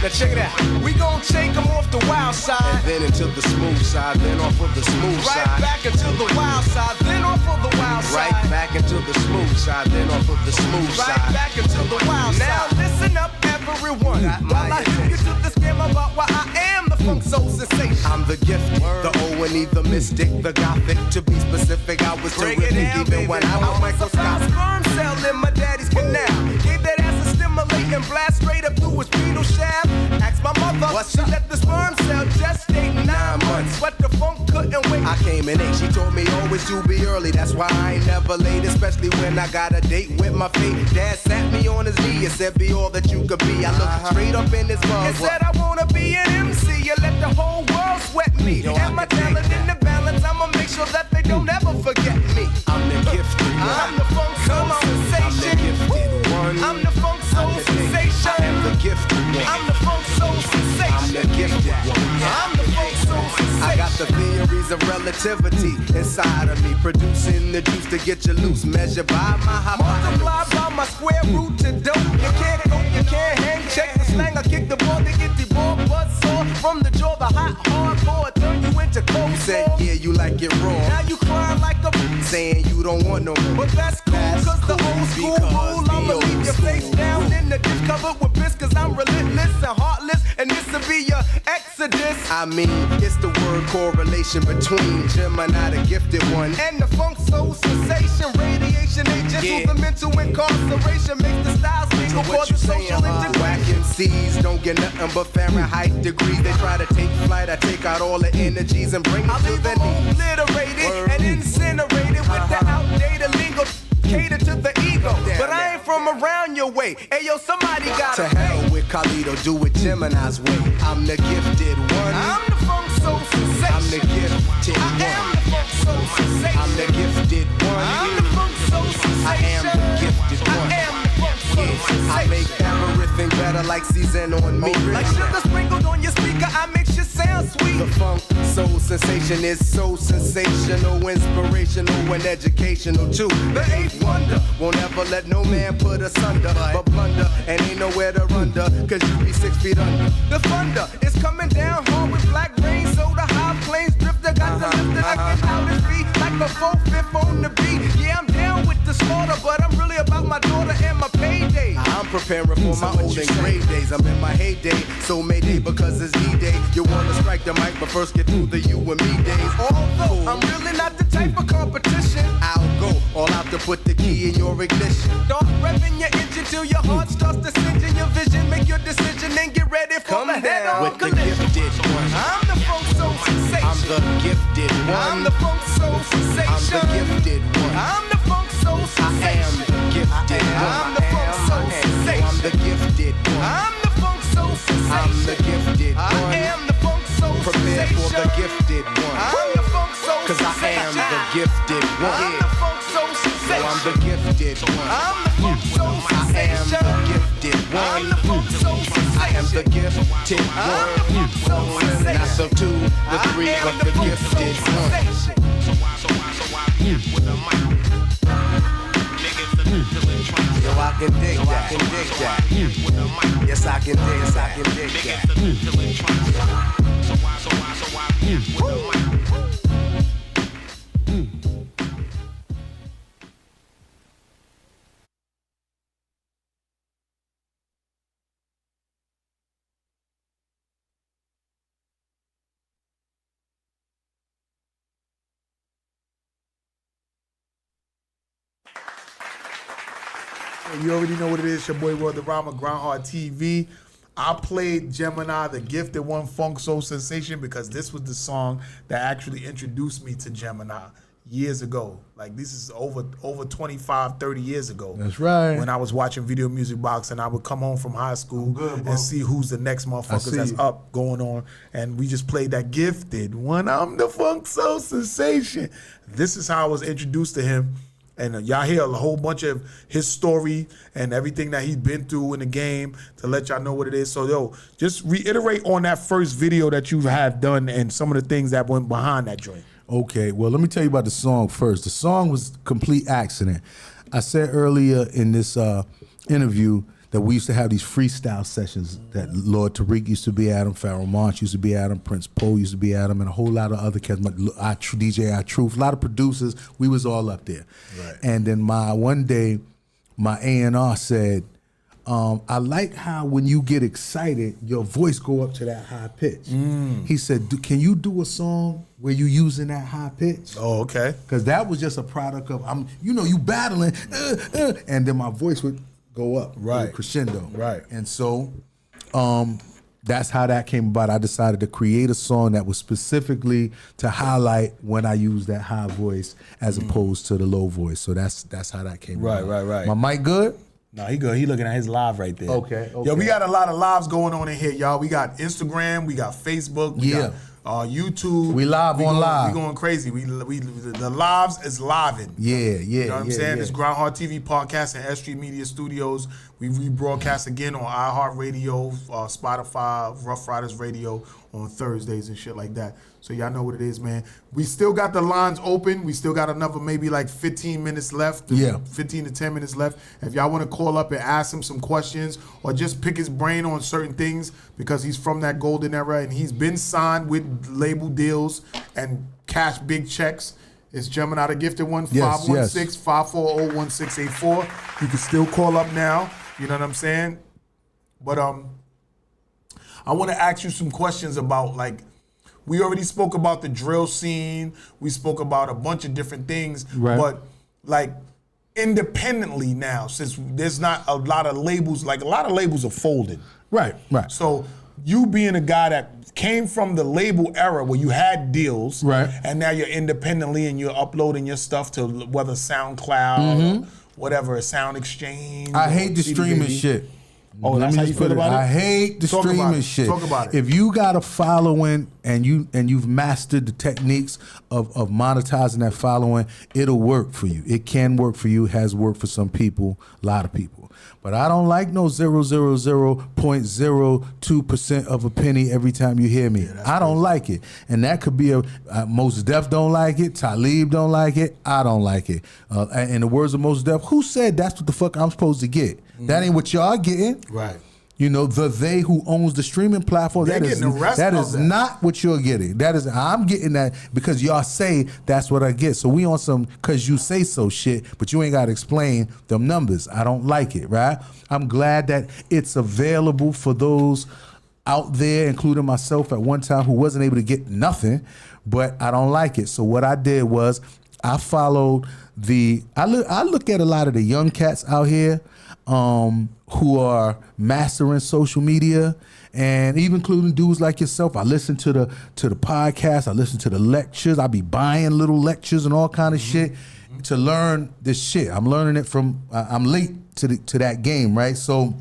Now check it out. We gon' take them off the wild side. And then into the smooth side, then off of the smooth side. Right back into the wild side, then off of the wild side. Right back into the smooth side, then off of the smooth side. Right back into the wild side. Now listen up, everyone. While I hit you to the scam about why I am the funk soul sensation. I'm the gifted, the O&E, the mystic, the gothic. To be specific, I was terrific even when I was microscopic. Sperm cell in my daddy's canal. Gave that ass a stimulating blast straight up through his pedal shaft. Asked my mother, she let the sperm cell gestate 9 months, but the funk couldn't wait. I came in 8, she told me always to be early. That's why I ain't never late, especially when I got a date with my fate. Dad sat me on his knee and said, be all that you could be. I looked straight up in his mug. And said, I wanna be an MC. You let the whole world sweat me. And my talent in the balance, I'ma make sure that they don't ever forget me. I'm the gifted one. I'm the funk soul sensation. I'm the gifted one. I'm the funk soul sensation. I am the gifted one. I'm the funk soul sensation. I'm the gifted one. I'm the funk soul sensation. I got the theories of relativity inside of me, producing the juice to get you loose. Measured by my hypotenuse. Multiply by my square root to dope. You can't go, you can't hang. Check the slang. I kick the ball to get the ball buzz saw from the jaw. The hot hardcore turn you into cold. You said yeah, you like it raw. Now you crying like a saying you don't want no more. But that's cool, cause the old school rule, I'ma leave your face down in the ditch covered with piss, cause I'm relentless and heartless, and this'll be your exodus. I mean, it's the word correlation between Gemini, the gifted one, and the funk soul sensation, radiation agent, the mental incarceration makes the styles legal, so what you saying, whack MCs don't get nothing but Fahrenheit degrees. They try to take flight, I take out all the energies and bring it I'll to leave the them obliterated and incinerated with the outdated lingo. Cater to the ego, but I ain't from around your way. Hey yo, somebody gotta to hell with Khalid, do it Gemini's way. I'm the gifted one. I'm the funk soul sensation. I'm the gifted one. I am the funk soul sensation. I'm the gifted one. I'm the funk soul sensation. I am the gifted one. I am the funk soul sensation. I make everything better like season on me. Like sugar sprinkled on your speaker, I make shit sound sweet. The funk soul sensation is so sensational, inspirational, and educational too. The eighth wonder won't ever let no man put us under, but blunder and ain't nowhere to run to, cause you be 6 feet under. The thunder is coming down hard with black rain, so the high planes drifter got the lifter like an outer speed, like a 4/5 on the beat. Yeah, I'm down with the slaughter, but I'm really about my daughter and my payday. I'm preparing for my old and gray days. I'm in my heyday, so mayday because it's D-Day. You wanna strike the mic, but first get through the you and me days. Although I'm really not the type of competition, I'll go all out to put the key in your ignition. Start revving your engine till your heart starts to singe in your vision. Make your decision and get ready for the head-on with collision. The gifted one. I'm the funk soul sensation. I'm the gifted one. I'm the funk soul sensation. I'm the gifted one. I'm the funk soul sensation. I am the gifted one. I'm the funk soul sensation. I'm the gifted one. I'm the funk soul sensation. I'm the gifted one. I am the funk soul sensation. Prepare for the gifted one. I'm the funk soul cause sensation. I am the gifted one. I'm the funk soul sensation. I'm the gifted one. I'm the funk soul sensation. I am the gifted one. I'm the funk soul sensation. I am the gifted one. Not the 2, the 3, but the gifted one. Yo, I can dig that. I can dig that. Yes, I can dig. Yes, I can dig that. You already know what it is. Your boy World the Rama, Grindhard TV. I played Jemini, the Gifted One Funk Soul Sensation, because this was the song that actually introduced me to Jemini years ago. Like, this is over 25, 30 years ago. That's right. When I was watching Video Music Box, and I would come home from high school and see who's the next motherfuckers that's up going on. And we just played that Gifted One. I'm the Funk Soul Sensation. This is how I was introduced to him. And y'all hear a whole bunch of his story and everything that he's been through in the game to let y'all know what it is. So, yo, just reiterate on that first video that you have done and some of the things that went behind that joint. Okay, well, let me tell you about the song first. The song was complete accident. I said earlier in this interview that we used to have these freestyle sessions that Lord Tariq used to be at them, Pharoah Monch used to be at them, Prince Poe used to be at them, and a whole lot of other cats, DJ iTruth, a lot of producers. We was all up there. Right. And then one day, my A&R said, I like how when you get excited, your voice go up to that high pitch. He said, can you do a song where you using that high pitch? Oh, okay. Because that was just a product of, you battling, and then my voice would go up, right, crescendo, right. And so that's how that came about. I decided to create a song that was specifically to highlight when I use that high voice as opposed to the low voice. So that's how that came about. Right. My mic good? No, he good. He looking at his live right there. Okay. Yo, we got a lot of lives going on in here, y'all. We got Instagram, we got Facebook, we got YouTube. We live on live. We going crazy. The lives is living. Yeah. You know what I'm saying? It's Grindhardtv Podcast and S.STREET Media Studios. We rebroadcast again on iHeartRadio, Spotify, Rough Riders Radio on Thursdays and shit like that. So y'all know what it is, man. We still got the lines open. We still got another maybe like 15 minutes left. 15 to 10 minutes left. If y'all want to call up and ask him some questions or just pick his brain on certain things because he's from that golden era and he's been signed with label deals and cash big checks. It's Jemini the Gifted One, 516-540-1684. You can still call up now. You know what I'm saying? But I want to ask you some questions about, like, we already spoke about the drill scene. We spoke about a bunch of different things. Right. But, like, independently now, since there's not a lot of labels, like, a lot of labels are folding. Right. So you being a guy that came from the label era where you had deals, right, and now you're independently and you're uploading your stuff to whether SoundCloud or whatever, Sound Exchange. I hate the streaming shit. Oh, that's how you feel about it? I hate the streaming shit. Talk about it. If you got a following and you've mastered the techniques of monetizing that following, it'll work for you. It can work for you, has worked for some people, a lot of people. But I don't like no 0.02% of a penny every time you hear me. I don't like it. And that could be Mos Def don't like it, Talib don't like it, I don't like it. In the words of Mos Def, who said that's what the fuck I'm supposed to get? That ain't what y'all getting. Right. You know, they who owns the streaming platform, that is not what you're getting. I'm getting that because y'all say that's what I get. So we on some cause you say so shit, but you ain't gotta explain them numbers. I don't like it, right? I'm glad that it's available for those out there, including myself at one time who wasn't able to get nothing, but I don't like it. So what I did was I followed I look at a lot of the young cats out here who are mastering social media, and even including dudes like yourself. I listen to the podcast, I listen to the lectures, I be buying little lectures and all kind of shit to learn this shit. I'm learning it from, I'm late to that game, right? So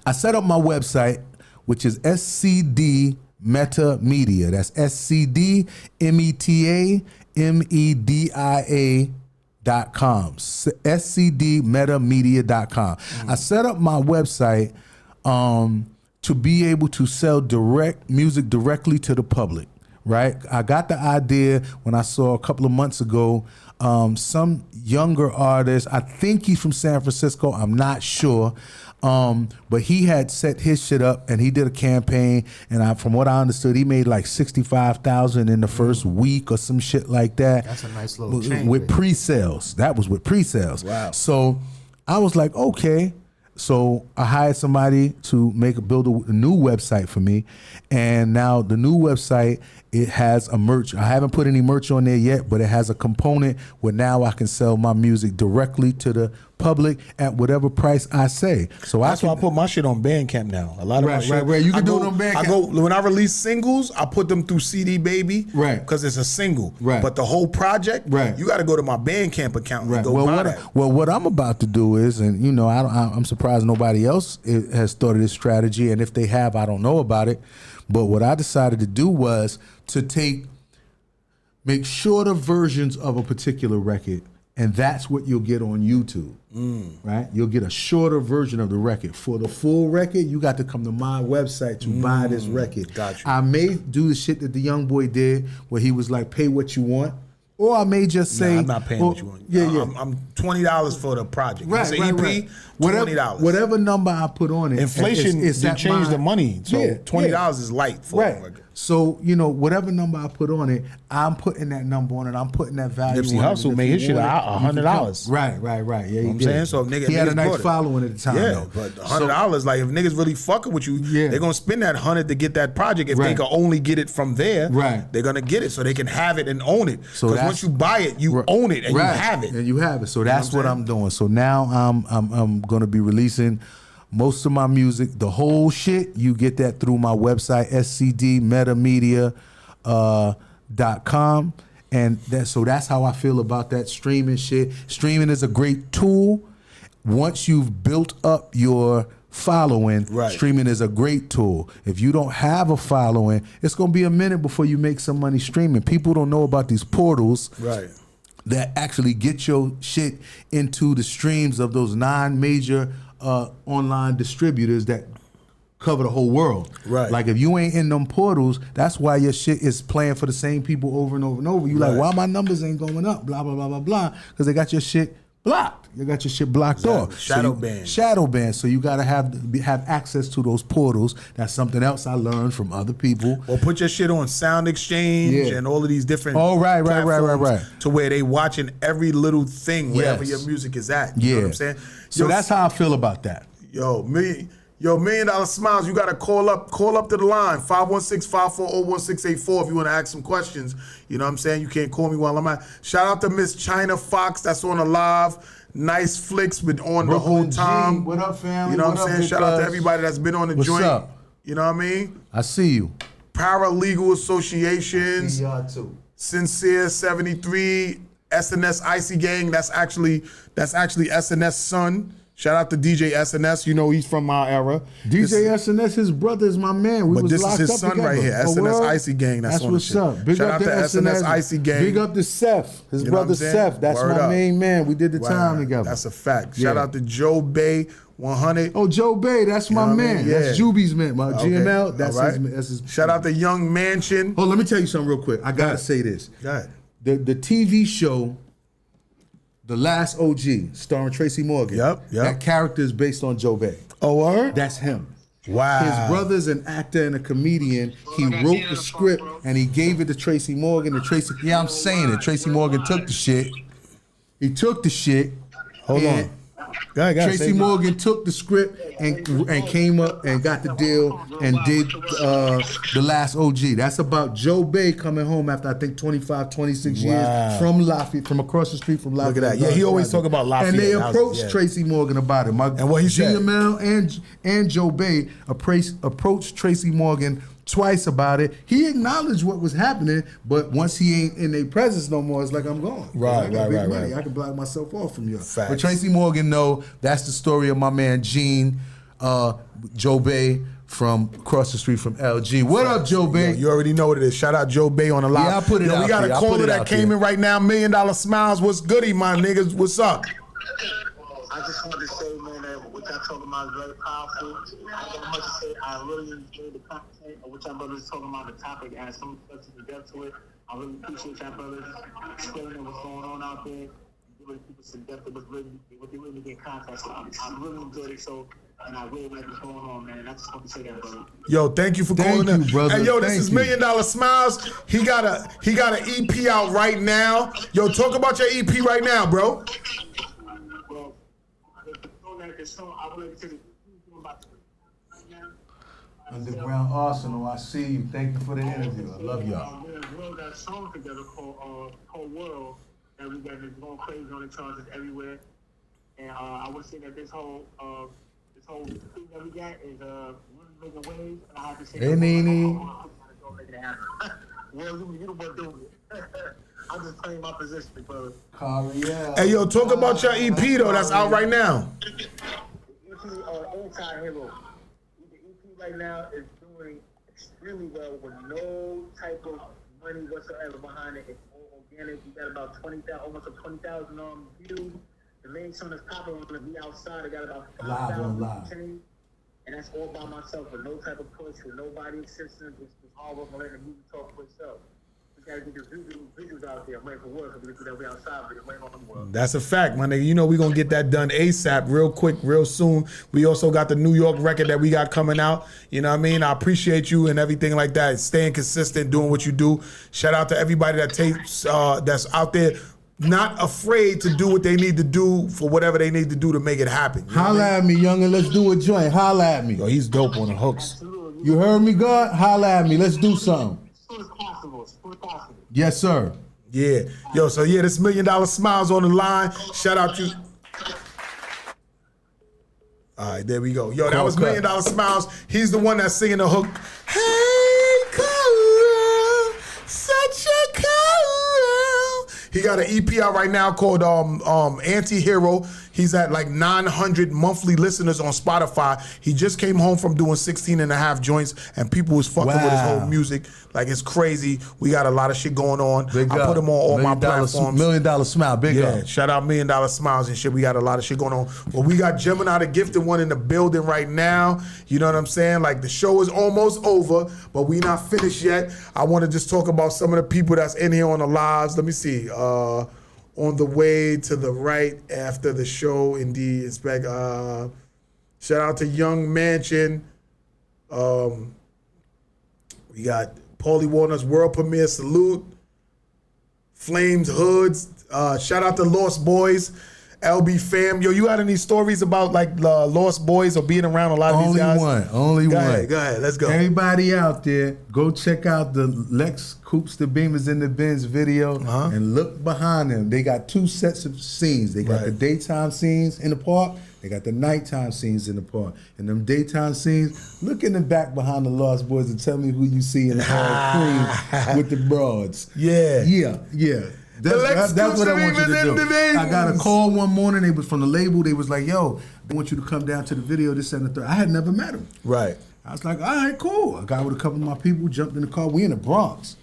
I set up my website, which is SCD Meta Media. That's SCDMETAMEDIA.com, scdmetamedia.com. I set up my website to be able to sell music directly to the public, right? I got the idea when I saw a couple of months ago some younger artist, I think he's from San Francisco, I'm not sure, but he had set his shit up and he did a campaign, and from what I understood, he made like $65,000 in the first week or some shit like that. That's a nice little change. With pre-sales. That was with pre-sales. Wow. So I was like, okay. So I hired somebody to build a new website for me, and now the new website it has a merch. I haven't put any merch on there yet, but it has a component where now I can sell my music directly to the public at whatever price I say. So that's why I put my shit on Bandcamp now. A lot of my shit. Right. You can do it on Bandcamp. When I release singles, I put them through CD Baby. Right. Because it's a single. Right. But the whole project, right, you got to go to my Bandcamp account and go buy that. Well, what I'm about to do is, and you know, I'm surprised nobody else has started this strategy, and if they have, I don't know about it. But what I decided to do was to make shorter versions of a particular record, and that's what you'll get on YouTube, right? You'll get a shorter version of the record. For the full record, you got to come to my website to buy this record. Gotcha. I may do the shit that the young boy did, where he was like, pay what you want. Or I may just say, I'm not paying what you want. Yeah. I'm $20 for the project. Right, It's an right, EP, right. $20. Whatever number I put on it. Inflation it's did change the money. So $20 is light for a record. So, you know, whatever number I put on it, I'm putting that number on it. I'm putting that value on it. Nipsey Hussle made his shit $100. Right. Yeah, you know what I'm saying? So he had a nice following at the time, though. But $100, like if niggas really fucking with you, they're gonna spend that $100 to get that project. If they can only get it from there, they're gonna get it so they can have it and own it. So because once you buy it, you own it and you have it. And you have it. So that's what I'm doing. So now I'm gonna be releasing most of my music, the whole shit. You get that through my website, scdmetamedia.com. And that's how I feel about that streaming shit. Streaming is a great tool. Once you've built up your following, streaming is a great tool. If you don't have a following, it's gonna be a minute before you make some money streaming. People don't know about these portals that actually get your shit into the streams of those 9 major online distributors that cover the whole world. Right. Like if you ain't in them portals, that's why your shit is playing for the same people over and over and over. You like, why my numbers ain't going up? Blah, blah, blah, blah, blah. Because they got your shit blocked. You got your shit blocked off. Shadow ban. Shadow ban. So you gotta have access to those portals. That's something else I learned from other people. Or put your shit on Sound Exchange and all of these different right. to where they watching every little thing wherever your music is at. You know what I'm saying? So that's how I feel about that. $1 Million Smiles, you got to call up to the line, 516-540-1684 if you want to ask some questions. You know what I'm saying? You can't call me while I'm out. Shout out to Miss China Fox, that's on the live. Nice flicks, been on the whole time. What up, family? You know what I'm saying? Shout out to everybody that's been on the joint. What's up? You know what I mean? I see you. Paralegal Associations. too. Sincere 73, SNS Icy Gang, that's actually SNS son. Shout out to DJ SNS. You know he's from my era. DJ SNS, his brother is my man. But this is his son right here. SNS Icy Gang. That's on what's the shit. up. Big Shout up out to SNS Icy Gang. Big up to Seth, his brother Seth. That's my main man. We did the time together. That's a fact. Shout out to Joe Bay 100. Oh, Joe Bay, that's my man. Yeah. That's Juby's man. My GML. That's his. Shout out to Young Mansion. Oh, let me tell you something real quick. I gotta say this. Go ahead. The TV show, The Last OG, starring Tracy Morgan. Yep. That character is based on Joe Bay. Oh, word? That's him. Wow. His brother's an actor and a comedian. He wrote the script and he gave it to Tracy Morgan. Yeah, I'm saying it. Tracy Morgan took the shit. He took the shit. Hold on. Tracy Morgan took the script and came up and got the deal and did The Last OG. That's about Joe Bay coming home after I think 25, 26 years from Lafayette, from across the street from Lafayette. Look at that. Yeah, he always talk about Lafayette. And they approached Tracy Morgan about it. And what he said? GML and Joe Bay approached Tracy Morgan twice about it. He acknowledged what was happening, but once he ain't in their presence no more, it's like I'm gone. Right. I can block myself off from you. Facts. But Tracy Morgan, that's the story of my man Gene, Joe Bay from across the street from LG. What up, Joe Bay? You already know what it is. Shout out Joe Bay on the live. Yeah, I put it out. We got there. a caller that came in right now. $1 Million Smiles. What's goody, my niggas? What's up? I just wanted to say, man, that what y'all talking about is very powerful. I got much to say. I really enjoyed the content of what y'all brothers talking about, the topic, and some substance and depth to it. I really appreciate y'all brothers explaining what's going on out there, giving people some depth of what they really get contact. So I really enjoyed it. So, and I really like what's going on, man. I just want to say that, brother. Yo, thank you for calling in. Brother. Hey, yo, this is $1 Million Smiles. He got an EP out right now. Yo, talk about your EP right now, bro. The song I would like to say about right now. Underground Arsenal, I see you. Thank you for the interview. I love y'all. We got a song together called Cold World that we got going crazy on the charts everywhere. And I would say that this whole thing that we got is really making waves. And I have to say, Hey, Nene. Go make it happen. Well, you the one doing it. I'm just playing my position, brother. Hey, yo, talk about your EP though. That's out right now. EP Anti-Hero. The EP right now is doing extremely well with no type of money whatsoever behind it. It's all organic. We got about 20,000, almost 20,000 views. The main song that's popping on the Be Outside. I got about 5,000. And that's all by myself with no type of push, with nobody assistance. It's all over letting the movie talk for itself. We gotta get the visuals out there. I'm waiting for work. I'm gonna be outside, but I'm waiting on the world. That's a fact, my nigga. You know we gonna get that done ASAP, real quick, real soon. We also got the New York record that we got coming out. You know what I mean? I appreciate you and everything like that. Staying consistent, doing what you do. Shout out to everybody that tapes that's out there, not afraid to do what they need to do for whatever they need to do to make it happen. Holla at me, youngin'. Let's do a joint. Holla at me. Yo, he's dope on the hooks. You heard me, God? Holla at me. Let's do something. As soon as possible. Yes, sir. Yeah. Yo, so yeah, this $1 Million Smiles on the line. Shout out to... All right, there we go. Yo, that was $1 Million Smiles. He's the one that's singing the hook. Hey, girl, such a girl. He got an EP out right now called Anti-Hero. He's at like 900 monthly listeners on Spotify. He just came home from doing 16 and a half joints, and people was fucking with his whole music. Like, it's crazy. We got a lot of shit going on. Big I put him on all my platforms. $1 Million Smile. Big up. Yeah, shout out $1 Million Smiles and shit. We got a lot of shit going on. Well, we got Jemini, the gifted one, in the building right now. You know what I'm saying? Like, the show is almost over, but we not finished yet. I want to just talk about some of the people that's in here on the lives. Let me see. On the way to the right after the show, indeed. Shout out to Young Mansion. We got Paulie Warner's world premiere salute. Flames Hoods. Shout out to Lost Boys. LB fam. Yo, you got any stories about like Lost Boys or being around a lot of these guys? Only one. Go ahead, let's go. Everybody out there, go check out the Lex Coops, the Beamers in the Benz video and look behind them. They got two sets of scenes. They got the daytime scenes in the park. They got the nighttime scenes in the park. And them daytime scenes, look in the back behind the Lost Boys and tell me who you see in the all cream with the broads. Yeah. That's what I want you to do. I got a call one morning. They was from the label. They was like, yo, they want you to come down to the video, this and the third. I had never met him. Right. I was like, all right, cool. I got with a couple of my people, jumped in the car. We in the Bronx.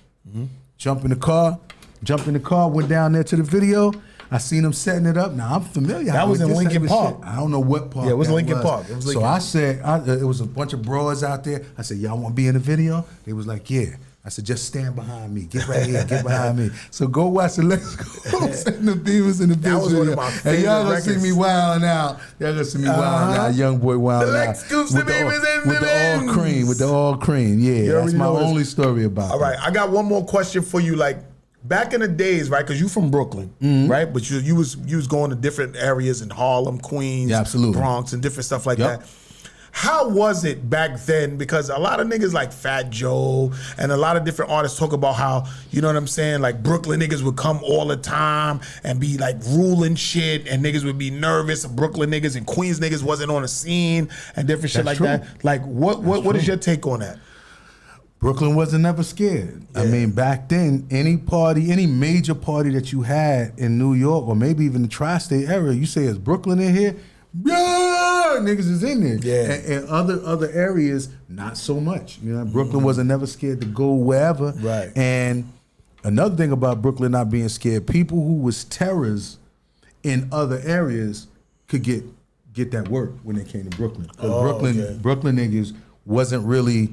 Jumped in the car, went down there to the video. I seen them setting it up. Now, I'm familiar. That was in Lincoln Park. I don't know what park. Yeah, it was Lincoln Park. So I said, it was a bunch of broads out there. I said, y'all want to be in the video? They was like, yeah. I said, just stand behind me. Get right here. Get behind me. So go watch the Lex Coops and the Beamers in the video. That was one of my favorite and y'all gonna records. see me wilding out. Y'all gonna see me wilding out. Young boy wilding out. The Lex Coops, the Beamers, and with the all cream. With the all cream. Yeah, that's my only story about it. All right, I got one more question for you. Like, back in the days, right? Because you from Brooklyn, right? But you was going to different areas in Harlem, Queens, Bronx, and different stuff like that. How was it back then? Because a lot of niggas like Fat Joe and a lot of different artists talk about how, you know what I'm saying, like Brooklyn niggas would come all the time and be like ruling shit, and niggas would be nervous, and Brooklyn niggas and Queens niggas wasn't on the scene and different shit like that. Like, what is your take on that? Brooklyn wasn't never scared. I mean, back then, any major party that you had in New York or maybe even the tri-state area, you say, is Brooklyn in here? Yeah, niggas is in there. Yeah. And other areas, not so much. You know, Brooklyn wasn't never scared to go wherever. Right. And another thing about Brooklyn not being scared, people who was terrors in other areas could get that work when they came to Brooklyn. Because Brooklyn niggas wasn't really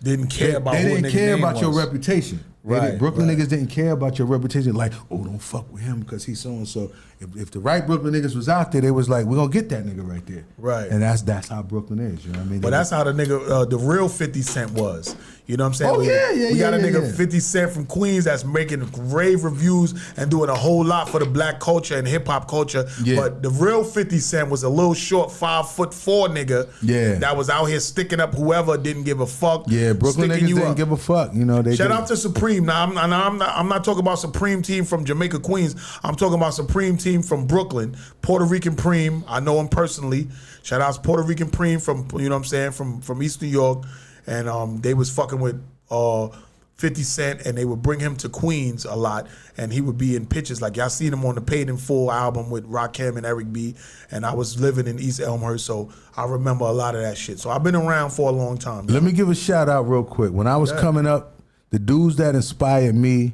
didn't care about they who didn't nigga care name about your was. reputation. Brooklyn niggas didn't care about your reputation. Like, oh, don't fuck with him because he's so and so. If the right Brooklyn niggas was out there, they was like, we're gonna get that nigga right there. Right. And that's how Brooklyn is. You know what I mean? But that's how the nigga, the real 50 Cent was. You know what I'm saying? Oh, yeah. We got a nigga 50 Cent from Queens that's making rave reviews and doing a whole lot for the black culture and hip hop culture. Yeah. But the real 50 Cent was a little short 5'4" nigga. Yeah. That was out here sticking up whoever, didn't give a fuck. Yeah, Brooklyn niggas didn't give a fuck. You know, Shout out to Supreme. Now I'm not talking about Supreme team from Jamaica, Queens. I'm talking about Supreme team from Brooklyn, Puerto Rican Preem. I know him personally. Shout out to Puerto Rican Preem from, you know what I'm saying, from East New York. And they was fucking with 50 Cent, and they would bring him to Queens a lot, and he would be in pictures. Like, y'all seen him on the Paid in Full album with Rakim and Eric B, and I was living in East Elmhurst, so I remember a lot of that shit. So I've been around for a long time. Let me give a shout out real quick. When I was coming up, the dudes that inspired me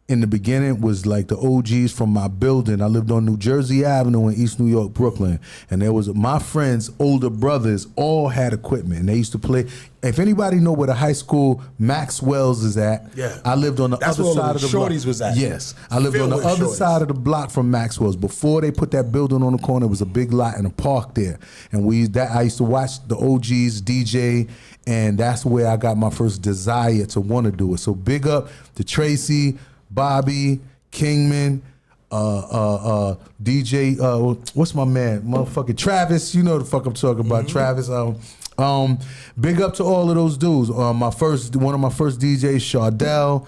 in the beginning was like the OGs from my building. I lived on New Jersey Avenue in East New York, Brooklyn. And there was my friends' older brothers all had equipment. And they used to play. If anybody know where the high school Maxwell's is at, I lived on the other side of the block. Shorties was at. Yes. I lived on the other side of the block from Maxwell's. Before they put that building on the corner, it was a big lot and a park there. And I used to watch the OGs DJ, and that's where I got my first desire to want to do it. So big up to Tracy, Bobby, Kingman, DJ, what's my man? Motherfucking Travis. You know the fuck I'm talking about, Travis. Big up to all of those dudes. One of my first DJs, Shardell,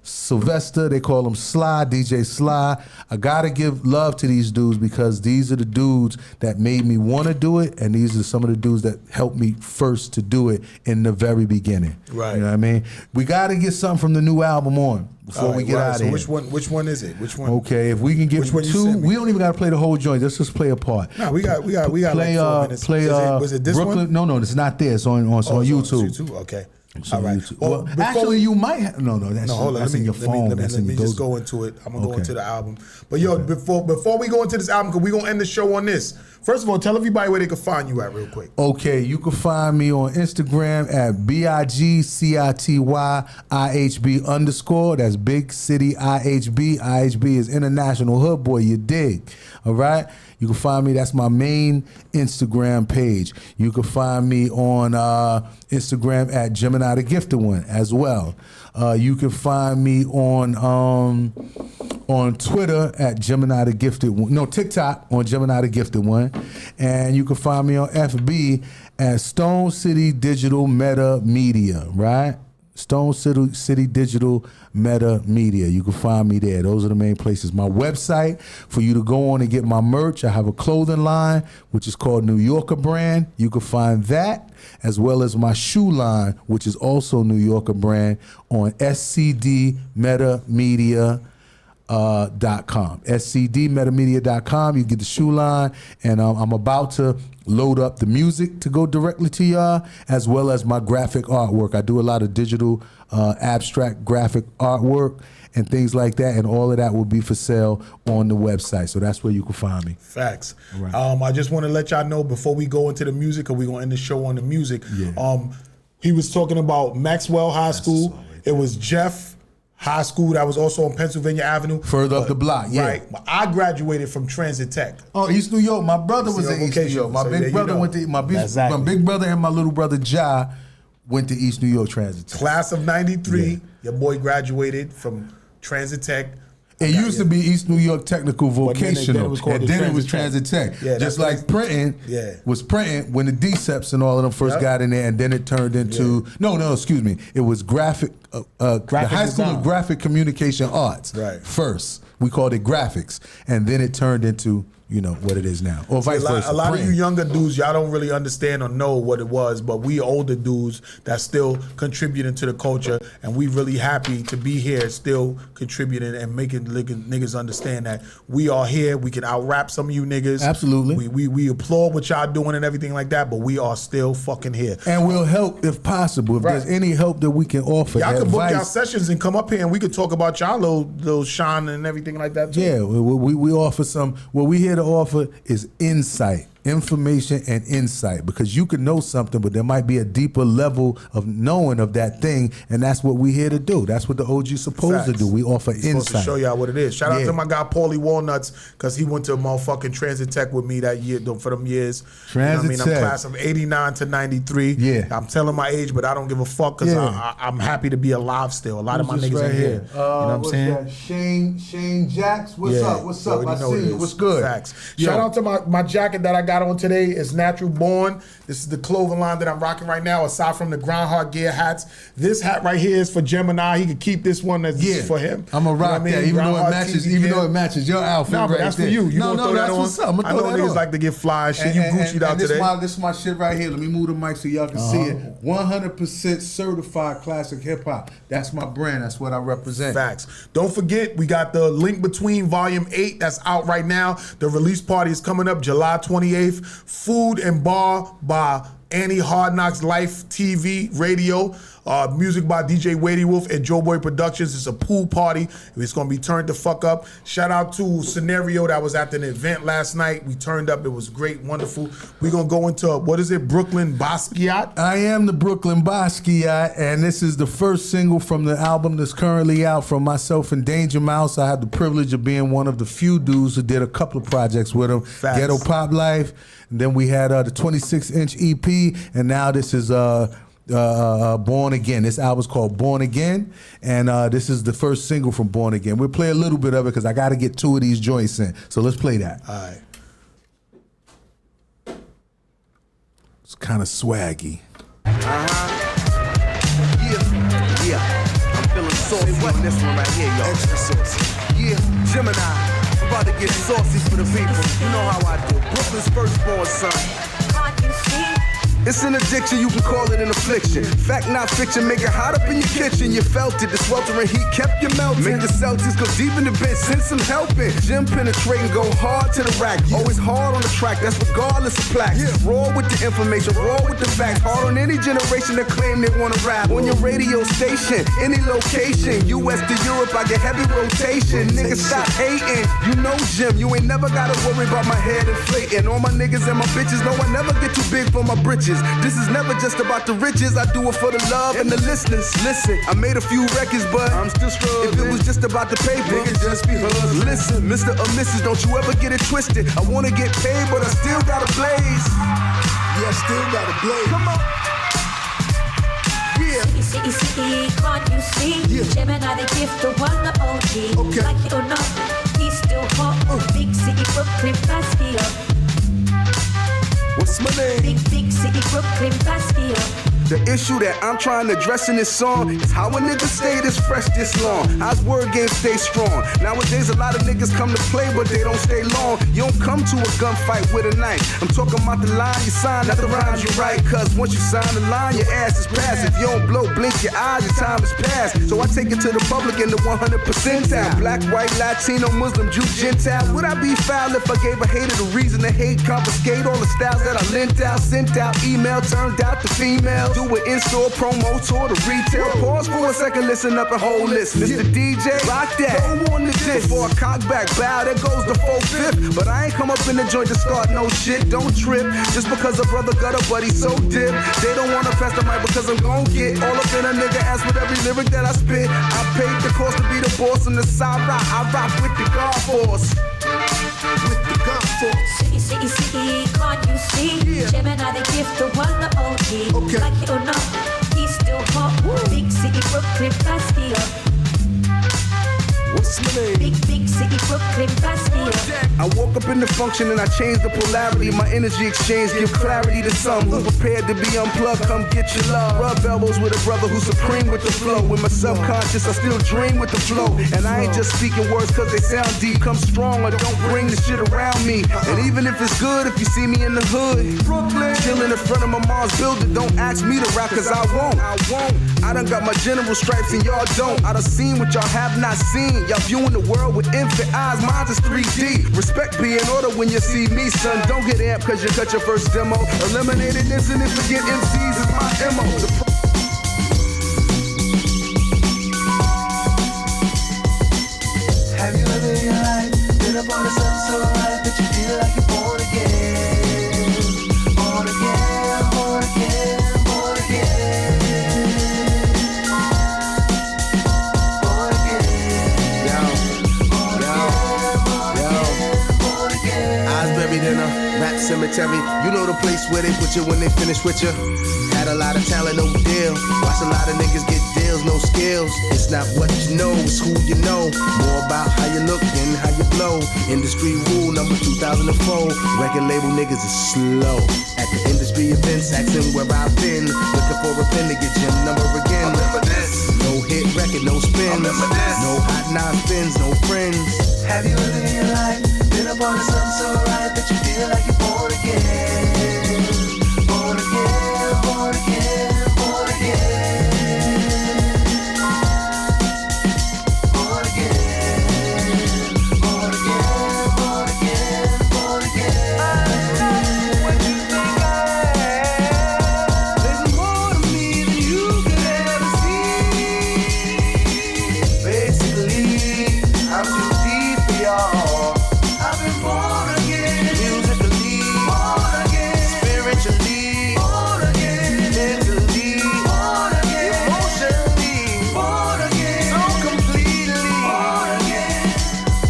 Sylvester, they call him Sly, DJ Sly. I gotta give love to these dudes because these are the dudes that made me want to do it, and these are some of the dudes that helped me first to do it in the very beginning. Right. You know what I mean? We gotta get something from the new album on before we get out of here. Which one is it? Which one? Okay, if we can get two, we don't even gotta play the whole joint. Let's just play a part. No, we got play, like 4 minutes. Was it this Brooklyn? one? No, it's not there. It's on YouTube. YouTube. Okay. All right. Well, actually, you might have. No, that's in your phone. Let me just go into it. I'm gonna go into the album. But before we go into this album, because we're gonna end the show on this. First of all, tell everybody where they can find you at real quick. Okay, you can find me on Instagram at BIGCITYIHB_. That's Big City IHB. IHB is International Hood Boy. You dig? All right. You can find me. That's my main Instagram page. You can find me on Instagram at Jemini the Gifted One as well. You can find me on Twitter at Jemini the Gifted One. No, TikTok on Jemini the Gifted One. And you can find me on FB at Stone City Digital Meta Media, right? Stone City Digital Meta Media. You can find me there. Those are the main places. My website for you to go on and get my merch. I have a clothing line, which is called New Yorker Brand. You can find that, as well as my shoe line, which is also New Yorker Brand, on scdmetamedia.com. scdmetamedia.com. You get the shoe line, and I'm about to load up the music to go directly to y'all, as well as my graphic artwork. I do a lot of digital abstract graphic artwork and things like that, and all of that will be for sale on the website. So that's where you can find me. Facts. Right. I just want to let y'all know before we go into the music, or we're going to end the show on the music. Yeah. He was talking about Maxwell High School. It was Jeff High School that was also on Pennsylvania Avenue. Further up the block, yeah. Right. I graduated from Transit Tech. Oh, East New York. My brother was in East New York. My big brother went to my big brother and my little brother Ja went to East New York Transit Tech. Class of '93. Your boy graduated from Transit Tech. It used to be East New York Technical Vocational, and then it was Transit Transit Tech. Yeah, just like printing was printing when the DCEPs and all of them first got in there, and then it turned into excuse me, it was graphic the High School of Graphic Communication Arts first. We called it graphics, and then it turned into what it is now, or vice versa. A lot of you younger dudes, y'all don't really understand or know what it was, but we older dudes that's still contributing to the culture, and we really happy to be here, still contributing and making niggas understand that we are here. We can out-rap some of you niggas. Absolutely. We applaud what y'all doing and everything like that, but we are still fucking here. And we'll help if possible. If there's any help that we can offer, y'all can book y'all sessions and come up here, and we could talk about y'all little shine and everything like that too. Yeah, we offer some. What we here to offer is insight information and insight, because you can know something, but there might be a deeper level of knowing of that thing, and that's what we're here to do. That's what the OG's supposed to do. We offer Supposed to insight. show y'all what it is. Shout out to my guy Paulie Walnuts, because he went to motherfucking Transit Tech with me that year for them years. Transit you know what I mean? Tech. I'm class of 89 to 93. Yeah. I'm telling my age, but I don't give a fuck, because I'm happy to be alive still. A lot of my Who's this niggas right in here. here? You know what I'm saying? That? Shane Jacks. What's Yeah, up? What's up? already I know see it you. is. What's good? Facts. Yo. Shout out to my jacket that I got on today. It's Natural Born. This is the clothing line that I'm rocking right now, aside from the Grindhard gear hats. This hat right here is for Gemini. He could keep this one as for him. I'm gonna rock that, even though it matches. Even though it matches your outfit. No, but right that's there. for you. You no, gonna throw that that's on? what's up. I'm gonna I throw know that niggas on. like to get fly and shit. You Gucci'd out this today. This is my shit right here. Let me move the mic so y'all can see it. 100% certified classic hip hop. That's my brand. That's what I represent. Facts. Don't forget, we got the Link Between Volume 8 that's out right now. The release party is coming up July 28th. Food and Bar by Annie Hard Knocks Life TV Radio. Music by DJ Wadey Wolf and Joe Boy Productions. It's a pool party. It's going to be turned the fuck up. Shout out to Scenario that was at an event last night. We turned up. It was great, wonderful. We're going to go into, what is it, Brooklyn Basquiat? I am the Brooklyn Basquiat, and this is the first single from the album that's currently out from myself and Danger Mouse. I had the privilege of being one of the few dudes who did a couple of projects with him. Facts. Ghetto Pop Life, and then we had the 26-inch EP, and now this is Born Again. This album's called Born Again, and this is the first single from Born Again. We'll play a little bit of it because I got to get 2 of these joints in. So let's play that. All right. It's kind of swaggy. Yeah. I'm feeling saucy on this one right here, y'all. Extra saucy. Yeah, Gemini. I'm about to get saucy for the people. You know how I do. Brooklyn's firstborn son. Can't you see? It's an addiction, you can call it an affliction. Fact, not fiction, make it hot up in your kitchen. You felt it, the sweltering heat kept you melting. Make the Celtics go deep in the bench, send some help in. Gym penetrating, go hard to the rack. Always hard on the track, that's regardless of plaques. Raw with the information, raw with the facts. Hard on any generation that claim they wanna rap. On your radio station, any location. US to Europe, I get heavy rotation. Niggas stop hating, you know Jim. You ain't never gotta worry about my head inflating. All my niggas and my bitches know I never get too big for my britches. This is never just about the riches. I do it for the love and the listeners. Listen, I made a few records, but I'm still struggling. If it was just about the paper, nigga, just be hustling. Listen, Mr. or Mrs., don't you ever get it twisted. I wanna get paid, but I still gotta blaze. Yeah, I still gotta blaze. Come on. Yeah. See, can't you see? Yeah. Gemini, the gift, the one, the OG. Okay. Like it or not, he's still hot. Big city, Brooklyn, Basquiat. What's my name? Big city, Brooklyn, Basquiat. The issue that I'm trying to address in this song is how a nigga stay this fresh this long. How's word game stay strong? Nowadays a lot of niggas come to play but they don't stay long. You don't come to a gunfight with a knife. I'm talking about the line you sign, not the rhymes you write. Cause once you sign the line, your ass is passed. If you don't blow, blink your eyes, your time is past. So I take it to the public in the 100 percentile. Black, white, Latino, Muslim, Jew, Gentile. Would I be foul if I gave a hater the reason to hate? Confiscate all the styles that I lent out, sent out, email, turned out to female. Do it in-store, promo, tour to retail. Pause for a second, listen up and hold this. Mr. DJ, rock that. Go on the disc. Before I cock back, bow, there goes the 4/5. But I ain't come up in the joint to start no shit. Don't trip, just because a brother got a buddy so dip. They don't wanna pass the mic because I'm gon' get all up in a nigga ass with every lyric that I spit. I paid the cost to be the boss on the side rock. I rock with the God Force. With the God Force. See, can't you see? Yeah. Gemini, the gift, the one, the OG. Okay. Like it or not, he's still hot. Big city, Brooklyn, Basquiat. What's my name? Big city, Brooklyn, Basquiat. I woke up in the function and I changed the polarity. My energy exchange give clarity to some who prepared to be unplugged. Come get your love. Rub elbows with a brother who's supreme with the flow. With my subconscious, I still dream with the flow. And I ain't just speaking words cause they sound deep. Come strong or don't bring the shit around me. And even if it's good, if you see me in the hood, Brooklyn, chilling in front of my mom's building, don't ask me to rap cause I won't. I done got my general stripes and y'all don't. I done seen what y'all have not seen. Y'all viewing the world with infant eyes, mine is 3D. Respect be in order when you see me, son. Don't get amped cause you cut your first demo. Eliminated incidents, forget MCs is my MO. Have you ever in your life been up on the sun so high that you feel like you're born again? cemetery. You know the place where they put you when they finish with you. Had a lot of talent, no deal. Watch a lot of niggas get deals, no skills. It's not what you know, it's who you know. More about how you look and how you blow. Industry rule number 2004. Record label niggas is slow. At the industry events, asking where I've been. Looking for a pen to get your number again. Remember this. No hit record, no spins. Remember this. No hot 9 spins, no friends. Have you ever in your life been a part of something so right that you feel like you're born again? Born again, born again, born again. Born again, born again, born again, born again. I know what you think I am. There's more to me than you could ever see. Basically, I'm too deep for y'all. I've been born again. Musically, born again. Spiritually, born again. Mentally, born again. Emotionally, born again. So completely, born again.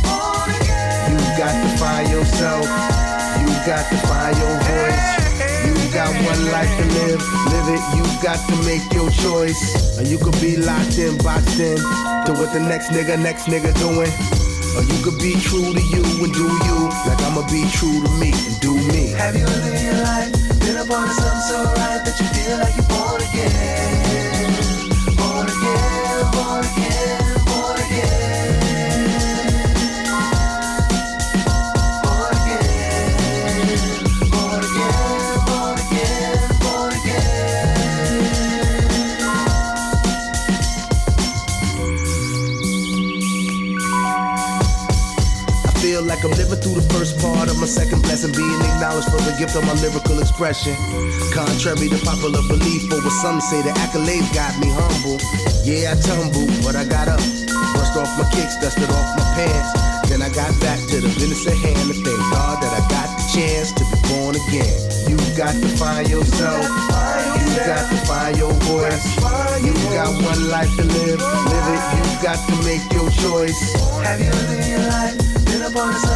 Born again. You got to find yourself. You got to find your voice. You got one life to live. Live it. You got to make your choice. And you could be locked in, boxed in to what the next nigga doing. Or you could be true to you and do you, like I'ma be true to me and do me. Have you ever in your life been a part of something so right that you feel like you're born again? Born again, born again, born again. Born again, born again, born again, born again. Feel like I'm living through the first part of my second blessing, being acknowledged for the gift of my lyrical expression. Contrary to popular belief, or what some say, the accolades got me humble. Yeah, I tumbled, but I got up. Brushed off my kicks, dusted off my pants. Then I got back to the business at hand to thank God that I got the chance to be born again. You got to find yourself. You got to find your voice. You got one life to live. Live it. You got to make your choice. Have you ever in your life been a part of something